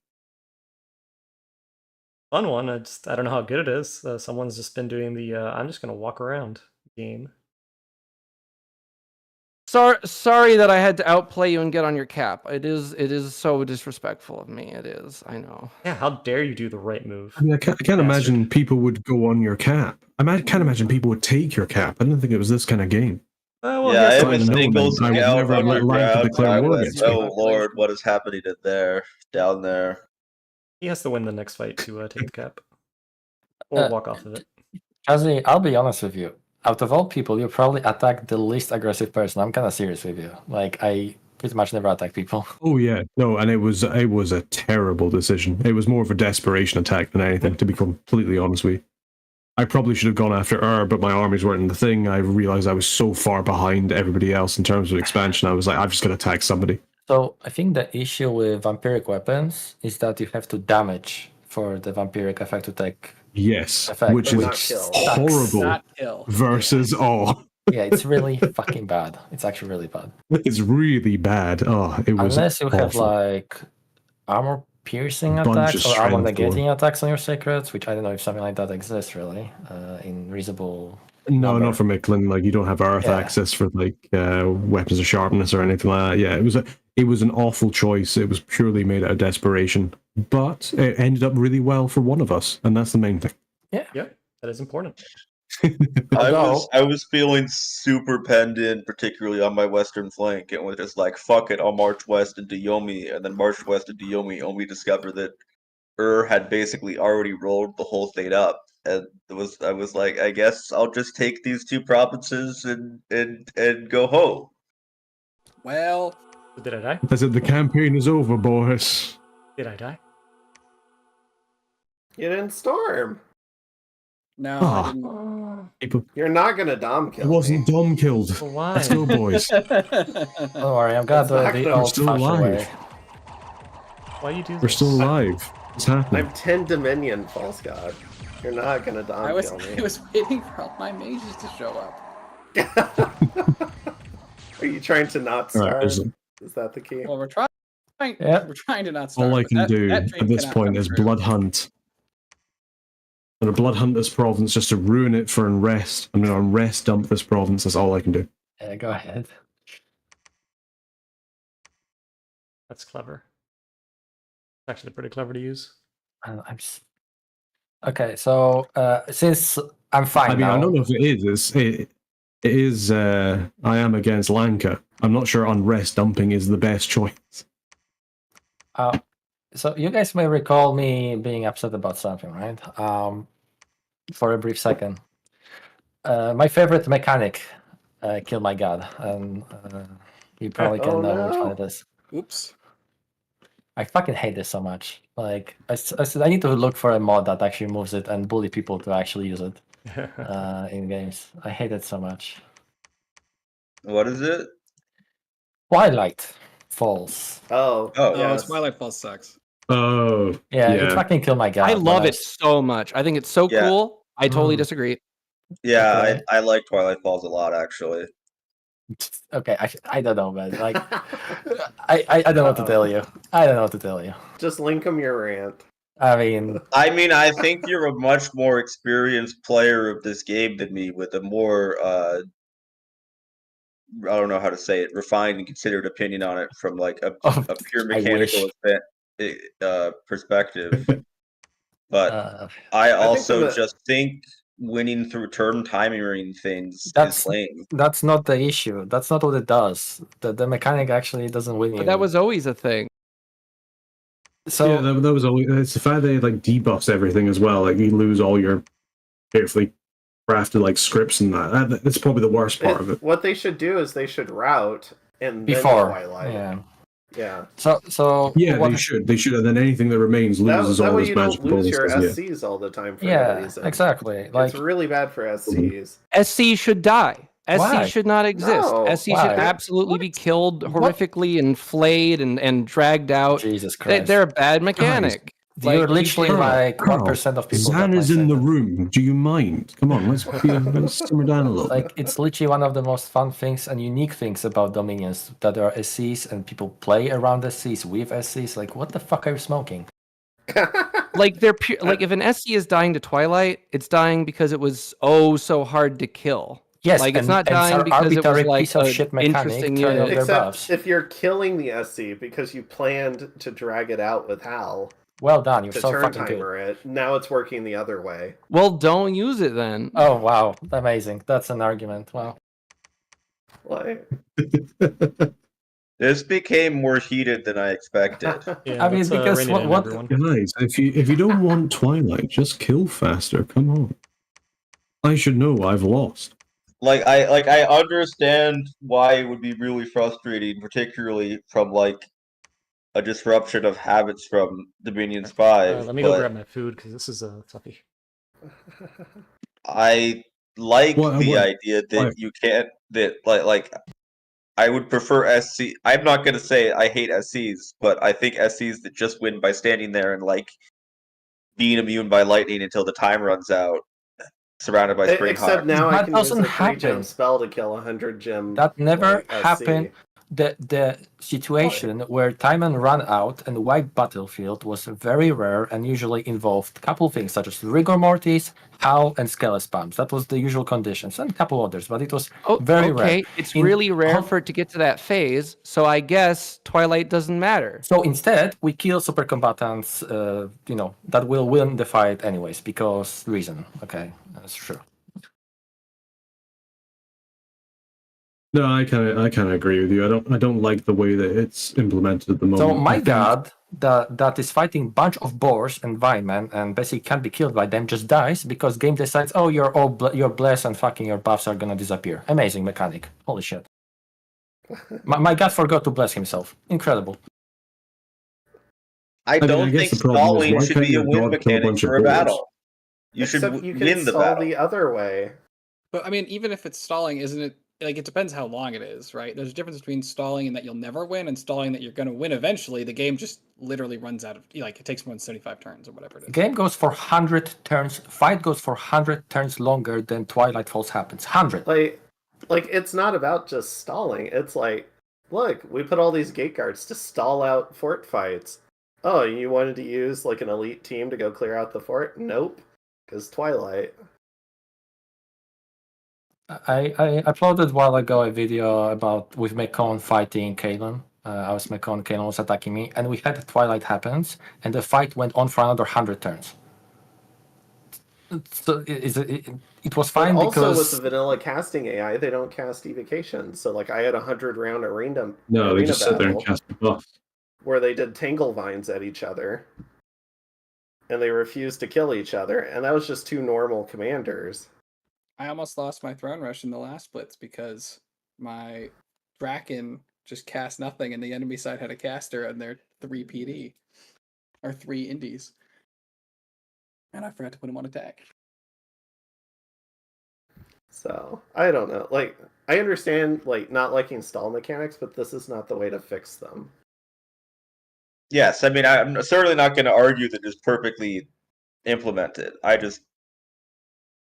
Fun one. I don't know how good it is. Someone's just been doing the I'm just gonna walk around game. Sorry that I had to outplay you and get on your cap. It is so disrespectful of me. It is. I know. Yeah, how dare you do the right move? I mean, I can't imagine people would go on your cap. Can't imagine people would take your cap. I didn't think it was this kind of game. Well, yeah, here's it something was to know. Eagle I would Scout never let life underground. declare I war went, against me. oh lord, what is happening down there? He has to win the next fight to take the cap. Or walk off of it. Chazzy, I'll be honest with you. Out of all people, you probably attack the least aggressive person. I'm kind of serious with you. Like, I pretty much never attack people. Oh yeah, no, and it was a terrible decision. It was more of a desperation attack than anything, to be completely honest with you. I probably should have gone after but my armies weren't in the thing. I realized I was so far behind everybody else in terms of expansion. I was like, I'm just going to attack somebody. So I think the issue with vampiric weapons is that you have to damage for the vampiric effect to take. Yes, Effect, which but is not kill. horrible Not kill. versus Yeah, it's really fucking bad. It's actually really bad. It's really bad. Oh, it was Unless you have awful. like armor piercing Bunch attacks of or armor strength negating attacks on your secrets, which I don't know if something like that exists really in reasonable. No, number. not for Micklin. Like, you don't have earth access for like weapons of sharpness or anything like that. Yeah, it was an awful choice. It was purely made out of desperation, but it ended up really well for one of us, and that's the main thing. Yep, that is important. I was feeling super penned in, particularly on my western flank, and was just like, fuck it, I'll march west into Yomi, and then marched west into Yomi, only discovered that had basically already rolled the whole thing up. And I was like, I guess I'll just take these 2 provinces and go home. Well, Did I die? I said the campaign is over, boys. Did I die? You didn't storm. no, Ah. I didn't. People, You're not gonna dom kill it wasn't me. Dom killed. Well, why? Let's go, boys. Don't worry, I've got It's not the gonna- old still fashioned alive. way. Why you do this? We're still alive. What's happening? I'm 10 Dominion, false god. You're not gonna dom I was kill I me. was waiting for all my mages to show up. Are you trying to not All right, starve? there's- Is that the key? Well, we're trying. Yeah. We're trying to not starve. all I but can that do dream at this cannot point come is true. blood hunt. a Blood Hunter's province just to ruin it for Unrest. I'm going to Unrest dump this province. That's all I can do. Yeah, go ahead. That's clever. Actually, pretty clever to use. Okay, so since I'm fine I mean, now, I don't know if it is. It is. I am against Lanka. I'm not sure Unrest dumping is the best choice. so you guys may recall me being upset about something, right? For a brief second. My favorite mechanic killed my god, and you probably can Oh, know which no. one it is. Oops. I fucking hate this so much. Like, I said, I need to look for a mod that actually moves it and bully people to actually use it in games. I hate it so much. What is it? Twilight Falls. Oh, Oh. Oh, yes. Twilight Falls sucks. Oh, Yeah, it fucking killed my god. I when love it was- so much. I think it's so Yeah. cool. I totally Mm. disagree. Yeah, Okay. I like Twilight Falls a lot, actually. Okay, I don't know, man. Like, I don't know what to tell you. I don't know what to tell you. Just link them your rant. I mean, I mean, I think you're a much more experienced player of this game than me, with a more I don't know how to say it, refined and considered opinion on it from like a pure I mechanical perspective. But I think also the- just think winning through turn timing things That's- is lame. that's not the issue. That's not what it does. The mechanic actually doesn't win you. But that was always a thing. so. yeah, that was always. It's the fact that it like debuffs everything as well. Like you lose all your carefully crafted like scripts and that. That's probably the worst part of it. What they should do is they should route and Before, then Twilight. yeah. Yeah. So Yeah, what- they should. They should, and then anything that remains loses That all way this you don't magical lose your bonuses. Yeah. SCs all the time for no Yeah, reason. exactly. Like, It's really bad for SCs. SC should die. Why? SC should not exist. No. SC Why? should absolutely be killed What? horrifically and flayed and dragged out. Jesus Christ. They're a bad mechanic. You're literally Carl, like Carl, 1% of people. Zan that is might in say the that. room. Do you mind? Come on, let's simmer down a little. Like, it's literally one of the most fun things and unique things about Dominions, that there are SCs and people play around SCs with SCs. Like, what the fuck are you smoking? Like they're pure, like if an SC is dying to Twilight, it's dying because it was so hard to kill. Yes, like it's and- not and dying some because it was arbitrary like piece of a shit mechanic interesting turn unit. out their Except buffs. if you're killing the SC because you planned to drag it out with Hal Well done, you're to so turn fucking good. timer it, now it's working the other way. Well, don't use it then. Oh wow, amazing. That's an argument. Wow. Like, This became more heated than I expected. Yeah, I mean, let's, because rein it in, what- everyone. Guys, if you don't want Twilight, just kill faster. Come on. I should know. I've lost. I understand why it would be really frustrating, particularly from like a disruption of habits from Dominions 5. Let me go but grab my food because this is toughy. I like What- the what- idea that what? you can't like I would prefer SC. I'm not gonna say I hate SCs, but I think SCs that just win by standing there and like being immune by lightning until the time runs out, surrounded by spring except hawks. now I That can use doesn't a 3-gem happen. spell to kill 100 gem. That never like, SC. happened. The situation where time and run out and wipe battlefield was very rare and usually involved a couple things such as rigor mortis, howl, and scale spams. That was the usual conditions and a couple others, but it was very rare. Okay, it's In- really rare for it to get to that phase, so I guess Twilight doesn't matter. So instead, we kill super combatants, that will win the fight anyways because reason. Okay, that's true. No, I kind of agree with you. I don't like the way that it's implemented at the moment. So my I think- god, that is fighting bunch of boars and vinemen and basically can't be killed by them, just dies because game decides, oh, you're blessed and fucking your buffs are gonna disappear. Amazing mechanic. Holy shit. My god forgot to bless himself. Incredible. I mean, don't I guess think the problem is, stalling why should can't be a your win dog kill a mechanic bunch of for a boars? battle. You should Except you can win the stall battle. the other way. But I mean, even if it's stalling, isn't it like it depends how long it is, right? There's a difference between stalling and that you'll never win and stalling that you're going to win eventually. The game just literally runs out of like it takes more than 75 turns or whatever it is. Game goes for 100 turns. Fight goes for 100 turns longer than Twilight Falls happens. 100. Like it's not about just stalling. It's like, look, we put all these gate guards to stall out fort fights. Oh, you wanted to use like an elite team to go clear out the fort? Nope. Because Twilight. I uploaded a while ago a video about with Mekon fighting Kalen. I was Mekon, Kalen was attacking me, and we had Twilight happens, and the fight went on for another 100 turns. So it was fine But also because with the vanilla casting AI, they don't cast evocations. So like I had 100-round arena No, they just sit there and battle cast the buff. where they did tangle vines at each other, and they refused to kill each other, and that was just two normal commanders. I almost lost my Throne Rush in the last Blitz because my Draken just cast nothing and the enemy side had a caster and they're 3 PD. Or 3 indies. And I forgot to put him on attack. So I don't know. Like I understand like not liking stall mechanics, but this is not the way to fix them. Yes, I mean, I'm certainly not going to argue that it's perfectly implemented. I just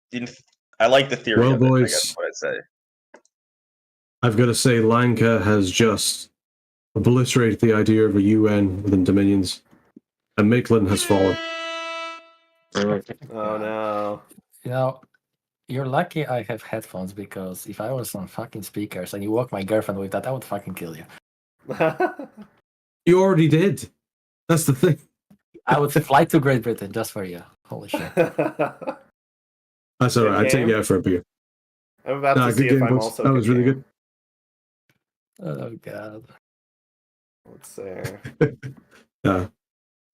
didn't. I like the theory Well, of it, I boys. guess is what I'd say. I've got to say, Lanka has just obliterated the idea of a UN within Dominions, and Maitland has fallen. Oh no. you know you're lucky I have headphones because if I was on fucking speakers and you woke my girlfriend with that, I would fucking kill you. You already did. That's the thing. I would fly to Great Britain just for you. Holy shit. That's all right. I take game? you out for a beer. I'm about Nah, to see good if game, I'm boys. also That was really game. Oh god. Let's see. Yeah,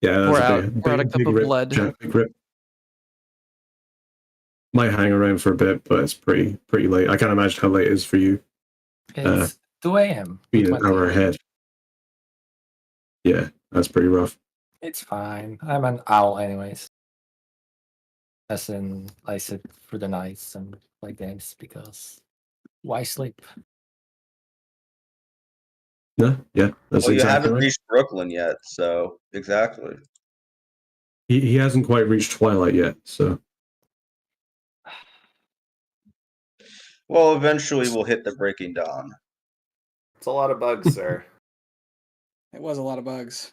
that's Pour a out- big, pour out a big, cup big of rip, blood. Jack, big rip. Might hang around for a bit, but it's pretty late. I can't imagine how late it is for you, It's 2 a.m. being an hour ahead. Yeah, that's pretty rough. It's fine. I'm an owl anyways. As in, I sit through the nights and play games because why sleep? No, yeah, that's Well, you exactly haven't right. reached Brooklyn yet, so exactly. He hasn't quite reached Twilight yet, so Well, eventually we'll hit the Breaking Dawn. It's a lot of bugs, sir. It was a lot of bugs.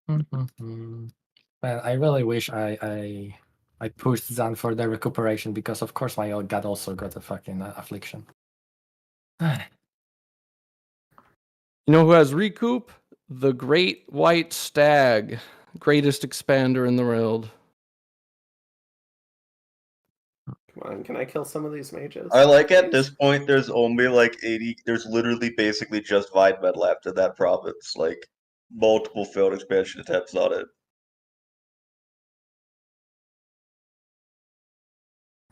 Man, I really wish I pushed Zan for the recuperation because of course my old god also got a fucking affliction. You know who has recoup? The Great White Stag, greatest expander in the world. Come on, can I kill some of these mages? I like at please? this point there's only like 80, there's literally basically just Vinemed left in that province. Like multiple failed expansion attempts on it.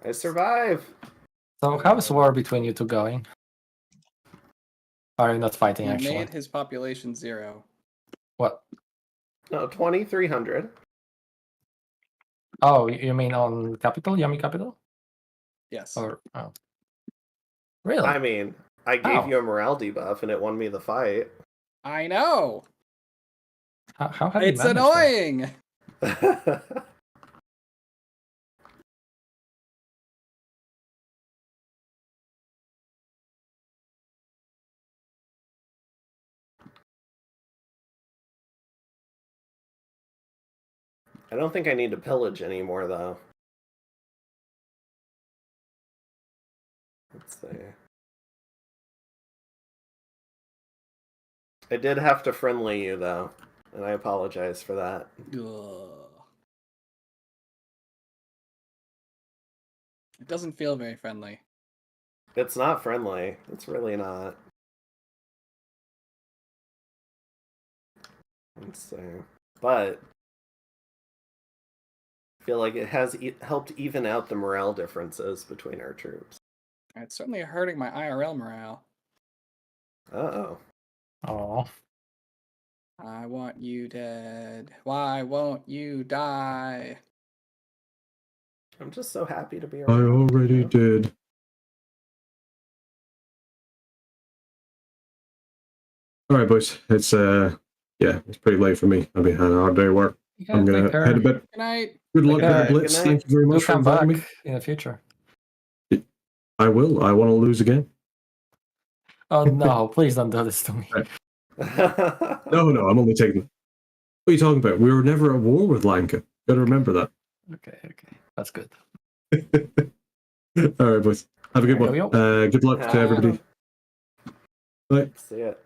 I survive. So how is war between you two going? Are you not fighting He actually? made his population 0. What? No, 2,300. Oh, you mean on capital, Yummy capital? Yes. Or oh. Really? I mean, I gave Ow. you a morale debuff and it won me the fight. I know. How have you It's managed that? annoying. I don't think I need to pillage anymore, though. Let's see. I did have to friendly you, though, and I apologize for that. Ugh. It doesn't feel very friendly. It's not friendly. It's really not. Let's see. But I feel like it has helped even out the morale differences between our troops. It's certainly hurting my IRL morale. Uh-oh. Oh, I want you dead. Why won't you die? I'm just so happy to be I around. already did. All right, boys. It's it's pretty late for me. I've been had a hard day at work. you I'm can gonna take care. head a bit. Good night. Good luck Okay, there, good Blitz. night. Thank you very Do much for come inviting back me. in the future. I will. I want to lose again. Oh no! Please don't do this to me. No, I'm only taking. What are you talking about? We were never at war with Lanka. Gotta remember that. Okay, that's good. All right, boys. Have a good one. Yo. Good luck to everybody. Bye. See it.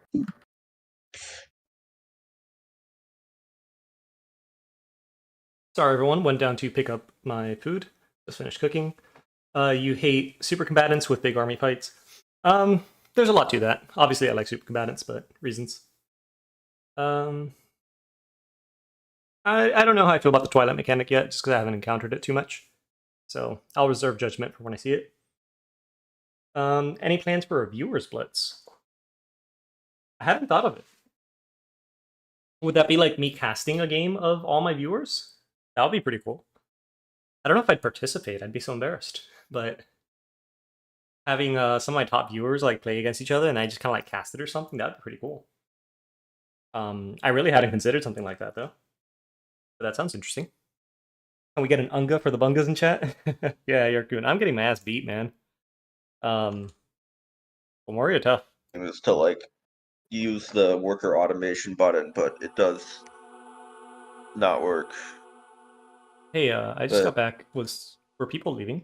Sorry, everyone. Went down to pick up my food. Just finished cooking. You hate super combatants with big army fights. There's a lot to that. Obviously, I like super combatants, but reasons. I don't know how I feel about the Twilight mechanic yet, just because I haven't encountered it too much. So I'll reserve judgment for when I see it. Any plans for a viewer's blitz? I haven't thought of it. Would that be like me casting a game of all my viewers? That would be pretty cool. I don't know if I'd participate. I'd be so embarrassed. But having some of my top viewers like play against each other and I just kind of like cast it or something, that'd be pretty cool. I really hadn't considered something like that though. But that sounds interesting. Can we get an unga for the bungas in chat? Yeah, you're good. I'm getting my ass beat, man. Memoria tough. It was to like use the worker automation button, but it does not work. Hey, I just got back. Were people leaving?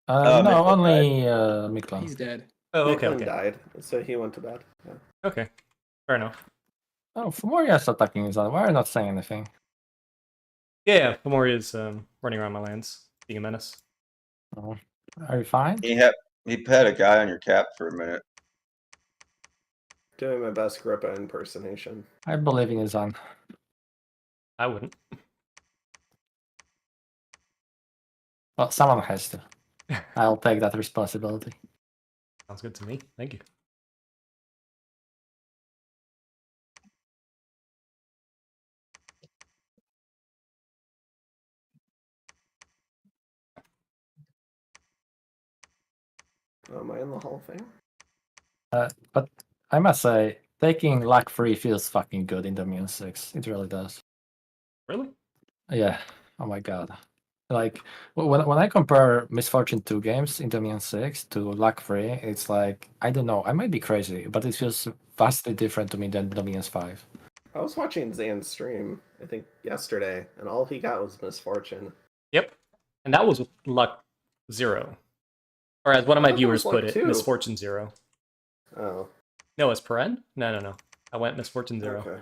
No, Miklan only He's Miklan. dead. Oh, okay, Nicklin okay. died, so he went to bed. Yeah. Okay, fair enough. Oh, Fomoria's attacking his own. Why are you not saying anything? Yeah, Memoria's running around my lands, being a menace. Oh. Are you fine? He had a guy on your cap for a minute. Doing my best Grippa impersonation. I believe in his own. I wouldn't. Well, someone has to. I'll take that responsibility. Sounds good to me. Thank you. Oh, am I in the Hall of Fame? But I must say, taking luck free feels fucking good in Dominion 6. It really does. Really? Yeah. Oh my god. Like when I compare Misfortune 2 games in Dominion 6 to luck free, it's like I don't know. I might be crazy, but it feels vastly different to me than Dominion 5. I was watching Zan's stream, I think, yesterday, and all he got was Misfortune. Yep. And that was luck 0. Or as one of my thought that viewers was put luck it, 2. misfortune 0. Oh, No, it's Pyrene? No. I went misfortune 0. okay.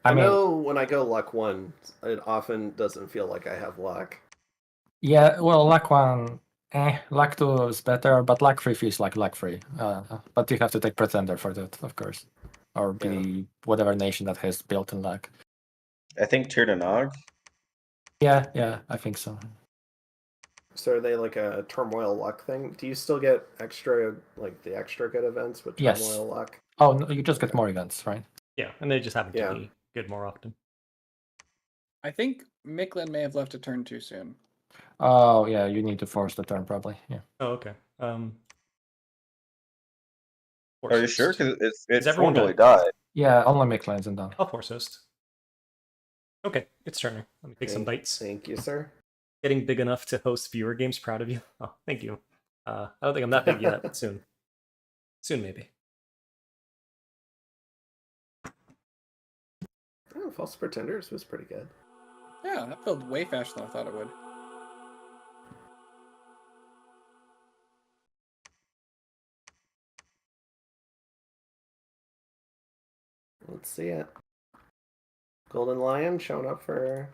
I I mean, know when I go luck 1, it often doesn't feel like I have luck. yeah, well, luck 1, luck 2 is better, but luck 3 feels like luck 3. But you have to take Pretender for that, of course. Or be whatever nation that has built-in luck. I think Tirdanog. Yeah, I think so. So are they like a turmoil luck thing? Do you still get extra, like the extra good events with turmoil Yes. luck? Oh, no, you just get more events, right? Yeah, and they just happen Yeah. to be good more often. I think Miklan may have left a turn too soon. Oh, yeah, you need to force the turn, probably. Yeah. Oh, okay. Are you sure? Host. Because it Is everyone formally done? died. Yeah, only Miklan's and done. I'll force host. Okay, it's Turner. Let me take some bites. Thank you, sir. Getting big enough to host viewer games. Proud of you. Oh, thank you. I don't think I'm that big yet, but soon. Soon, maybe. Oh, False Pretenders was pretty good. Yeah, that filled way faster than I thought it would. Let's see it. Golden Lion showing up for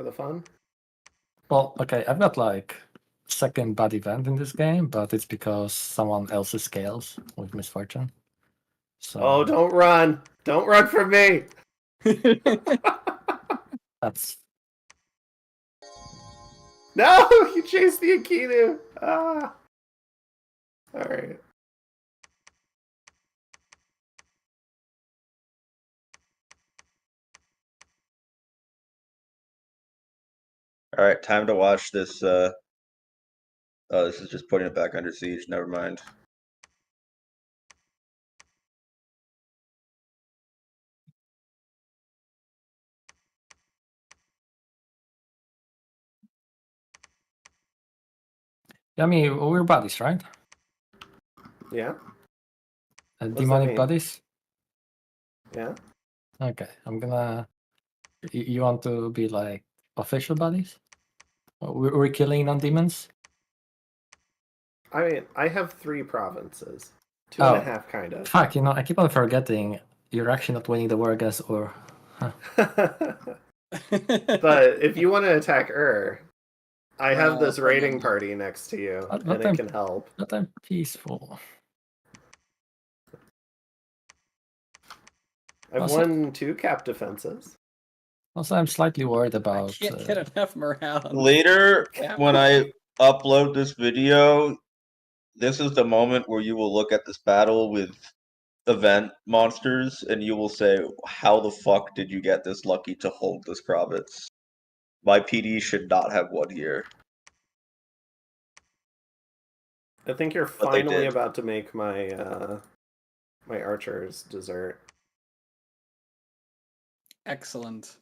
the fun. Well, okay, I've got like second bad event in this game, but it's because someone else's scales with Misfortune. So Oh, don't run! Don't run from me! that's No! You chased the Akinu! Ah! Alright. All right, time to watch this. Oh, this is just putting it back under siege. Never mind. I mean, we're buddies, right? Yeah, does that Demonic mean? buddies. yeah. Okay, I'm gonna. You want to be like official buddies? We're killing non-demons. I mean, I have 3 provinces. Two Oh. and a half, kind of. Fuck, I keep on forgetting. You're actually not winning the war against or. But if you want to attack I have Well, this hold raiding on. party next to you, But and it I'm- can help. But I'm peaceful. I've Also- won 2 cap defenses. Also, I'm slightly worried I about. can't get enough morale. on Later, Cap. when I upload this video, this is the moment where you will look at this battle with event monsters and you will say, how the fuck did you get this lucky to hold this province? My PD should not have won here. I think you're But they finally did. about to make my my archers dessert. Excellent.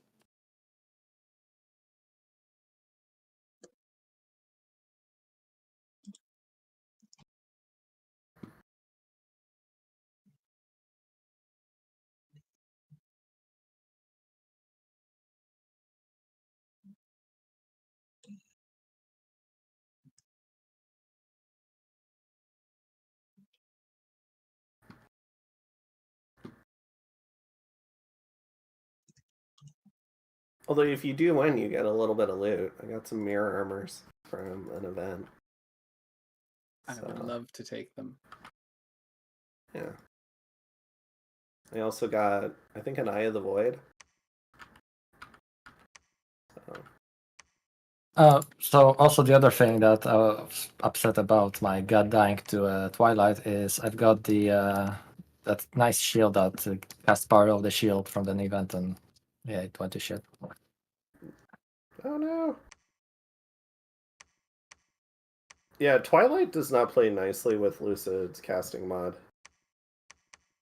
Although if you do win, you get a little bit of loot. I got some mirror armors from an event. I would So, love to take them. yeah. I also got, I think, an Eye of the Void. So also the other thing that I was upset about my god dying to Twilight is I've got the that nice shield that casts part of the shield from the event, and yeah, it went to shit. Oh no. Yeah, Twilight does not play nicely with Lucid's casting mod.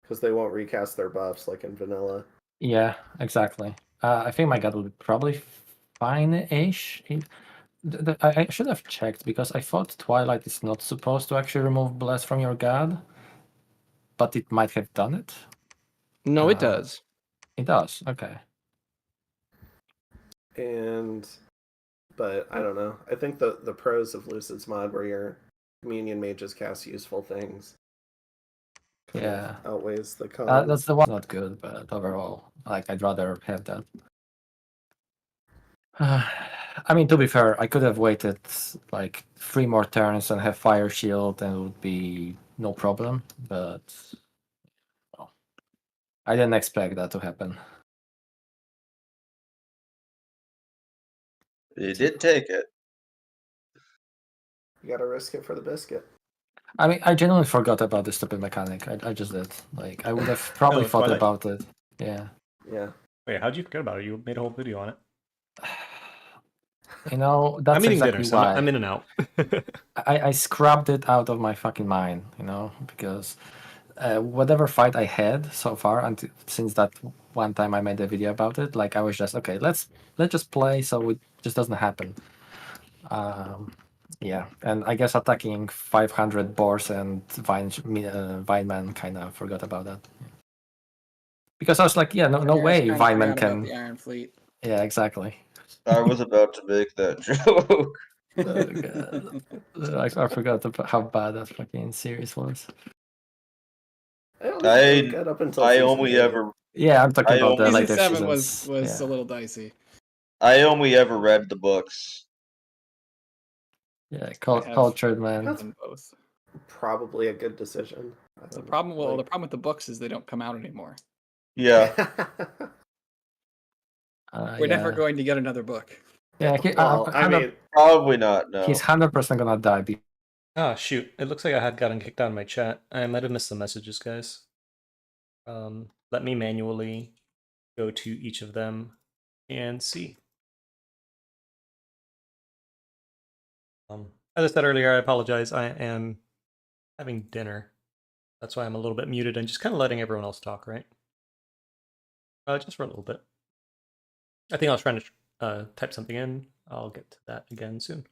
Because they won't recast their buffs like in vanilla. Yeah, exactly. I think my god would be probably fine-ish. I should have checked because I thought Twilight is not supposed to actually remove bless from your god, but it might have done it. No, it does. It does. Okay. But I don't know. I think the pros of Lucid's mod where your minion mages cast useful things kind of Yeah. outweighs the cons. That's the one not good, but overall, like I'd rather have that. I mean, to be fair, I could have waited like 3 more turns and have fire shield, and it would be no problem. But well, I didn't expect that to happen. You did take it. You gotta risk it for the biscuit. I mean, I genuinely forgot about this stupid mechanic. I just did. Like, I would have probably thought Twilight? about it. Yeah. Yeah. Wait, how'd you forget about it? You made a whole video on it. You know, that's I'm eating exactly dinner, so why. I'm in and out. I scrubbed it out of my fucking mind, because whatever fight I had so far, until since that one time I made a video about it, like I was just okay. Let's just play so it just doesn't happen. Yeah, and I guess attacking 500 boars and Vineman kind of forgot about that. Because I was like, yeah, no Yeah, I way kinda Vineman forgot about can. the Iron Fleet. Yeah, exactly. I was about to make that joke. I forgot how bad that fucking series was. I don't know, it was good up until I season only 8. ever Yeah, I'm talking I about the only- Season later 7 seasons. was yeah. a little dicey. I only ever read the books. Yeah, I have- cultured man. That's- In both. Probably a good decision. I The don't problem, know, the problem with the books is they don't come out anymore. Yeah. We're never Yeah. going to get another book. Yeah, Well, I mean, Probably not, no. he's 100% gonna die. Ah, shoot. It looks like I had gotten kicked out of my chat. I might have missed some messages, guys. Let me manually go to each of them and see. As I said earlier, I apologize. I am having dinner. That's why I'm a little bit muted and just kind of letting everyone else talk, right? Just for a little bit. I think I was trying to type something in. I'll get to that again soon.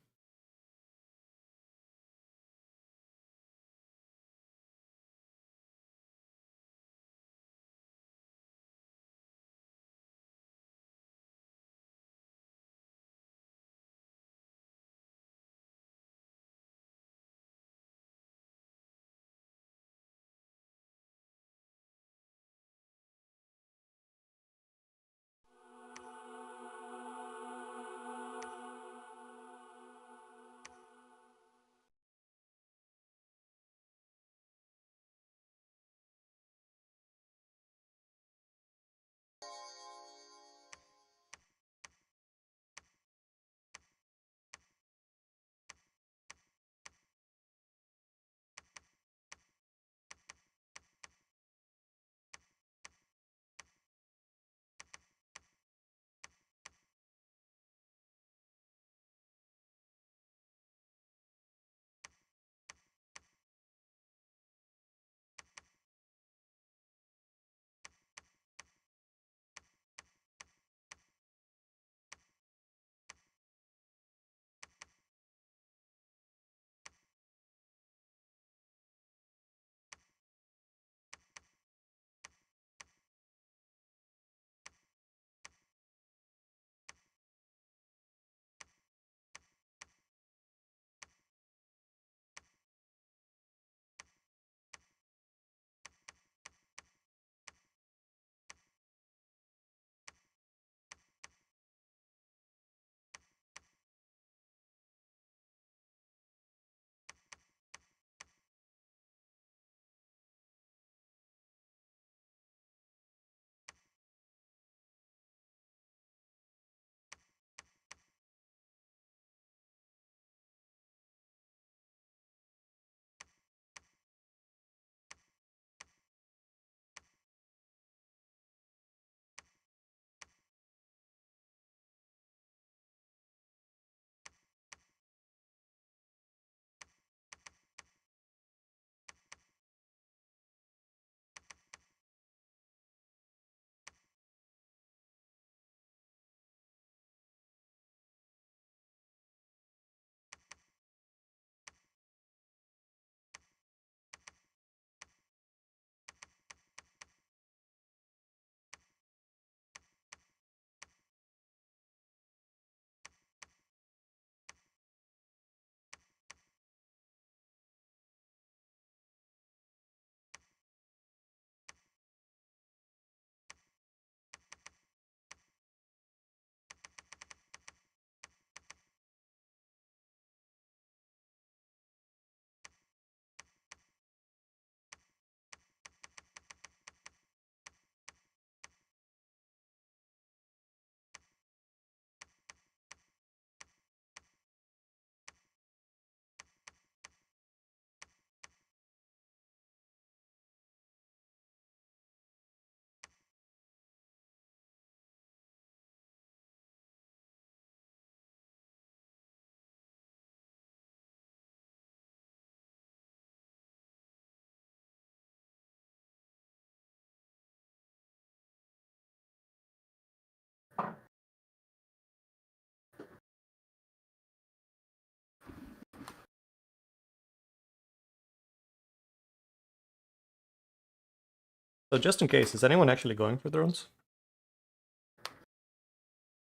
So just in case, is anyone actually going for thrones?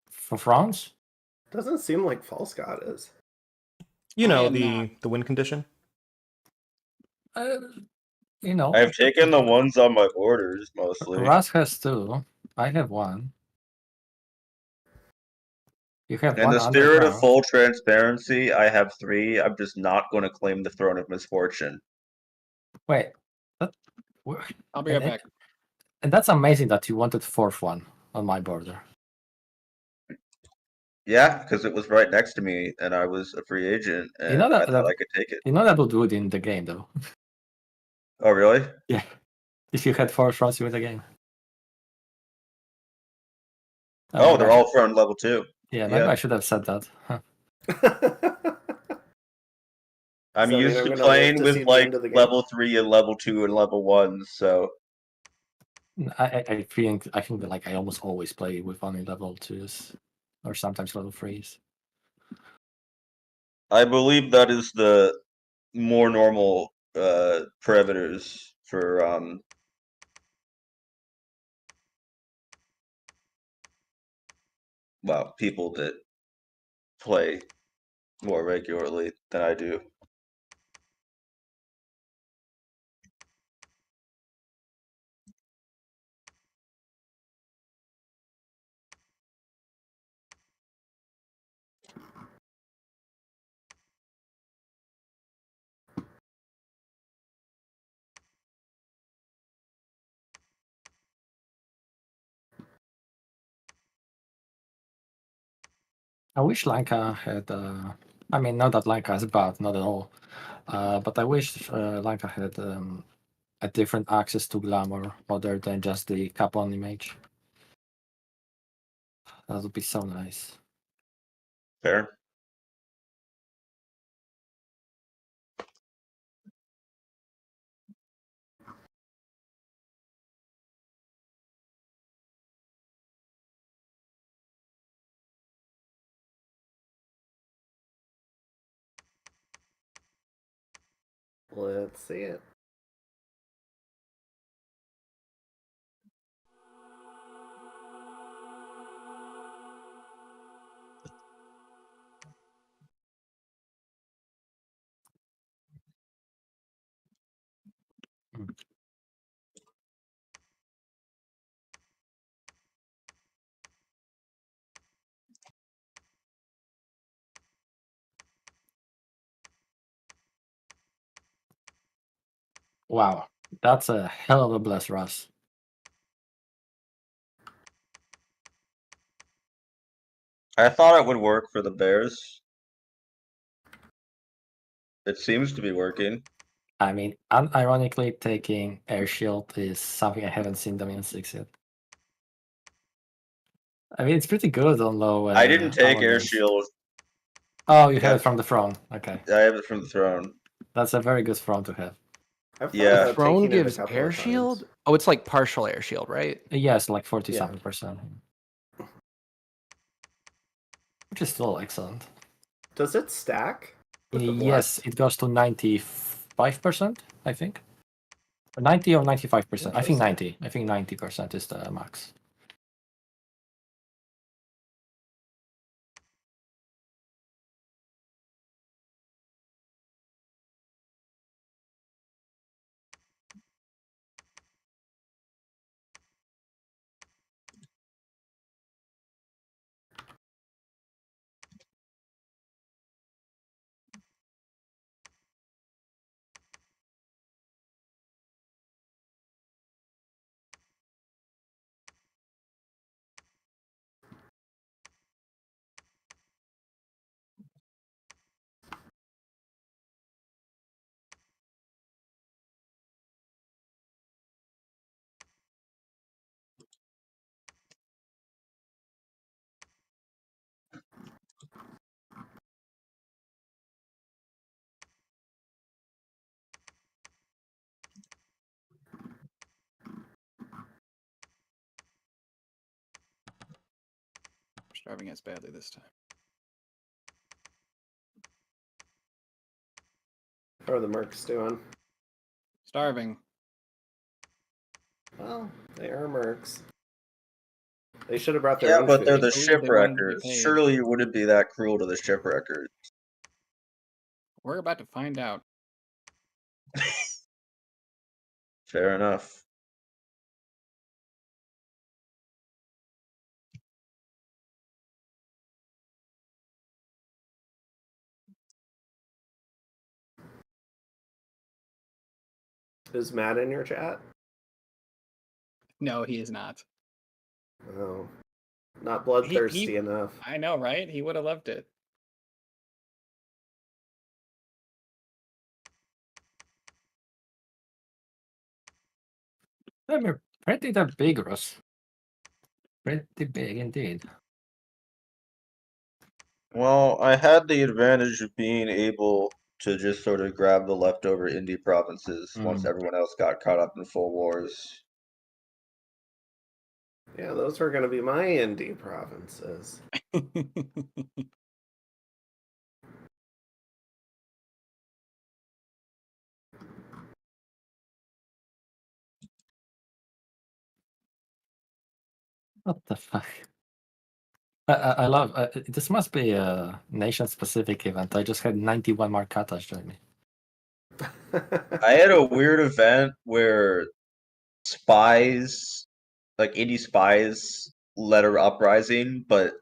For France? Doesn't seem like FalseGod is. You I know, am not. the win condition. You know, I've taken the ones on my orders mostly. Russ has 2. I have 1. You have In 1 the spirit of underground. full transparency, I have 3. I'm just not going to claim the throne of misfortune. Wait. That, I'll be right back. And that's amazing that you wanted 4th one on my border. Yeah, because it was right next to me, and I was a free agent, and You know I that, thought I could take it. You know that would do it in the game, though. Oh, really? Yeah. If you had 4 fronts, you win the game. Oh, they're all from level 2. Yeah, maybe Yeah. I should have said that. Huh. I'm Does that mean used I'm to gonna playing live to see with the like end of the game? level 3 and level 2 and level 1, so I think that like I almost always play with only level 2s or sometimes level 3s. I believe that is the more normal parameters for well, people that play more regularly than I do. I wish Lanka had. I mean, not that Lanka is bad, not at all. But I wish Lanka had a different access to glamour other than just the cap-on image. That would be so nice. Fair. Let's see it. Wow, that's a hell of a bless, Russ. I thought it would work for the Bears. It seems to be working. I mean, unironically, taking Air Shield is something I haven't seen them in 6 yet. I mean, it's pretty good on low. I didn't take Air armaments. Shield. Oh, you have Yeah. it from the throne. Okay, I have it from the throne. that's a very good throne to have. I've thought Yeah. about Throne taking it a gives couple air of shield. times. Oh, it's like partial air shield, right? Yes, like 47%, which is still excellent. Does it stack? with the Yes, bless? it goes to 95%, I think. 90 or 95%. I think Interesting. 90. I think 90% is the max. Starving as badly this time. How are the mercs doing? Starving. Well, they are mercs. They should have brought their Yeah, own but they're food. the I believe they wanted to be shipwreckers. paid. Surely you wouldn't be that cruel to the shipwreckers. We're about to find out. Fair enough. Is Matt in your chat? No, he is not. No. Not bloodthirsty enough. I know, right? He would have loved it. They're pretty vigorous. Pretty big indeed. Well, I had the advantage of being able to just sort of grab the leftover indie provinces once everyone else got caught up in full wars. Yeah, those were going to be my indie provinces. What the fuck? I love this. Must be a nation-specific event. I just had 91 Markatas join me. I had a weird event where spies, like indie spies, led an uprising, but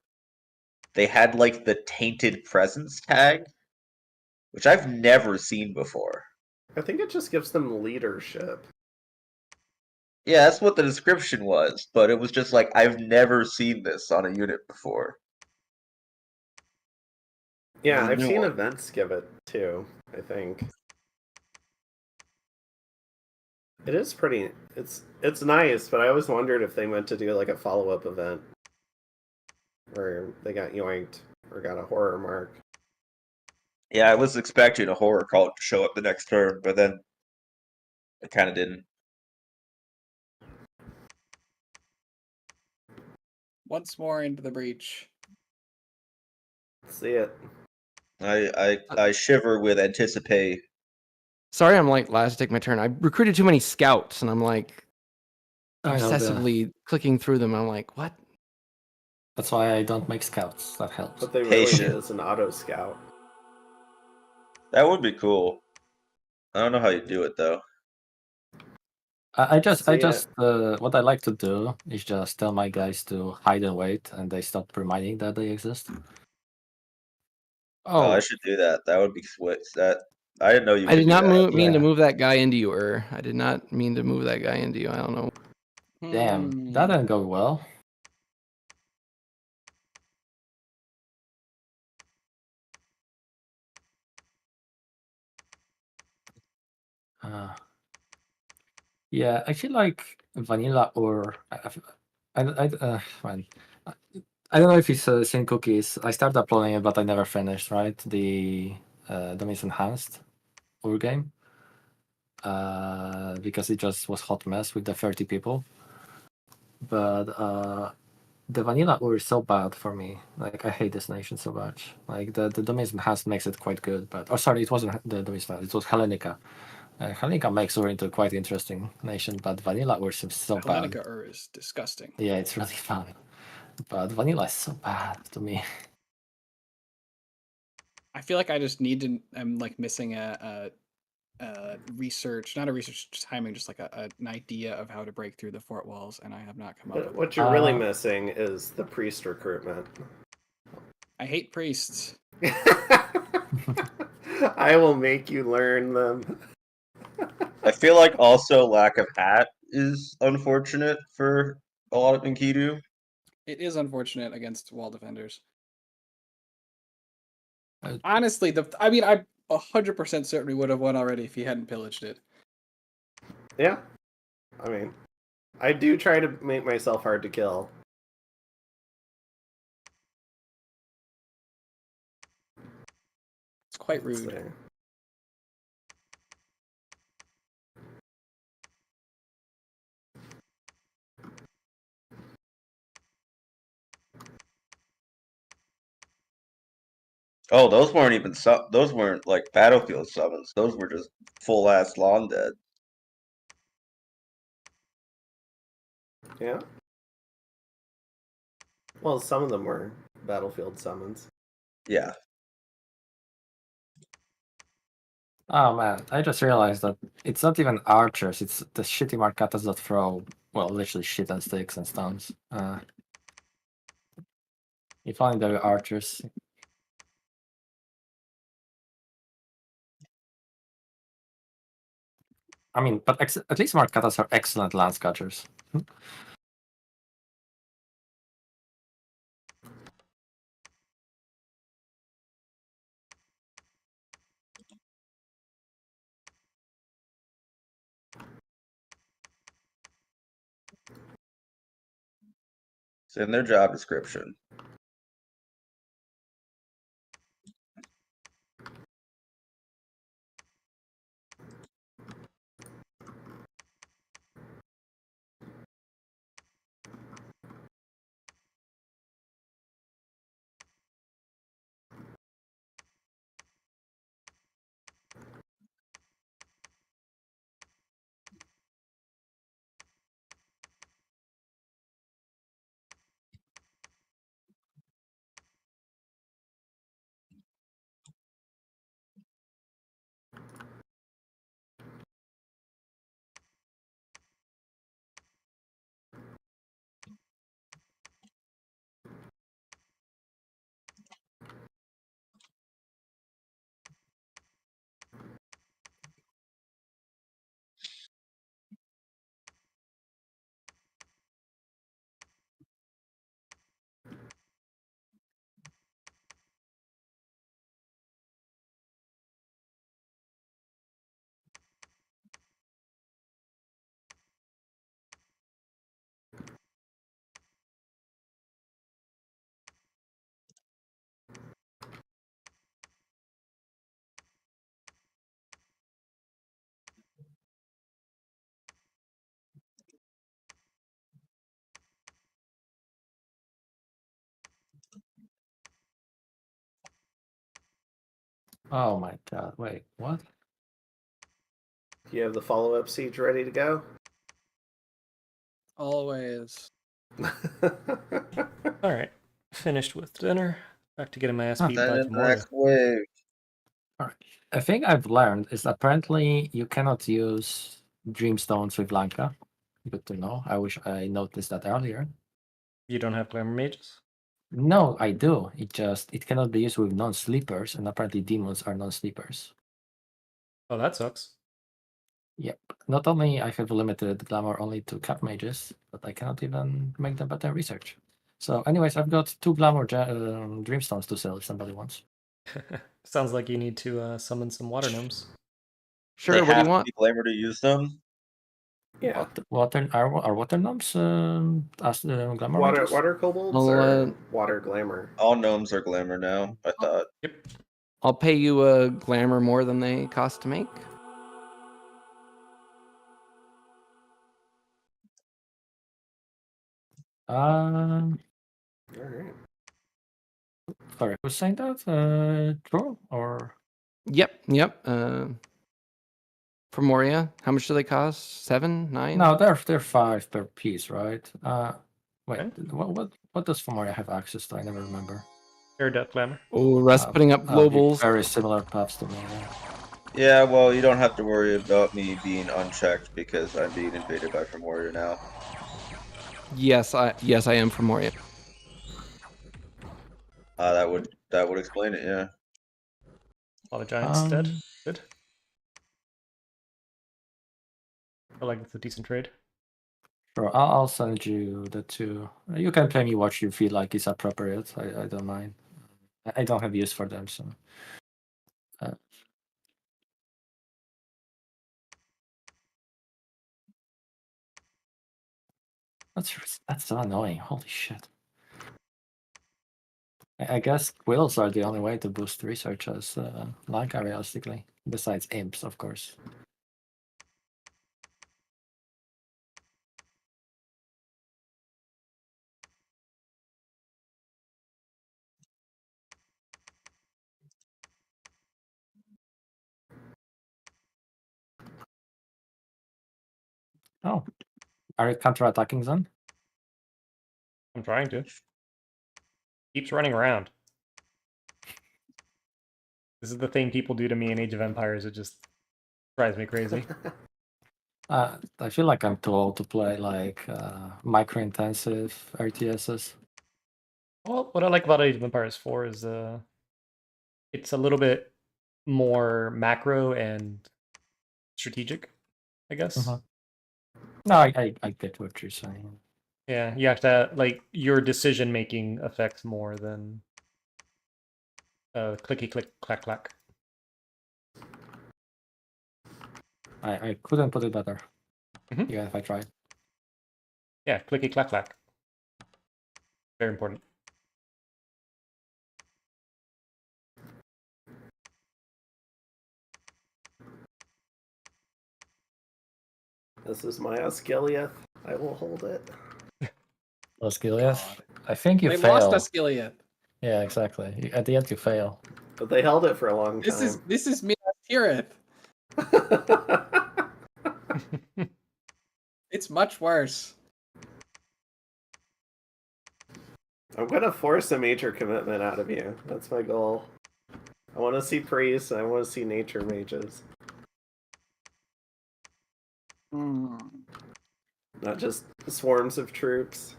they had like the tainted presence tag, which I've never seen before. I think it just gives them leadership. Yeah, that's what the description was, but it was just like, I've never seen this on a unit before. Yeah, It's a I've new seen one. events give it too, I think. It is pretty it's nice, but I always wondered if they meant to do like a follow-up event where they got yoinked or got a horror mark. Yeah, I was expecting a horror cult to show up the next turn, but then it kind of didn't. Once more into the breach. See it. I shiver with anticipate. Sorry, I'm like last to take my turn. I recruited too many scouts, and I'm like I know obsessively clicking through them. I'm like, what? That's why I don't make scouts. That helps. What they really need Patient. is an auto scout. That would be cool. I don't know how you do it though. I just See what I like to do is just tell my guys to hide and wait, and they stop reminding that they exist. Oh, Oh, I should do that. That would be sweet. That I didn't know you I could did do not that. mean to Yeah. move that guy into you, I did not mean to move that guy into you. I don't know. Damn, that didn't go well. Yeah, I feel like vanilla or man, I don't know if it's same cookies. I started uploading it, but I never finished. Right, the Domains Enhanced Ur game, because it just was hot mess with the 30 people. But the vanilla Ur is so bad for me. Like I hate this nation so much. Like the Domains Enhanced makes it quite good, but oh sorry, it wasn't the Domains Enhanced. It was Hellenica. Hellenica makes Ur into a quite interesting nation, but vanilla Ur seems so bad. Hellenica is disgusting. Yeah, it's really fun. But vanilla is so bad to me. I feel like I just need to. I'm like missing a research, not a research timing, just like an idea of how to break through the fort walls, and I have not come up with it. What you're really missing is the priest recruitment. I hate priests. I will make you learn them. I feel like also lack of hat is unfortunate for a lot of Enkidu. It is unfortunate against wall defenders. Uh, Honestly, I mean, I 100% certainly would have won already if he hadn't pillaged it. Yeah. I mean, I do try to make myself hard to kill. It's quite Let's rude. see. Oh, those weren't even those weren't like battlefield summons. Those were just full ass lawn dead. Yeah. Well, some of them were battlefield summons. Yeah. Oh man, I just realized that it's not even archers, it's the shitty Marcatas that throw, well, literally shit and sticks and stones. If only they were archers. I mean, but at least Marcatas are excellent lance catchers. It's in their job description. Oh my god, wait, what? Do you have the follow-up siege ready to go? Always. All right, finished with dinner. Back to getting my ass Huh. beat Then by in the Femoria. next wave. Alright. A thing I've learned is apparently you cannot use Dreamstones with Lanka. Good to know. I wish I noticed that earlier. You don't have glamour mages? No, I do. It cannot be used with non-sleepers, and apparently demons are non-sleepers. Oh, that sucks. Yep. Not only I have limited glamour only to cap mages, but I cannot even make them better research. So, anyways, I've got 2 glamour Dreamstones to sell if somebody wants. Sounds like you need to summon some water gnomes. Sure, They what do have you to want? be glamour to use them. Yeah. Are water gnomes as glamour Water mages? water kobolds Well, or water glamour? All gnomes are glamour now, I thought. Yep. I'll pay you a glamour more than they cost to make. Um, All right. sorry, who's saying that? Churl or Yep. For Moria, how much do they cost? 7, 9? no? They're 5 per piece, right? Wait, Okay. what does Femoria have access to? I never remember. Air Death Glamour. Oh, Russ putting up globals. Very similar paths to me. Yeah, well, you don't have to worry about me being unchecked because I'm being invaded by Femoria now. Yes, I am from Moria. That would explain it, yeah. A lot of giants dead. Um, Good. I like it's a decent trade. Sure, I'll send you the 2. You can pay me what you feel like is appropriate. I don't mind. I don't have use for them, so. That's so annoying. Holy shit. I guess quills are the only way to boost research as Lanka realistically, besides imps, of course. Oh, are you counter-attacking them? I'm trying to. Keeps running around. This is the thing people do to me in Age of Empires. It just drives me crazy. I feel like I'm too old to play like micro-intensive RTSs. Well, what I like about Age of Empires 4 is it's a little bit more macro and strategic, I guess. Mhm. No, I get what you're saying. Yeah, you have to like your decision making affects more than clicky click clack clack. I couldn't put it better. Mhm. Even if I tried. Yeah, clicky clack clack. Very important. This is my Osgiliath. I will hold it. Osgiliath? God. I think you They fail. lost Asciliath. Yeah, exactly. At the end, you fail. But they held it for a long This time. is me Tirith. It's much worse. I'm gonna force a major commitment out of you. That's my goal. I want to see priests and I want to see nature mages. Not just swarms of troops.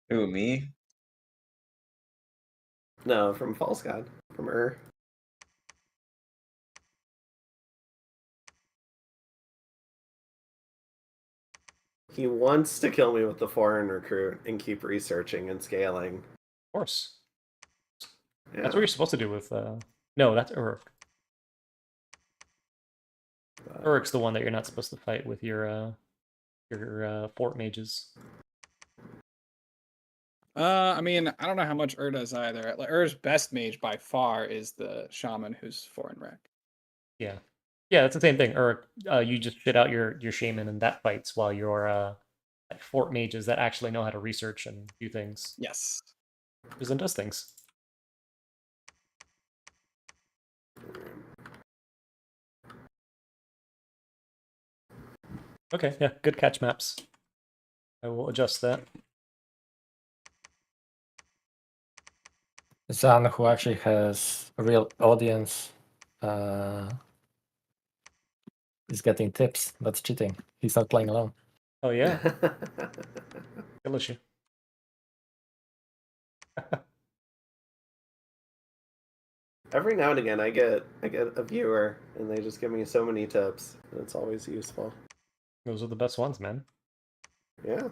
Who, me? No, from FalseGod. From He wants to kill me with the foreign recruit and keep researching and scaling. Of course. Yeah. That's what you're supposed to do with no, that's Uruk. Uruk's the one that you're not supposed to fight with your fort mages. I mean, I don't know how much does either. Like, Ur's best mage by far is the shaman who's foreign rec. Yeah. Yeah, that's the same thing. Uruk, you just shit out your shaman and that fights while your fort mages that actually know how to research and do things. Yes. Goes and does things. Okay, yeah, good catch maps. I will adjust that. Zan, who actually has a real audience, is getting tips. That's cheating. He's not playing alone. Oh yeah, kill issue. Every now and again, I get a viewer, and they just give me so many tips. And it's always useful. Those are the best ones, man. Yeah.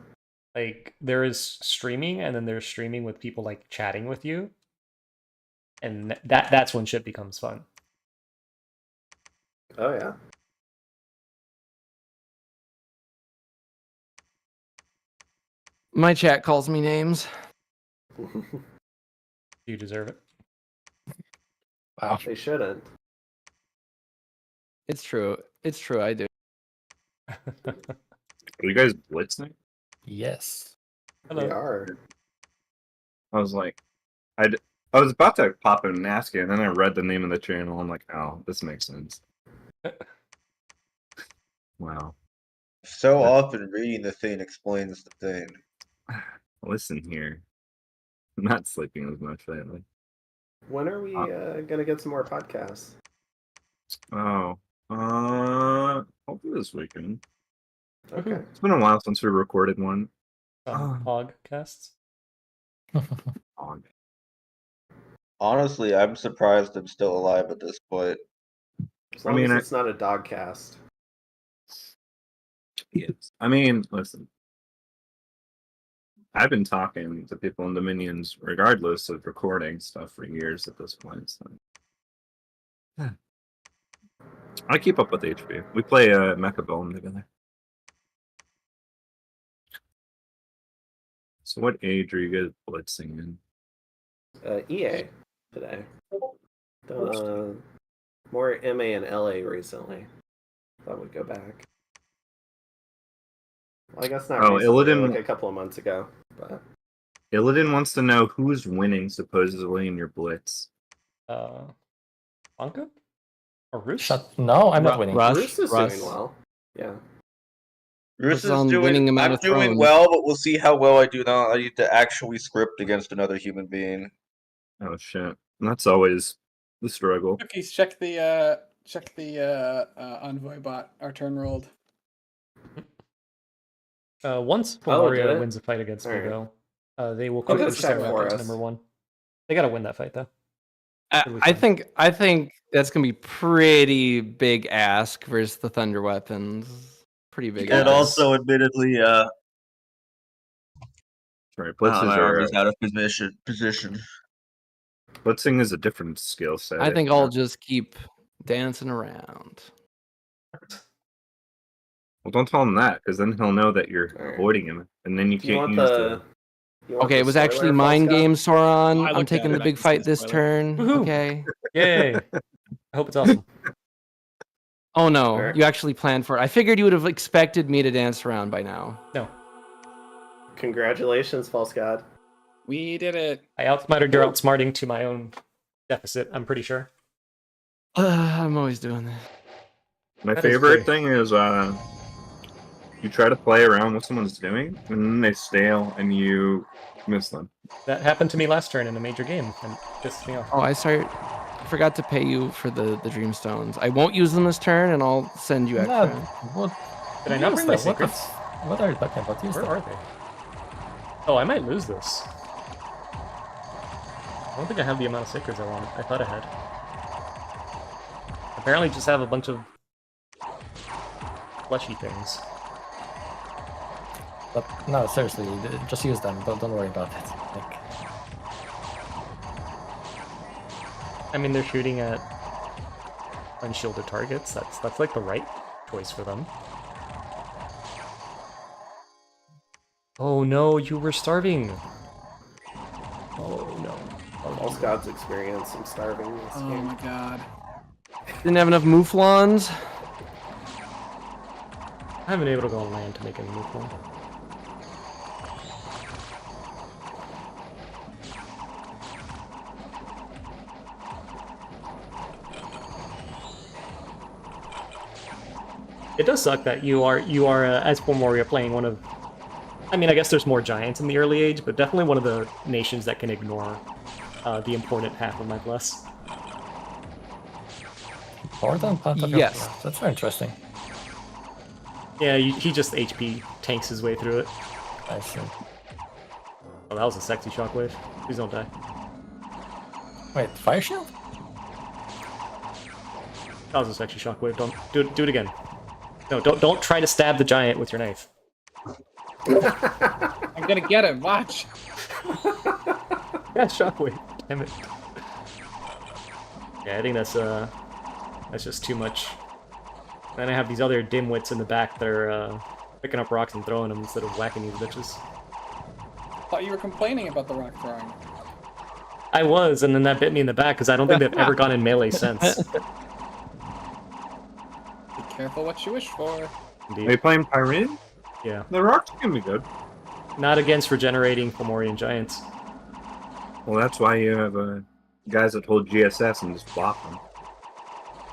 Like there is streaming, and then there's streaming with people like chatting with you, and that's when shit becomes fun. Oh yeah. My chat calls me names. You deserve it. Wow. They shouldn't. It's true. It's true. I do. Are you guys blitzing? Yes. We Hello. are. I was like, I was about to pop in and ask you, and then I read the name of the channel. I'm like, oh, this makes sense. Wow. So often reading the thing explains the thing. Listen here. I'm not sleeping as much lately. When are we gonna get some more podcasts? Oh, hopefully this weekend. Okay. It's been a while since we recorded one. Podcasts. Oh, Honestly, I'm surprised I'm still alive at this point. As long as it's not a dog cast. yes. I mean, listen. I've been talking to people in Dominions, regardless of recording stuff, for years at this point. So. I keep up with HP. We play Mecha Bone together. So, what age are you guys blitzing in? EA today. More MA and LA recently. Thought we'd go back. Well, I guess not recently, Illidan, like a couple of months ago. But Illidan wants to know who's winning supposedly in your blitz. Blanca? Or Roos? No, I'm not Ru- winning. Russ, Bruce is Russ. doing well. Yeah. Russ Roos is is on winning doing. him out I'm of doing thrones. well, but we'll see how well I do now. I need to actually script against another human being. Oh shit. That's always the struggle. Cookies, check the envoy bot. Our turn rolled. Once Oh, did Memoria it? wins a fight against me, Alright. though, they will Oh, quickly let's start check up for to us. number 1. They gotta win that fight, though. It'll be I fun. think that's gonna be pretty big ask versus the thunder weapons. Pretty big. And ask. also, admittedly, Right, blitzes my are army's out of position. blitzing is a different skill set. I think I'll just keep dancing around. Well, don't tell him that, because then he'll know that you're Alright. avoiding him, and then you Do you can't want use the? you want Okay, the it was actually spoiler, mind False God? game, Sauron. I I'm looked at taking it, the I big can see fight the this spoiler. turn. Woohoo! Okay. Yay! I hope it's awesome. Oh no, Alright. you actually planned for it. I figured you would have expected me to dance around by now. No. Congratulations, False God. We did it. I outsmarted your outsmarting to my own deficit, I'm pretty sure. I'm always doing this. My That is favorite true. thing is you try to play around what someone's doing, and then they stale, and you miss them. That happened to me last turn in a major game, and it pissed me off. Oh, I forgot to pay you for the Dreamstones. I won't use them this turn, and I'll send you No, extra. what? Did I not bring my Use them. What the secrets? What are you talking about? Use Where them. are they? Oh, I might lose this. I don't think I have the amount of secrets I wanted. I thought I had. Apparently just have a bunch of fleshy things. But no, seriously, just use them. Don't worry about it. Like, I mean, they're shooting at unshielded targets. That's like the right choice for them. Oh no, you were starving. Oh no. False God's experience. I'm starving in this Oh game. my god. Didn't have enough mouflons. I haven't been able to go on land to make any move one. It does suck that you are as Pomoria playing one of. I mean, I guess there's more giants in the early age, but definitely one of the nations that can ignore the important half of my bless. more than part of your Yes. plan. That's very interesting. Yeah, he just HP tanks his way through it. I see. Oh, that was a sexy shockwave. Please don't die. Wait, fire shield? That was a sexy shockwave. Don't do it again. No, don't try to stab the giant with your knife. I'm gonna get him. Watch. Yeah, shockwave. Damn it. Yeah, I think that's just too much. Then I have these other dimwits in the back that are picking up rocks and throwing them instead of whacking these bitches. Thought you were complaining about the rock throwing. I was, and then that bit me in the back because I don't think they've ever gone in melee since. Be careful what you wish for. Are Indeed. you playing Pyrene? Yeah. The rocks can be good. Not against regenerating Fomorian giants. Well, that's why you have guys that hold GSS and just block them.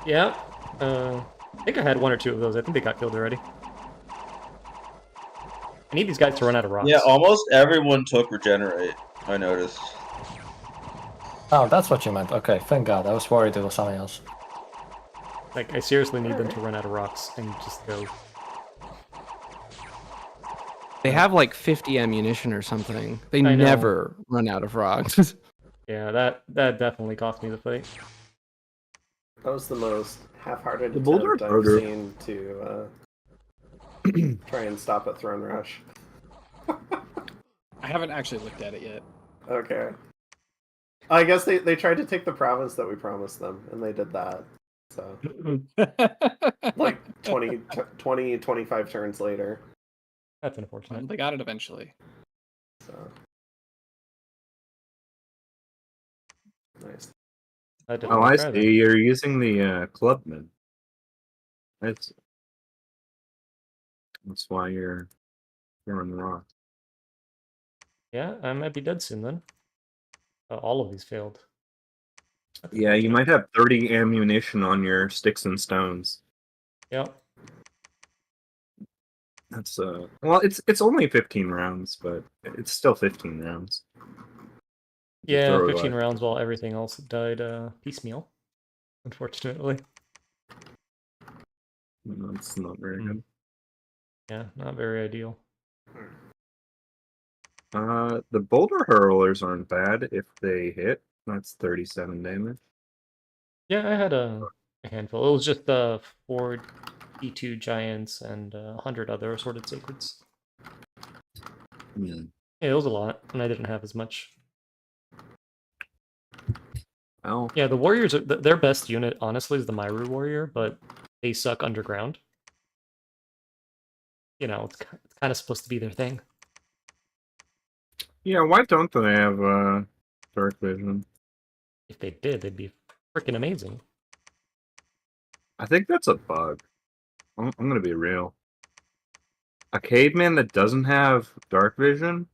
Yeah. I think I had one or two of those. I think they got killed already. I need these guys to run out of rocks. Yeah, almost everyone took regenerate. I noticed. Oh, that's what you meant. Okay, thank God. I was worried it was something else. Like, I seriously need them to run out of rocks and just go. They have like 50 ammunition or something. They I know. never run out of rocks. Yeah, that definitely cost me the fight. That was the most half-hearted The boulder attempt I've harder. seen to try and stop a throne rush. I haven't actually looked at it yet. Okay. I guess they tried to take the province that we promised them, and they did that. So, like 20, 25 turns later. That's unfortunate. They got it eventually. So, nice. That didn't Oh, work I either. see. You're using the clubman. That's why you're throwing the rock. Yeah, I might be dead soon then. All of these failed. Yeah, you might have 30 ammunition on your sticks and stones. Yep. That's well, it's only 15 rounds, but it's still 15 rounds. You Yeah, throw 15 like- rounds while everything else died piecemeal, unfortunately. That's not very Hmm. good. Yeah, not very ideal. The boulder hurlers aren't bad if they hit. That's 37 damage. Yeah, I had a handful. It was just 4 D2 giants and 100 other assorted sacreds. Yeah, it was a lot, and I didn't have as much. Oh, Yeah, the warriors, their best unit, honestly, is the Myru warrior, but they suck underground. You know, it's kind of supposed to be their thing. yeah. Why don't they have dark vision? If they did, they'd be freaking amazing. I think that's a bug. I'm gonna be real. A caveman that doesn't have dark vision.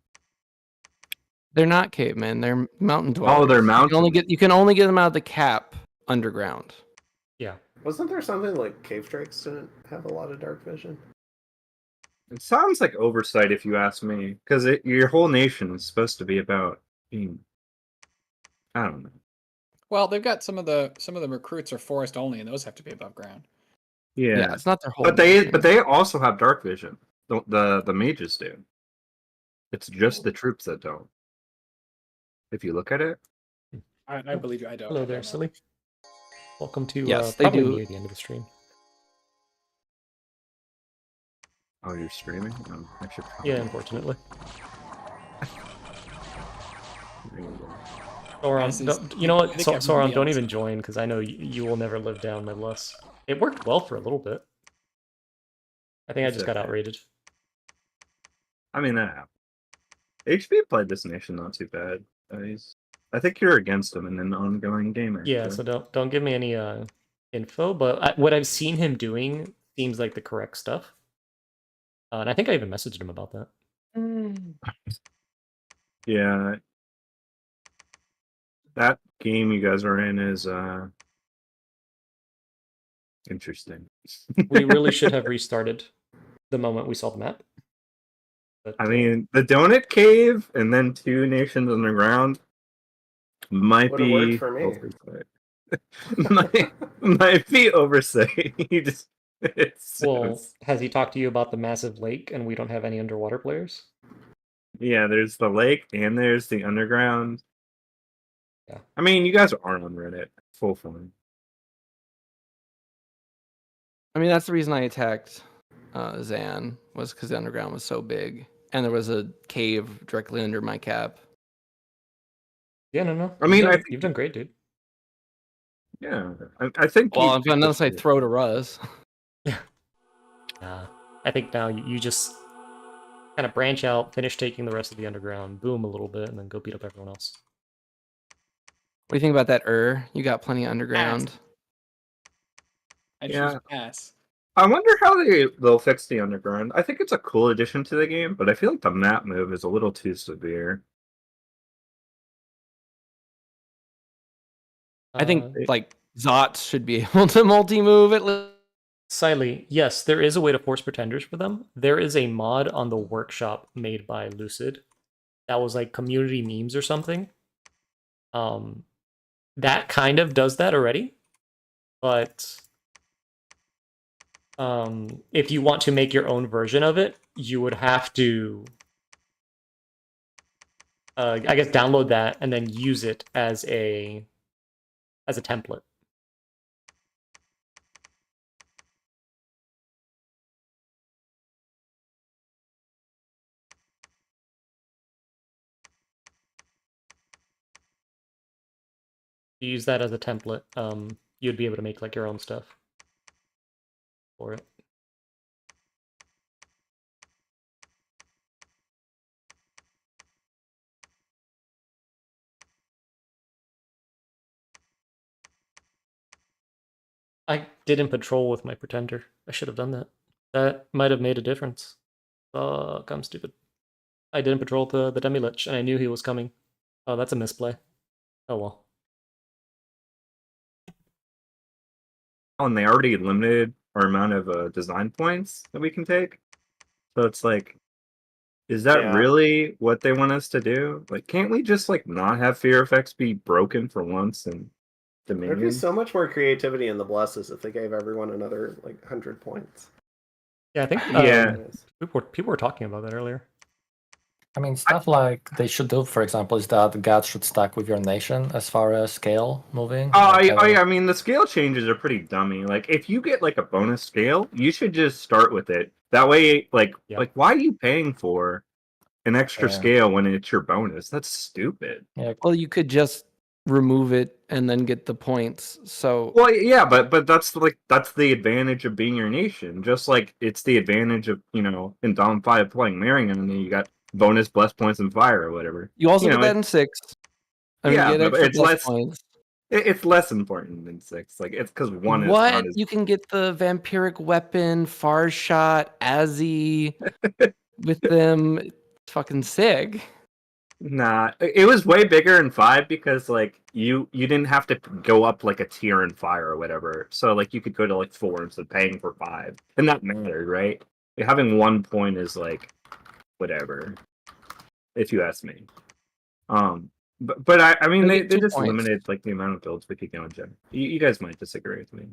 They're not cavemen. They're mountain dwellers. Oh, they're You mountain. can only get them out of the cap underground. Yeah. Wasn't there something like cave drakes didn't have a lot of dark vision? It sounds like oversight, if you ask me, because your whole nation is supposed to be about being. I don't know. Well, they've got some of the recruits are forest only, and those have to be above ground. Yeah, It's not their whole. but they also have dark vision. The mages do. It's just the troops that don't. If you look at it. I believe you. I don't. Hello I there, don't know. silly. Welcome to Yes, they probably do. near the end of the stream. Oh, you're streaming? Oh, I should. Yeah, unfortunately. There you go. Sauron, you know what? I think Sauron, everybody don't else even is. join, because I know you will never live down my loss. It worked well for a little bit. I think I It's just got okay. outrated. I mean, that happened. HB played this nation not too bad. I think you're against him in an ongoing game. Actually. Yeah, so don't give me any info, but what I've seen him doing seems like the correct stuff. And I think I even messaged him about that. Yeah. That game you guys are in is interesting. We really should have restarted the moment we saw the map. But, I mean, the donut cave and then 2 nations underground might Would've be worked for me. oversight. might be oversight. well, has he talked to you about the massive lake and we don't have any underwater players? Yeah, there's the lake and there's the underground. Yeah. I mean, you guys aren't on Reddit. Full fun. I mean, that's the reason I attacked Zan, was because the underground was so big, and there was a cave directly under my cap. Yeah, no. I mean, you've done great, dude. Yeah, I think. Well, unless I throw to Ruz. Yeah. I think now you just kind of branch out, finish taking the rest of the underground, boom a little bit, and then go beat up everyone else. What do you think about that, You got plenty of underground. I Yeah. choose pass. I wonder how they'll fix the underground. I think it's a cool addition to the game, but I feel like the map move is a little too severe. I think like Zots should be able to multi-move at least. Siley, yes, there is a way to force pretenders for them. There is a mod on the workshop made by Lucid that was like community memes or something. That kind of does that already, but if you want to make your own version of it, you would have to, I guess, download that and then use it as a template. You use that as a template, you'd be able to make like your own stuff for it. I didn't patrol with my pretender. I should have done that. That might have made a difference. Fuck, I'm stupid. I didn't patrol the Demi-Lich, and I knew he was coming. Oh, that's a misplay. Oh well. and they already limited our amount of design points that we can take. So it's like, is that Yeah. really what they want us to do? Like, can't we just like not have fear effects be broken for once and There'd be Dominion? so much more creativity in the blesses if they gave everyone another like 100 points. Yeah, I think Yeah. people were talking about that earlier. I mean, stuff like they should do, for example, is that the gods should stack with your nation as far as scale moving. Like Yeah, having- I mean, the scale changes are pretty dummy. Like, if you get like a bonus scale, you should just start with it. That way, like, Yeah. like why are you paying for an extra Yeah. scale when it's your bonus? That's stupid. Yeah, Well, you could just remove it and then get the points. So Well, yeah, but that's the advantage of being your nation. Just like it's the advantage of in Dom 5 playing marrying enemy, you got bonus bless points and fire or whatever. you also You get know, that in 6. And yeah, you get but extra it's plus less- points. It's less important than 6. Like it's because 1 is What? not as You can get the vampiric weapon, far shot, Azzy with them. It's fucking sick. Nah, it was way bigger in 5 because like you didn't have to go up like a tier in fire or whatever. So like you could go to like 4 instead of paying for 5, and that mattered, right? Having 1 point is like whatever, if you ask me. But I mean They they get 2 just points. limited like the amount of builds we could go in general. You guys might disagree with me.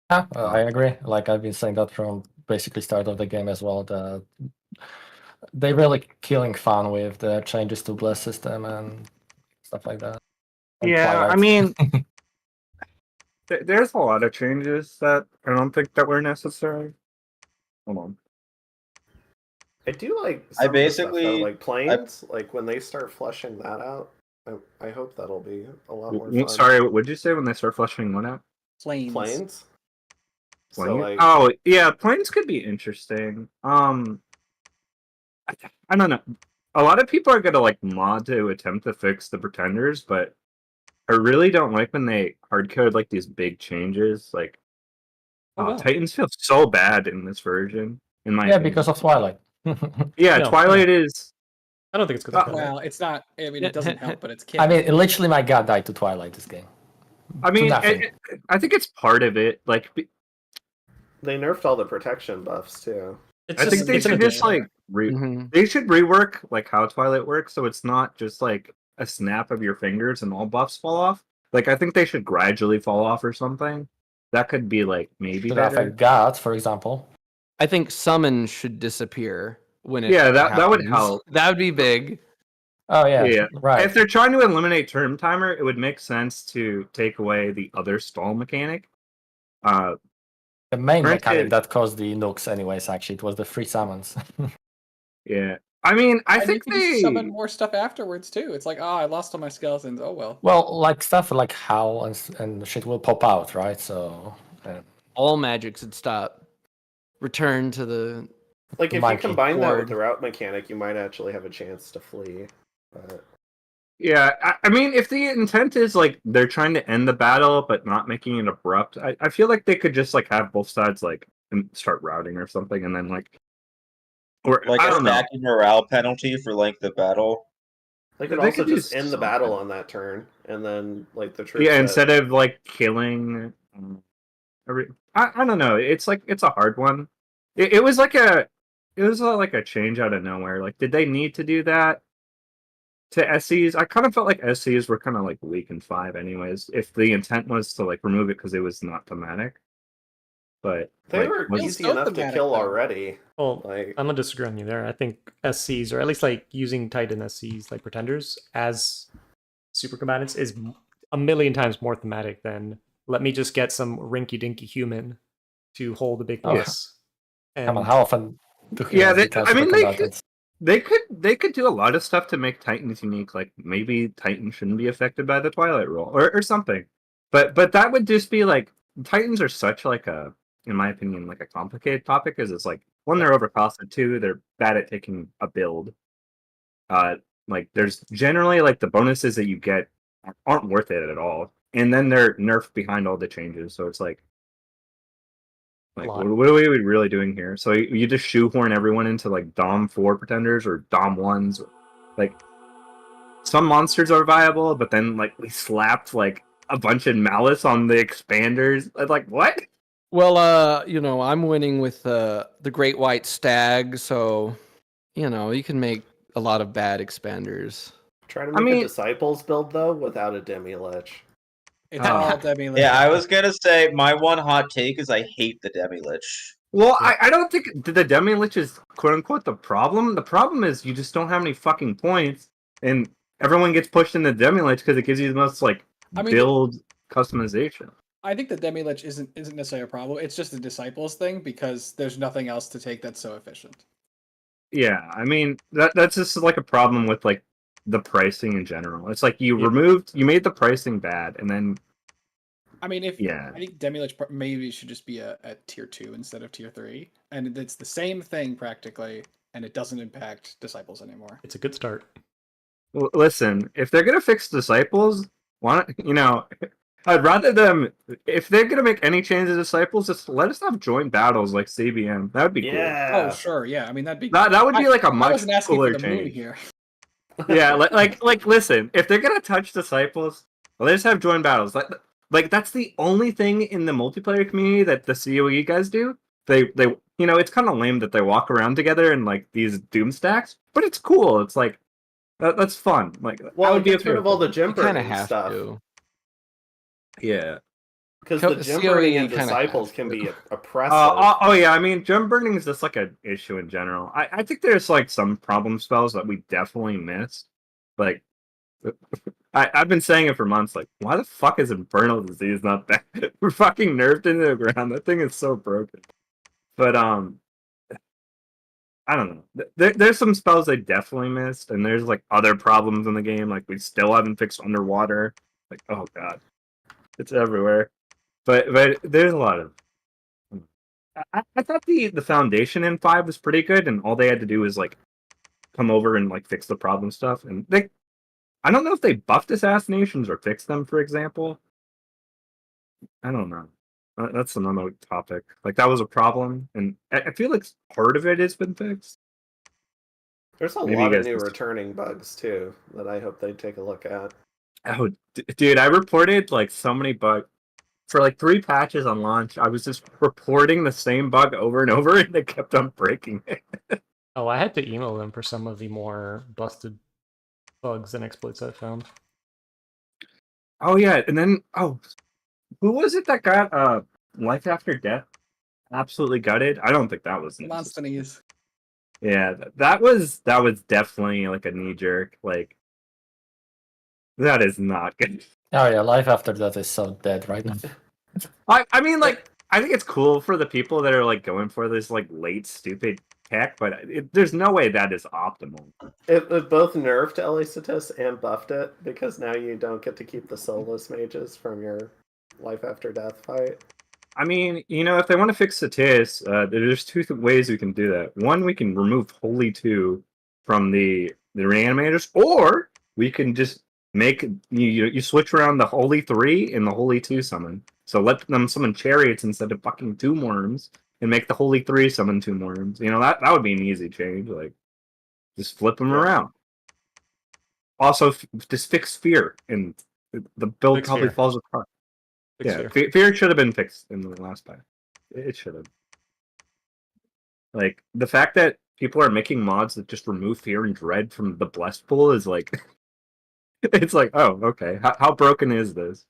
yeah, I agree. Like I've been saying that from basically start of the game as well. That they really killing fun with the changes to bless system and stuff like that. And Yeah, I Twilight. mean, there's a lot of changes that I don't think that were necessary. Hold on. I do like I some of the stuff, though, basically- like planes, like when they start fleshing that out, I hope that'll be a lot more fun. Sorry, what did you say when they start fleshing one out? Planes. Planes? So Plane? like Oh, yeah, planes could be interesting. I don't know. A lot of people are gonna like mod to attempt to fix the pretenders, but I really don't like when they hardcode like these big changes. Like, Oh, wow. Titans feel so bad in this version. In my yeah, opinion. because of Twilight. yeah, No, Twilight is. I don't think it's good. Well, it's not. I mean, it doesn't help, but it's. I mean, literally, my god died to Twilight this game. I mean, nothing. I think it's part of it. Like, they nerfed all the protection buffs too. it's I just, think they it's an should just addition. like Mhm. they should rework like how Twilight works, so it's not just like a snap of your fingers and all buffs fall off. Like, I think they should gradually fall off or something. That could be like maybe Should better. affect gods, for example. I think summon should disappear when it. Yeah, that would happens. help. That would be big. Oh yeah, Yeah. right. If they're trying to eliminate term timer, it would make sense to take away the other stall mechanic. The main Granted- mechanic that caused the nukes, anyways. Actually, it was the free summons. Yeah. I mean, I And think you can they summon more stuff afterwards too. It's like, oh, I lost all my skeletons. Oh well. Well, like stuff like Howl and shit will pop out, right? So All magic should stop. Return to the. Like if you Monkey combine that board. with the route mechanic, you might actually have a chance to flee. But Yeah, I mean, if the intent is like they're trying to end the battle but not making it abrupt, I feel like they could just like have both sides like start routing or something, and then like, or Like I a don't know. stacking morale penalty for length of battle. they could They also could do just end the battle something. on that turn, and then like the troops. Yeah, that- instead of like killing. I don't know. It's like it's a hard one. It was like like a change out of nowhere. Like, did they need to do that to SCs? I kind of felt like SCs were kind of like weak in 5 anyways. If the intent was to like remove it because it was not thematic, but they like, were was- easy so enough to thematic, kill though. already. Well, Like I'm gonna disagree on you there. I think SCs, or at least like using Titan SCs like pretenders as super combatants, is a million times more thematic than let me just get some rinky-dinky human to hold a big Oh, yeah. boss. come on, And how often? Do Yeah, humans they- become I mean, super they combatants? they could do a lot of stuff to make Titans unique. Like maybe Titan shouldn't be affected by the Twilight rule or something. But that would just be like Titans are such like a, in my opinion, like a complicated topic, because it's like, one, they're overcosted, 2, they're bad at taking a build. Like there's generally like the bonuses that you get aren't worth it at all, and then they're nerfed behind all the changes. So it's like Lot. what are we really doing here? So you just shoehorn everyone into like Dom 4 pretenders or Dom 1s. Like, some monsters are viable, but then like we slapped like a bunch of malice on the expanders. I'm like, what? Well, I'm winning with the Great White Stag, so you can make a lot of bad expanders. Try to I make mean- a Disciples build, though, without a Demi-Lich. It's all Demi. Yeah, I was gonna say my one hot take is I hate the Demi-Lich. Well, I don't think the Demi-Lich is quote-unquote the problem. The problem is you just don't have any fucking points, and everyone gets pushed into Demi-Lich because it gives you the most, build customization. I think the Demi-Lich isn't necessarily a problem. It's just a Disciples thing because there's nothing else to take that's so efficient. Yeah, I mean, that's just, a problem with, the pricing in general. It's like you made the pricing bad, and then... I mean, I Yeah. think Demi-Lich maybe should just be a tier 2 instead of tier 3. And it's the same thing practically, and it doesn't impact Disciples anymore. It's a good start. Well, listen, if they're gonna fix Disciples, why not, I'd rather them, if they're gonna make any changes to Disciples, just let us have joint battles like CBM. That would be Yeah. Oh, sure, yeah. I mean, that'd be... cool. That would be a I much wasn't asking cooler for the moon change. here. Yeah, listen, if they're gonna touch Disciples, let us have joint battles. Like that's the only thing in the multiplayer community that the COE guys do. They it's kind of lame that they walk around together in these doom stacks, but it's cool. It's that's fun. Well, that it gets rid of all the gem You kind of burning have stuff. to. Yeah. Because Co- the gem COE burning and kinda Disciples has can to. be oppressive. Oh yeah, I mean, gem burning is just an issue in general. I think there's some problem spells that we definitely missed. I've been saying it for months. Why the fuck is Infernal Disease not that? We're fucking nerfed into the ground. That thing is so broken. But I don't know. There's some spells they definitely missed, and there's other problems in the game. We still haven't fixed underwater. Oh god, it's everywhere. But there's a lot of. I thought the foundation in 5 was pretty good, and all they had to do was come over and fix the problem stuff. And I don't know if they buffed assassinations or fixed them, for example. I don't know. That's another topic. That was a problem, and I feel part of it has been fixed. There's a Maybe lot you of guys new can- returning bugs, too, that I hope they take a look at. Oh, dude, I reported so many bugs. For 3 patches on launch, I was just reporting the same bug over and over, and they kept on breaking it. Oh, I had to email them for some of the more busted bugs and exploits I found. Oh yeah, and then who was it that got Life After Death absolutely gutted? I don't think that was necessary. Monstanies. Yeah, that was definitely a knee jerk. That is not good. Oh yeah, life after that is so dead right now. I mean, I think it's cool for the people that are going for this late stupid tech, but there's no way that is optimal. It both nerfed Elicitus and buffed it, because now you don't get to keep the soulless mages from your Life After Death fight. I mean, if they want to fix Satis, there's 2 ways we can do that. One, we can remove Holy 2 from the reanimators, or we can just make you switch around the Holy 3 and the Holy 2 summon. So let them summon chariots instead of fucking Tomb Worms, and make the Holy 3 summon Tomb Worms. That would be an easy change. Just flip them around. Also, just fix Fear, and the build Fix probably Fear. falls apart. Fix Yeah, Fear. Fear should have been fixed in the last patch. It should have. The fact that people are making mods that just remove Fear and Dread from the Blessed pool is it's oh, okay. How broken is this?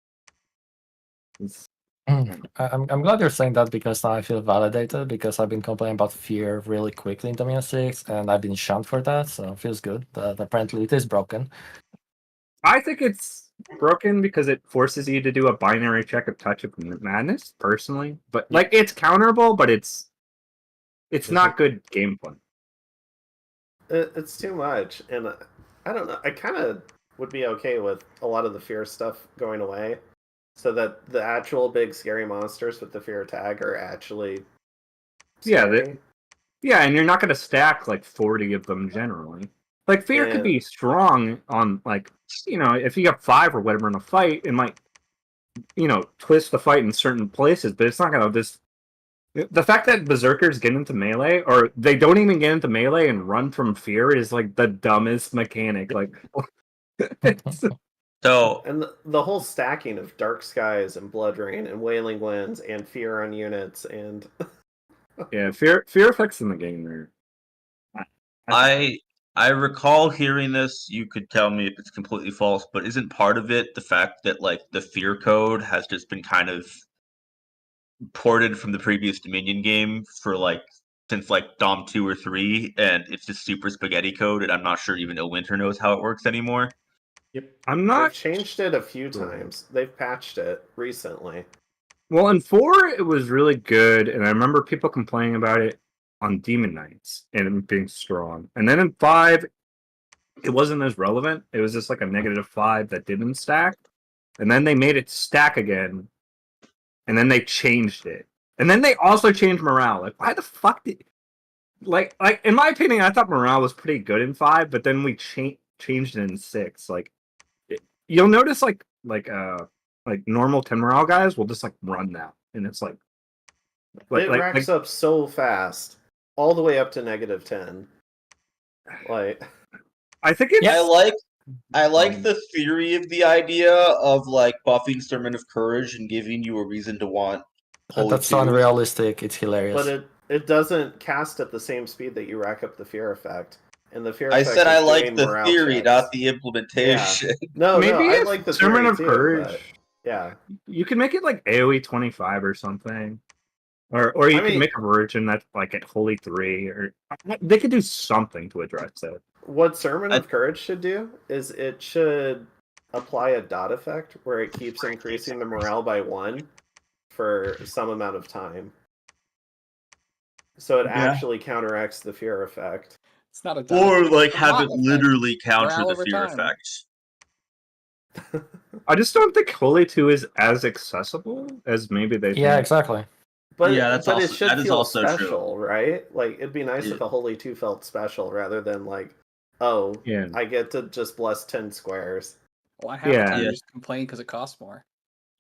I'm glad you're saying that, because now I feel validated, because I've been complaining about fear really quickly in Dominion 6, and I've been shunned for that, so it feels good that apparently it is broken. I think it's broken because it forces you to do a binary check of Touch of Madness, personally. But it's counterable, but it's not good gameplay. It's too much, and I don't know. I kind of would be okay with a lot of the fear stuff going away, so that the actual big scary monsters with the fear tag are actually scary. Yeah, and you're not going to stack 40 of them generally. Fear could be strong on if you got 5 or whatever in a fight, it might twist the fight in certain places, but it's not going to just. The fact that Berserkers get into melee, or they don't even get into melee and run from Fear, is the dumbest mechanic. So And the whole stacking of Dark Skies and Blood Rain and Wailing Winds and Fear on units and Yeah, fear effects in the game are. I recall hearing this. You could tell me if it's completely false, but isn't part of it the fact that like the fear code has just been kind of ported from the previous Dominion game for like since like Dom 2 or 3, and it's just super spaghetti code, and I'm not sure even Winter knows how it works anymore. Yep. I'm they've not. changed it a few sure. times. They've patched it recently. Well, in 4, it was really good, and I remember people complaining about it on Demon Knights and it being strong. And then in 5, it wasn't as relevant. It was just like a -5 that didn't stack. And then they made it stack again, and then they changed it. And then they also changed morale. Like, why the fuck did... Like in my opinion, I thought morale was pretty good in 5, but then we changed it in 6. Like, you'll notice like normal 10 morale guys will just like run now, and it's like It racks up so fast, all the way up to -10. Like, I think it's I like the theory of the idea of like buffing Sermon of Courage and giving you a reason to want Holy That's Two. unrealistic. It's hilarious. but it doesn't cast at the same speed that you rack up the fear effect. And the fear I effect said I is like doing the morale theory, checks. not the implementation. No, maybe I if like the Sermon theory of too, Courage. but yeah. You can make it like AoE 25 or something, or you can make a version that's like at Holy 3, or they could do something to address it. What Sermon of Courage should do is it should apply a dot effect where it keeps increasing the morale by 1 for some amount of time. So it actually counteracts the fear effect. It's not a Or dot, like it's a have lot it effect. literally counter Morale the over fear time. effect. I just don't think Holy 2 is as accessible as maybe they Yeah, think. exactly. But, Yeah, that's but also- it should that is feel also true. special, right? Like, it'd be nice Yeah. if a Holy 2 felt special rather than like, oh, Yeah. I get to just bless 10 squares. Well, half the time Yeah. you just complain because it costs more.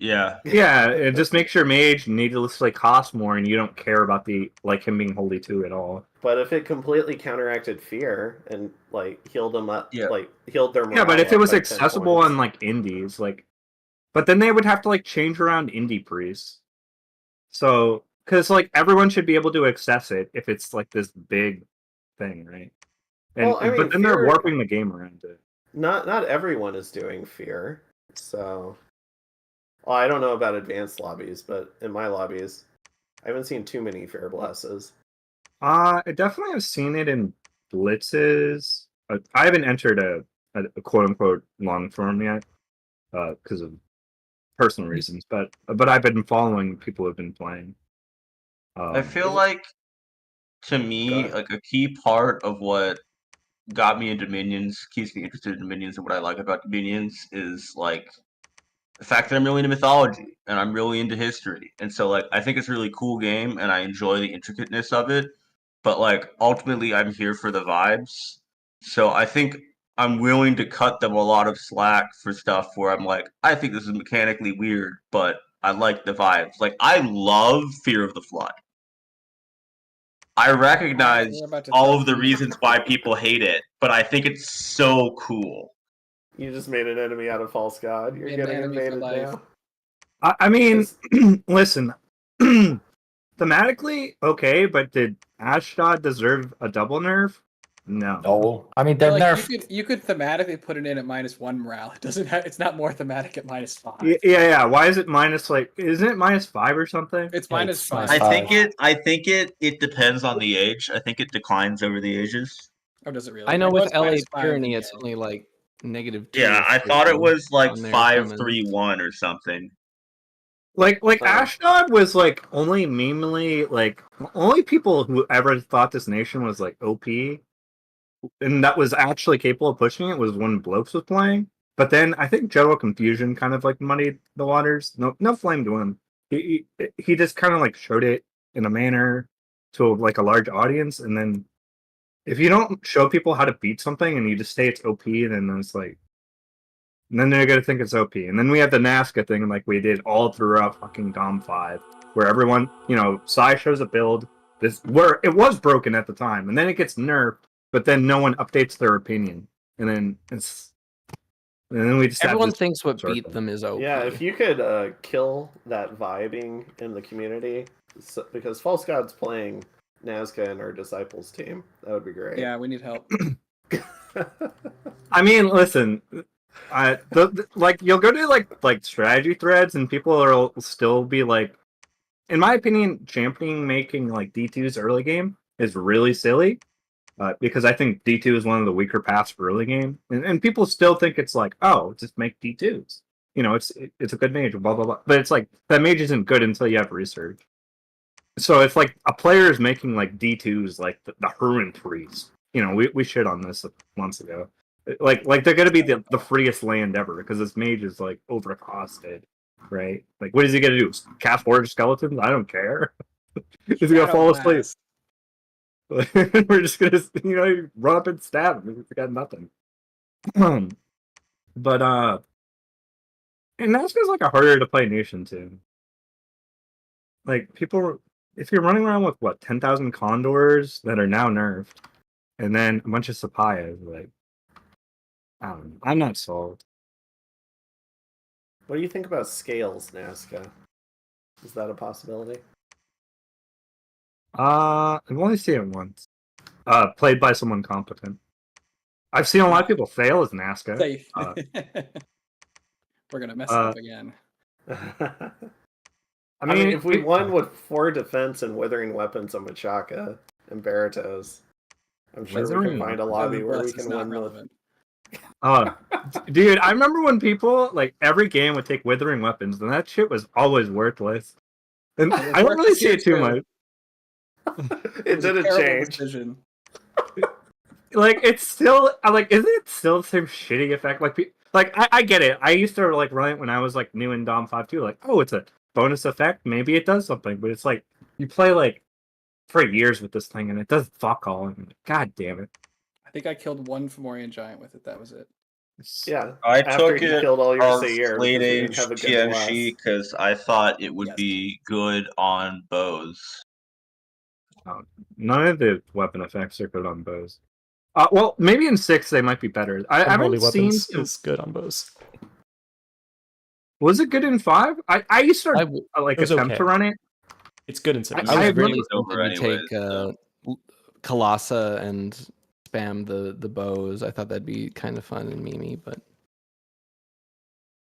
Yeah. Yeah, it just makes your mage needlessly cost more, and you don't care about him being Holy 2 at all. But if it completely counteracted fear and like healed them up, Yeah. like healed their morale Yeah, but if it up was by 10 accessible points. on like indies, like, but then they would have to like change around indie priests. So, because like everyone should be able to access it if it's like this big thing, right? And Well, I mean, but then they're fear- warping the game around it. Not everyone is doing fear, so. Well, I don't know about advanced lobbies, but in my lobbies, I haven't seen too many fear blesses. I definitely have seen it in blitzes. I haven't entered a quote unquote long form yet, because of personal reasons. But I've been following people who've been playing. I feel like, to me, ahead. like a key part of what got me into Dominions, keeps me interested in Dominions, and what I like about Dominions is like the fact that I'm really into mythology and I'm really into history, and so like I think it's a really cool game and I enjoy the intricateness of it. But like ultimately, I'm here for the vibes, so I think I'm willing to cut them a lot of slack for stuff where I'm like, I think this is mechanically weird, but I like the vibes. Like I love Fear of the Flood. I recognize You're about to all throw of the fear. reasons why people hate it, but I think it's so cool. You just made an enemy out of False God. You're An getting enemy for invaded life. now. I mean, It's- listen, thematically okay, but did Ashdod deserve a double nerf? No. No, I mean they're Like, nerfed. you could thematically put it in at -1 morale. It doesn't have. It's not more thematic at -5. Yeah. Why is it minus like? Isn't it -5 or something? It's Yeah, -5. it's minus I five. think it depends on the age. I think it declines over the ages. Or does it really? I know It with was LA -5 Pyrene, in it's the only like -2. Yeah, I or thought it so was like on their 5-3-1 or something. Like Uh-huh. Ashdod was like only memely like only people who ever thought this nation was like OP and that was actually capable of pushing it was when Blokes was playing. But then I think General Confusion kind of like muddied the waters. No flame to him. He just kind of like showed it in a manner to like a large audience, and then if you don't show people how to beat something and you just say it's OP, then it's like, and then they're gonna think it's OP. And then we have the Nazca thing, like we did all throughout fucking Dom 5, where everyone, Sai shows a build where it was broken at the time, and then it gets nerfed, but then no one updates their opinion, and then And then we just have Everyone this thinks what beat circle. them is OP. Yeah, if you could kill that vibing in the community, because FalseGod's playing Nazca and our Disciples team, that would be great. Yeah, we need help. I mean, listen, like you'll go to like strategy threads, and people will still be like, in my opinion, championing making like D2's early game is really silly. Because I think D2 is one of the weaker paths for early game, and people still think it's like, oh, just make D2s. You know, it's a good mage, blah blah blah. But it's like that mage isn't good until you have research. So if like a player is making like D2s, like the Hurin threes, you know, we shit on this months ago. Like they're gonna be the freest land ever because this mage is like overcosted, right? Like, what is he gonna do? Cast Forge Skeletons? I don't care. He's gonna fall asleep. We're just gonna, you know, run up and stab him. We got nothing. But and that's just like a harder to play nation too. Like people, if you're running around with what 10,000 condors that are now nerfed, and then a bunch of Sapayas, like I don't know, I'm not sold. What do you think about scales, Nazca? Is that a possibility? I've only seen it once. Played by someone competent. I've seen a lot of people fail as Nazca. Safe. We're gonna mess up again. I mean, if we won with 4 defense and Withering Weapons on Machaka and Baratos, I'm sure we can find a lobby where we can win with. Dude, I remember when people like every game would take Withering Weapons, and that shit was always worthless. And I don't really see it too much. It didn't change. Decision. Like it's still like, isn't it still the same shitty effect? Like I get it. I used to like run it when I was like new in Dom 5 too. Like, oh, it's a bonus effect. Maybe it does something, but it's like you play like for years with this thing and it does fuck all. And God damn it. I think I killed one Fomorian giant with it. That was it. Yeah, I after took you it killed all your of Sayer late because you age didn't have a good TNC blast. because I thought it would Yes. be good on bows. None of the weapon effects are good on bows. Well, maybe in 6 they might be better. I Unholy haven't seen. Weapons is good on bows. Was it good in 5? I used to like it was attempt okay. to run it. It's good in 6. I was really really over tempted to anyways, take Kalasa and spam the bows. I thought that'd be kind of fun and memey, but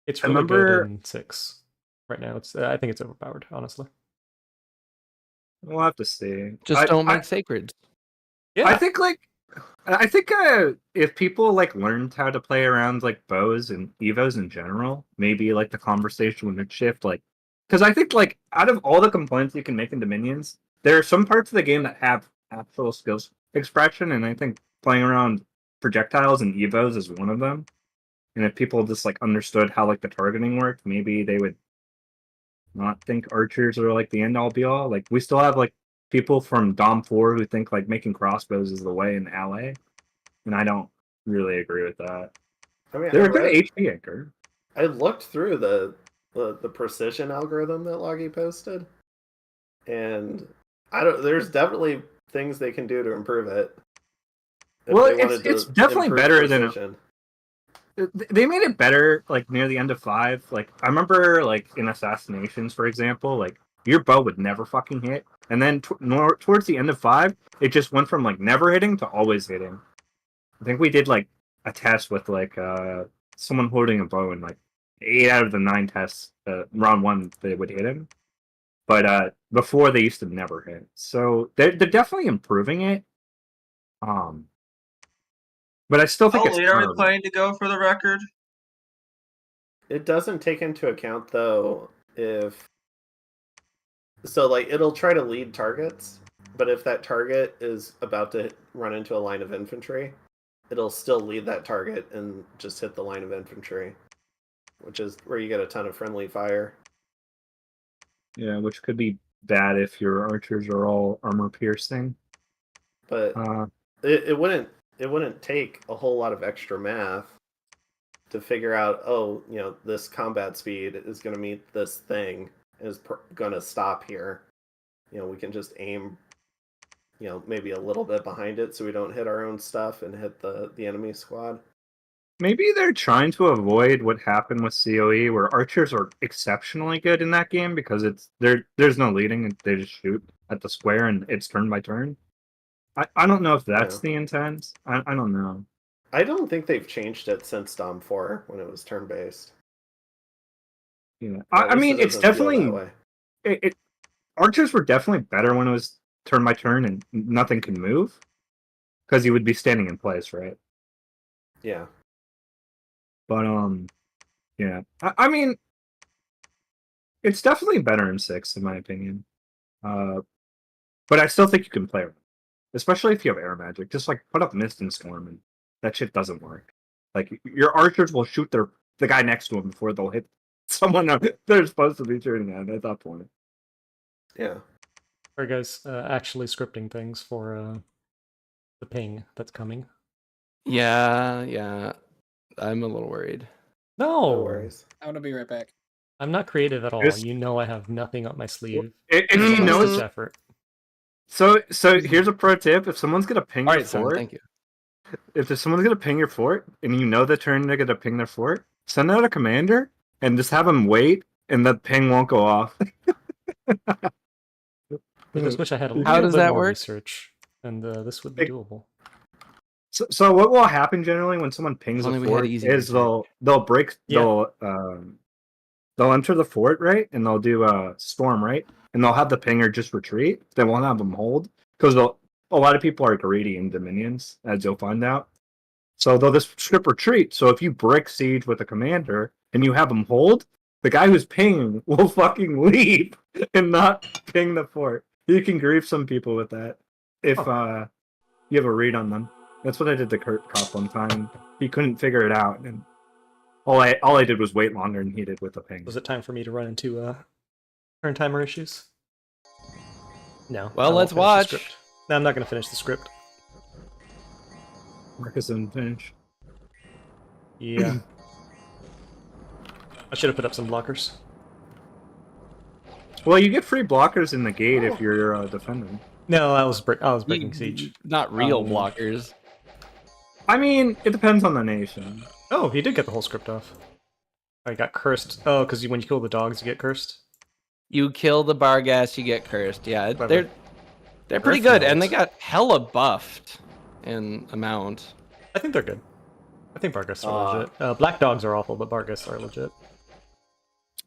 It's really good in 6. Right now, it's I think it's overpowered, honestly. We'll have to see. just don't make sacreds. Yeah, I think if people like learned how to play around like bows and evos in general, maybe like the conversation would shift. Like, because I think like out of all the components you can make in Dominions, there are some parts of the game that have actual skills expression, and I think playing around projectiles and evos is one of them. And if people just like understood how like the targeting worked, maybe they would not think archers are like the end all be all. Like we still have like people from Dom 4 who think like making crossbows is the way in LA, and I don't really agree with that. I mean, They're a good HP anchor. I looked through the precision algorithm that Loggy posted, and there's definitely things they can do to improve it. Well, it's definitely better than they made it better like near the end of 5. Like I remember like in Assassinations, for example, like your bow would never fucking hit, and then towards the end of 5, it just went from like never hitting to always hitting. I think we did like a test with like someone holding a bow, and like 8 out of the 9 tests, round 1 they would hit him, but before they used to never hit. So they're definitely improving it. But I still think How late are we planning to go for the record? It doesn't take into account though like it'll try to lead targets, but if that target is about to run into a line of infantry, it'll still lead that target and just hit the line of infantry, which is where you get a ton of friendly fire. Yeah, which could be bad if your archers are all armor piercing. But it wouldn't take a whole lot of extra math to figure out, oh, you know, this combat speed is going to meet this thing, is going to stop here. You know, we can just aim, you know, maybe a little bit behind it so we don't hit our own stuff and hit the enemy squad. maybe they're trying to avoid what happened with COE, where archers are exceptionally good in that game because there's no leading and they just shoot at the square and it's turn by turn. I don't know if that's the intent. I don't know. I don't think they've changed it since Dom 4 when it was turn based. Yeah, I mean it's definitely archers were definitely better when it was turn by turn and nothing can move because you would be standing in place, right? Yeah. But yeah. I mean, it's definitely better in 6 in my opinion. But I still think you can play it, especially if you have air magic. Just like put up Mist and Storm, and that shit doesn't work. Like your archers will shoot the guy next to him before they'll hit someone they're supposed to be shooting at that point. Yeah. Are you guys actually scripting things for the ping that's coming? Yeah. I'm a little worried. No worries. I'm gonna be right back. I'm not creative at all. Just- You know I have nothing up my sleeve. If It's you a know, last-ditch effort. so here's a pro tip: if someone's gonna ping All your right, son, fort, thank you. if someone's gonna ping your fort and you know the turn they're gonna ping their fort, send out a commander and just have them wait, and the ping won't go off. I just wish I had a How little does bit that more work? research, and this would be doable. So what will happen generally when someone pings Only a we had fort easy is research. they'll enter the fort, right, and they'll do a storm, right, and they'll have the pinger just retreat. They won't have them hold because a lot of people are greedy in Dominions, as you'll find out. So they'll just strip retreat. So if you brick siege with a commander and you have them hold, the guy who's pinging will fucking leave and not ping the fort. You can grief some people with that if you have a read on them. That's what I did to Kurt Kopp one time. He couldn't figure it out, and all I did was wait longer than he did with the ping. Was it time for me to run into turn timer issues? No. Well, I won't let's finish the watch. script. No, I'm not going to finish the script. Marcus didn't finish. Yeah. I should have put up some blockers. Well, you get free blockers in the gate if you're defending. No, I was breaking siege. Not real blockers. I mean, it depends on the nation. Oh, he did get the whole script off. I got cursed. Oh, because when you kill the dogs, you get cursed. You kill the Barghast, you get cursed. Yeah, Clever. they're pretty good, and they got hella buffed in amount. I think they're good. I think Barghast are legit. Black dogs are awful, but Barghast are legit.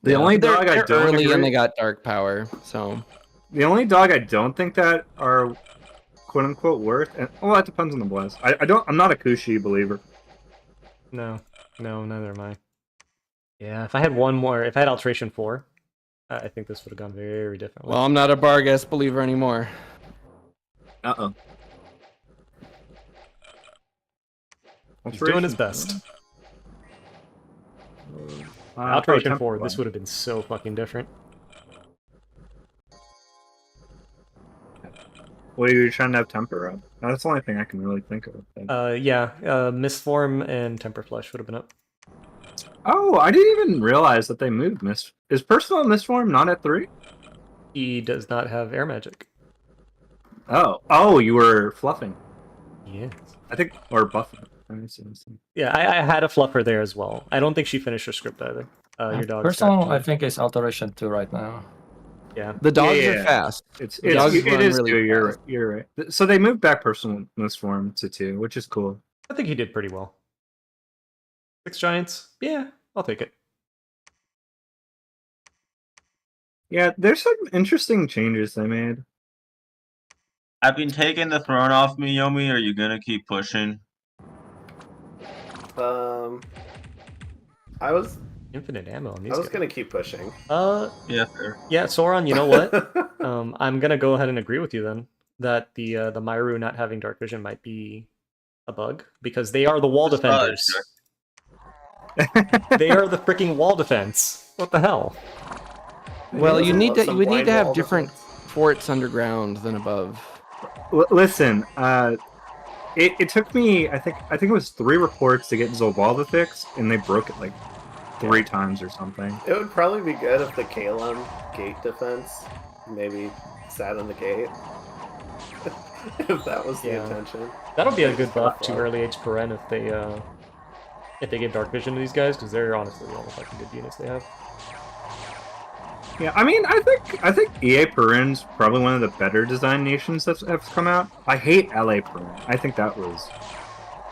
The only dog I They're don't early agree- and they got dark power, so The only dog I don't think that are quote unquote worth, and well, that depends on the bless. I'm not a Kushi believer. No, neither am I. Yeah, if I had one more, if I had Alteration 4, I think this would have gone very differently. well, I'm not a Barghast believer anymore. Uh-oh. He's doing his best. Alteration 4, this would have been so fucking different. Well, you're trying to have temper up. That's the only thing I can really think of. Yeah, Mistform and Temper Flush would have been up. Oh, I didn't even realize that they moved Mist. Is Personal Mistform not at 3? He does not have air magic. Oh, you were fluffing. Yes. I think, or buffing. Yeah, I had a fluffer there as well. I don't think she finished her script either. Your dog's Personal, got- I think, is Alteration 2 right now. Yeah. The dogs Yeah. are fast. It Dogs is run really 2. You're fast. right. You're right. So they moved back Personal Mistform to 2, which is cool. I think he did pretty well. 6 giants? Yeah, I'll take it. Yeah, there's some interesting changes they made. Have you taken the throne off me, Yomi? Are you gonna keep pushing? I was Infinite ammo on these I was guys. gonna keep pushing. Yeah, fair. Yeah, Sauron, you know what? I'm gonna go ahead and agree with you then that the Myru not having dark vision might be a bug because they are the wall Just defenders. They are the freaking wall defense. What the hell? Well, you doesn't need love to some you would need blind to have wall different defense. forts underground than above. Listen, it took me, I think it was 3 reports to get Zobalba fixed, and they broke it like 3 times or something. It would probably be good if the Kalem gate defense maybe sat on the gate. If that was the Yeah. intention. That'll be a good Just buff buff to up. early age Pyrene if they if they give Dark Vision to these guys, because they're honestly all the fucking good units they have. Yeah, I mean, I think EA Pyrene's probably one of the better designed nations that's come out. I hate LA Pyrene. I think that was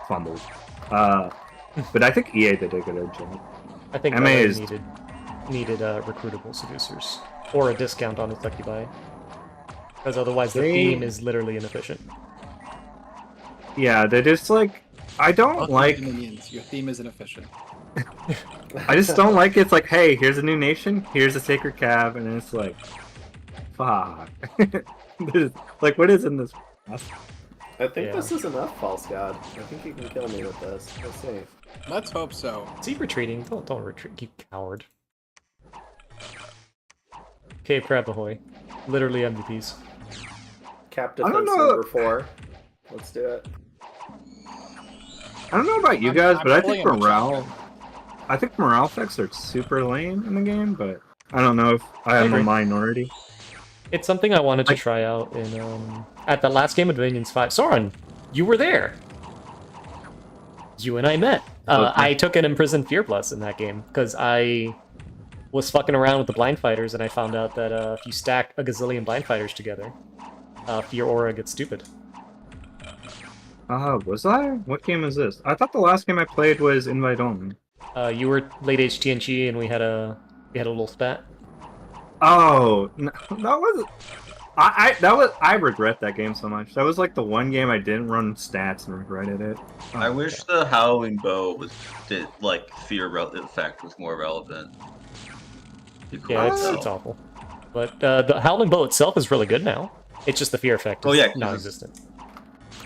fumbled. But I think EA did a good job. I think MA LA is- needed recruitable seducers or a discount on its succubi, because otherwise the They- theme is literally inefficient. Yeah, they just like I don't Fuck like. you, minions. Your theme is inefficient. I just don't like it's like, hey, here's a new nation, here's a sacred cab, and it's like, fuck. Like, what is in this? I think Yeah. this is enough, False God. I think you can kill me with this. Let's see. Let's hope so. Is he retreating? Don't retreat, you coward. Cave Crab Ahoy. Literally MVPs. Cap I don't defense know. number 4. Let's do it. I don't know about you I'm- guys, I'm but I pulling think him a morale. I think morale effects are super lame in the game, but I don't know if I am agree. a minority. It's something I wanted to Like- try out in at the last game of Dominions 5. Soren, you were there. You and I met. Okay. I took an Imprisoned Fear Plus in that game because I was fucking around with the blind fighters and I found out that if you stack a gazillion blind fighters together, your aura gets stupid. Was I? What game is this? I thought the last game I played was Invite Only. You were late age TNG and we had a little spat. Oh, no, that wasn't. I regret that game so much. That was like the one game I didn't run stats and regretted it. I wish the Howling Bow like fear effect was more relevant. Be cool Yeah, as hell. it's awful. But the Howling Bow itself is really good now. It's just the fear effect is Oh, yeah, 'cause non-existent.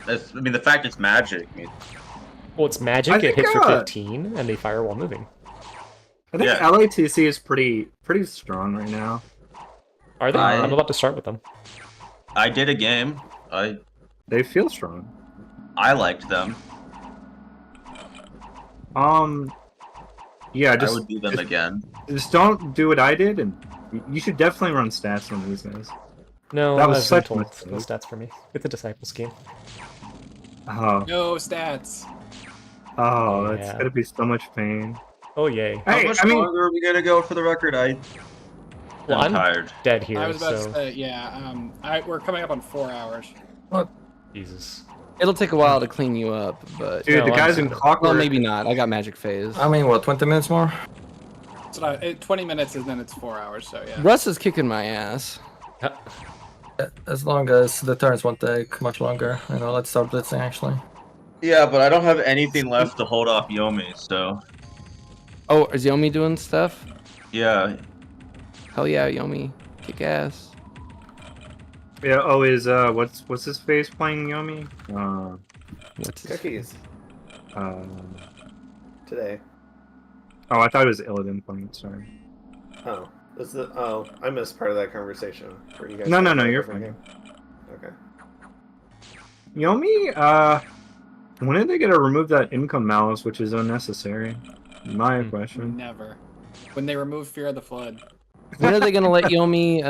I mean, the fact it's magic. I mean, Well, it's magic. I It think, hits for 15, and they fire while moving. I think Yeah. LATC is pretty strong right now. Are they? I'm about to start with them. I did a game. They feel strong. I liked them. Yeah, I just would do them again. just don't do what I did, and you should definitely run stats on these guys. No, That was I've been such a told mistake. no stats for me. It's a Disciples game. Oh, No stats. that's Yeah. gonna be so much pain. Oh yay! How Hey, much I mean, longer are we gonna go for the record? Well, I'm I'm tired. dead here, I was about so to say, yeah. We're coming up on 4 hours. Jesus. It'll take a while to clean you up, but dude, No, the I'm guys in sorry. Clockwork. well, maybe not. I got magic phase. I mean, what, 20 minutes more? So 20 minutes and then it's 4 hours. So yeah. Russ is kicking my ass. As long as the turns won't take much longer. You know, let's start blitzing actually. Yeah, but I don't have anything left to hold off Yomi, so Oh, is Yomi doing stuff? yeah. Hell yeah, Yomi. Kick ass. Yeah. Oh, is what's his face playing Yomi? What's his- Cookies Uh, today. oh, I thought it was Illidan playing. Sorry. Oh, I missed part of that conversation. Were you guys No, talking no, about a you're different fine. game? Okay. Yomi, when are they gonna remove that income malice, which is unnecessary? My question. Never. When they remove Fear of the Flood. When are they gonna let Yomi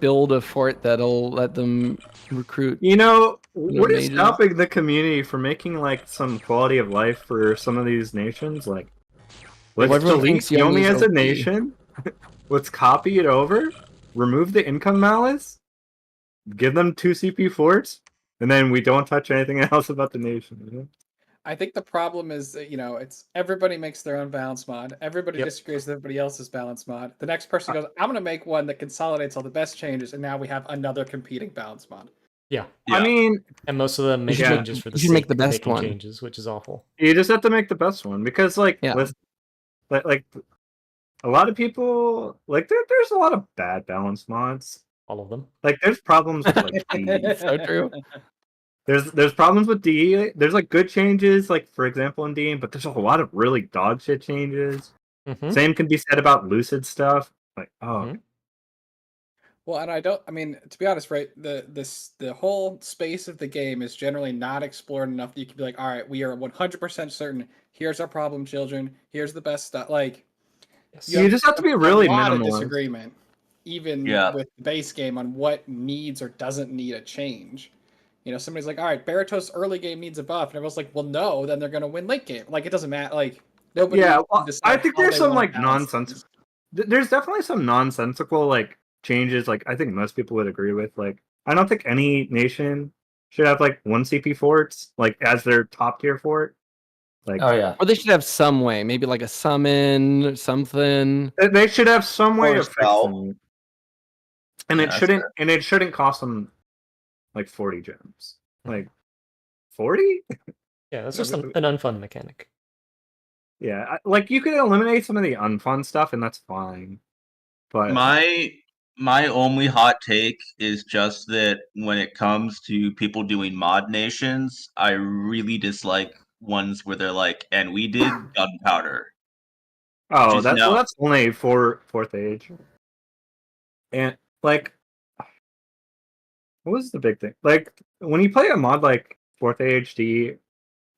build a fort that'll let them recruit? You know, No what is mages. stopping the community from making like some quality of life for some of these nations? Like, let's everyone delete thinks Yomi Yomi's as a OP. nation. Let's copy it over. Remove the income malice. Give them 2 CP forts, and then we don't touch anything else about the nation. You know? I think the problem is that, it's everybody makes their own balance mod. Everybody Yep. disagrees with everybody else's balance mod. The next person goes, I'm going to make one that consolidates all the best changes, and now we have another competing balance mod. Yeah, I mean, and most of them make Yeah. changes for the You should make sake the of best making one. changes, which is awful. you just have to make the best one because, like, Yeah. like a lot of people like there's a lot of bad balance mods. All of them. Like, there's problems with like DE. So true. There's problems with DE. There's like good changes, like for example in DE, but there's a lot of really dog shit changes. Mhm. Same can be said about Lucid stuff. Like, Mhm. Well, and to be honest, right, the whole space of the game is generally not explored enough that you can be like, all right, we are 100% certain. Here's our problem, children. Here's the best stuff. Like, Yes. you just have to be really a lot of minimalist. disagreement, even Yeah. with the base game on what needs or doesn't need a change. You know, somebody's like, all right, Baratos early game needs a buff, and everyone's like, well, no, then they're gonna win late game. Like, it doesn't matter. Like, nobody. Yeah, can well, decide I think how there's they some wanna like balance nonsense. things. There's definitely some nonsensical like changes. Like I think most people would agree with. Like I don't think any nation should have like 1 CP forts like as their top tier fort. Like Oh yeah. Or they should have some way, maybe like a summon or something. they should have some way Or of spell. fixing it. And Yeah, it that's shouldn't fair. and it shouldn't cost them like 40 gems. Like 40? Yeah, that's just an unfun mechanic. Yeah, like you could eliminate some of the unfun stuff and that's fine. But My only hot take is just that when it comes to people doing mod nations, I really dislike ones where they're like, and we did gunpowder. oh, Just no. that's only for 4th age. And like what was the big thing? Like when you play a mod like 4th AHD,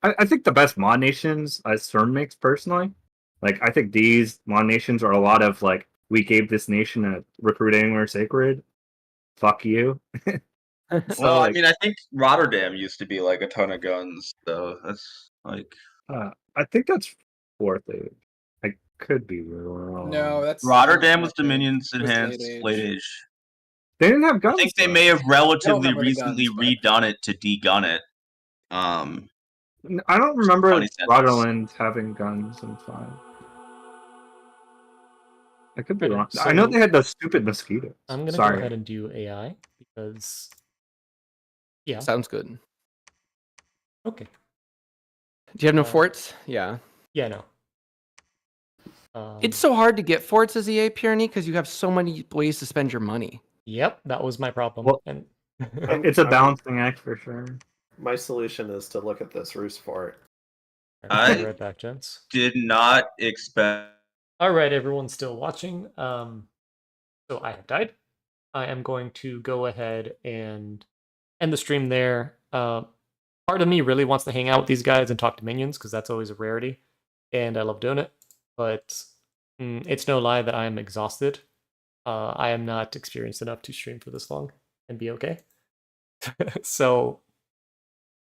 I think the best mod nations as CERN makes personally. Like I think these mod nations are a lot of like we gave this nation a recruit anywhere sacred. Fuck you. So, Well, I like, mean, I think Rotterdam used to be like a ton of guns, so that's like I think that's 4th age. I could be wrong. No, that's Rotterdam was not good. Dominion's It was late enhanced age. late age. They didn't have I guns. think they though. may have relatively remember the guns, recently but- redone it to degun it. I don't remember funny sentence. Rotterdam having guns in 5. I could be Right, wrong. I know so- they had those stupid mosquitoes. I'm gonna Sorry. go ahead and do AI because yeah. Sounds good. Okay. Do you have no Uh, forts? Yeah. Yeah, no. It's so hard to get forts as EA Pyrene because you have so many ways to spend your money. Yep, that was my problem. Well- and It's a balancing act for sure. My solution is to look at this roost fort. I'll be right back, gents. Did not expect. All right, everyone's still watching. So I have died. I am going to go ahead and end the stream there. Part of me really wants to hang out with these guys and talk to minions because that's always a rarity, and I love doing it. But it's no lie that I am exhausted. I am not experienced enough to stream for this long and be okay. So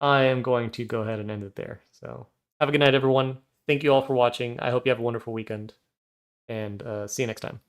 I am going to go ahead and end it there. So have a good night, everyone. Thank you all for watching. I hope you have a wonderful weekend, and see you next time.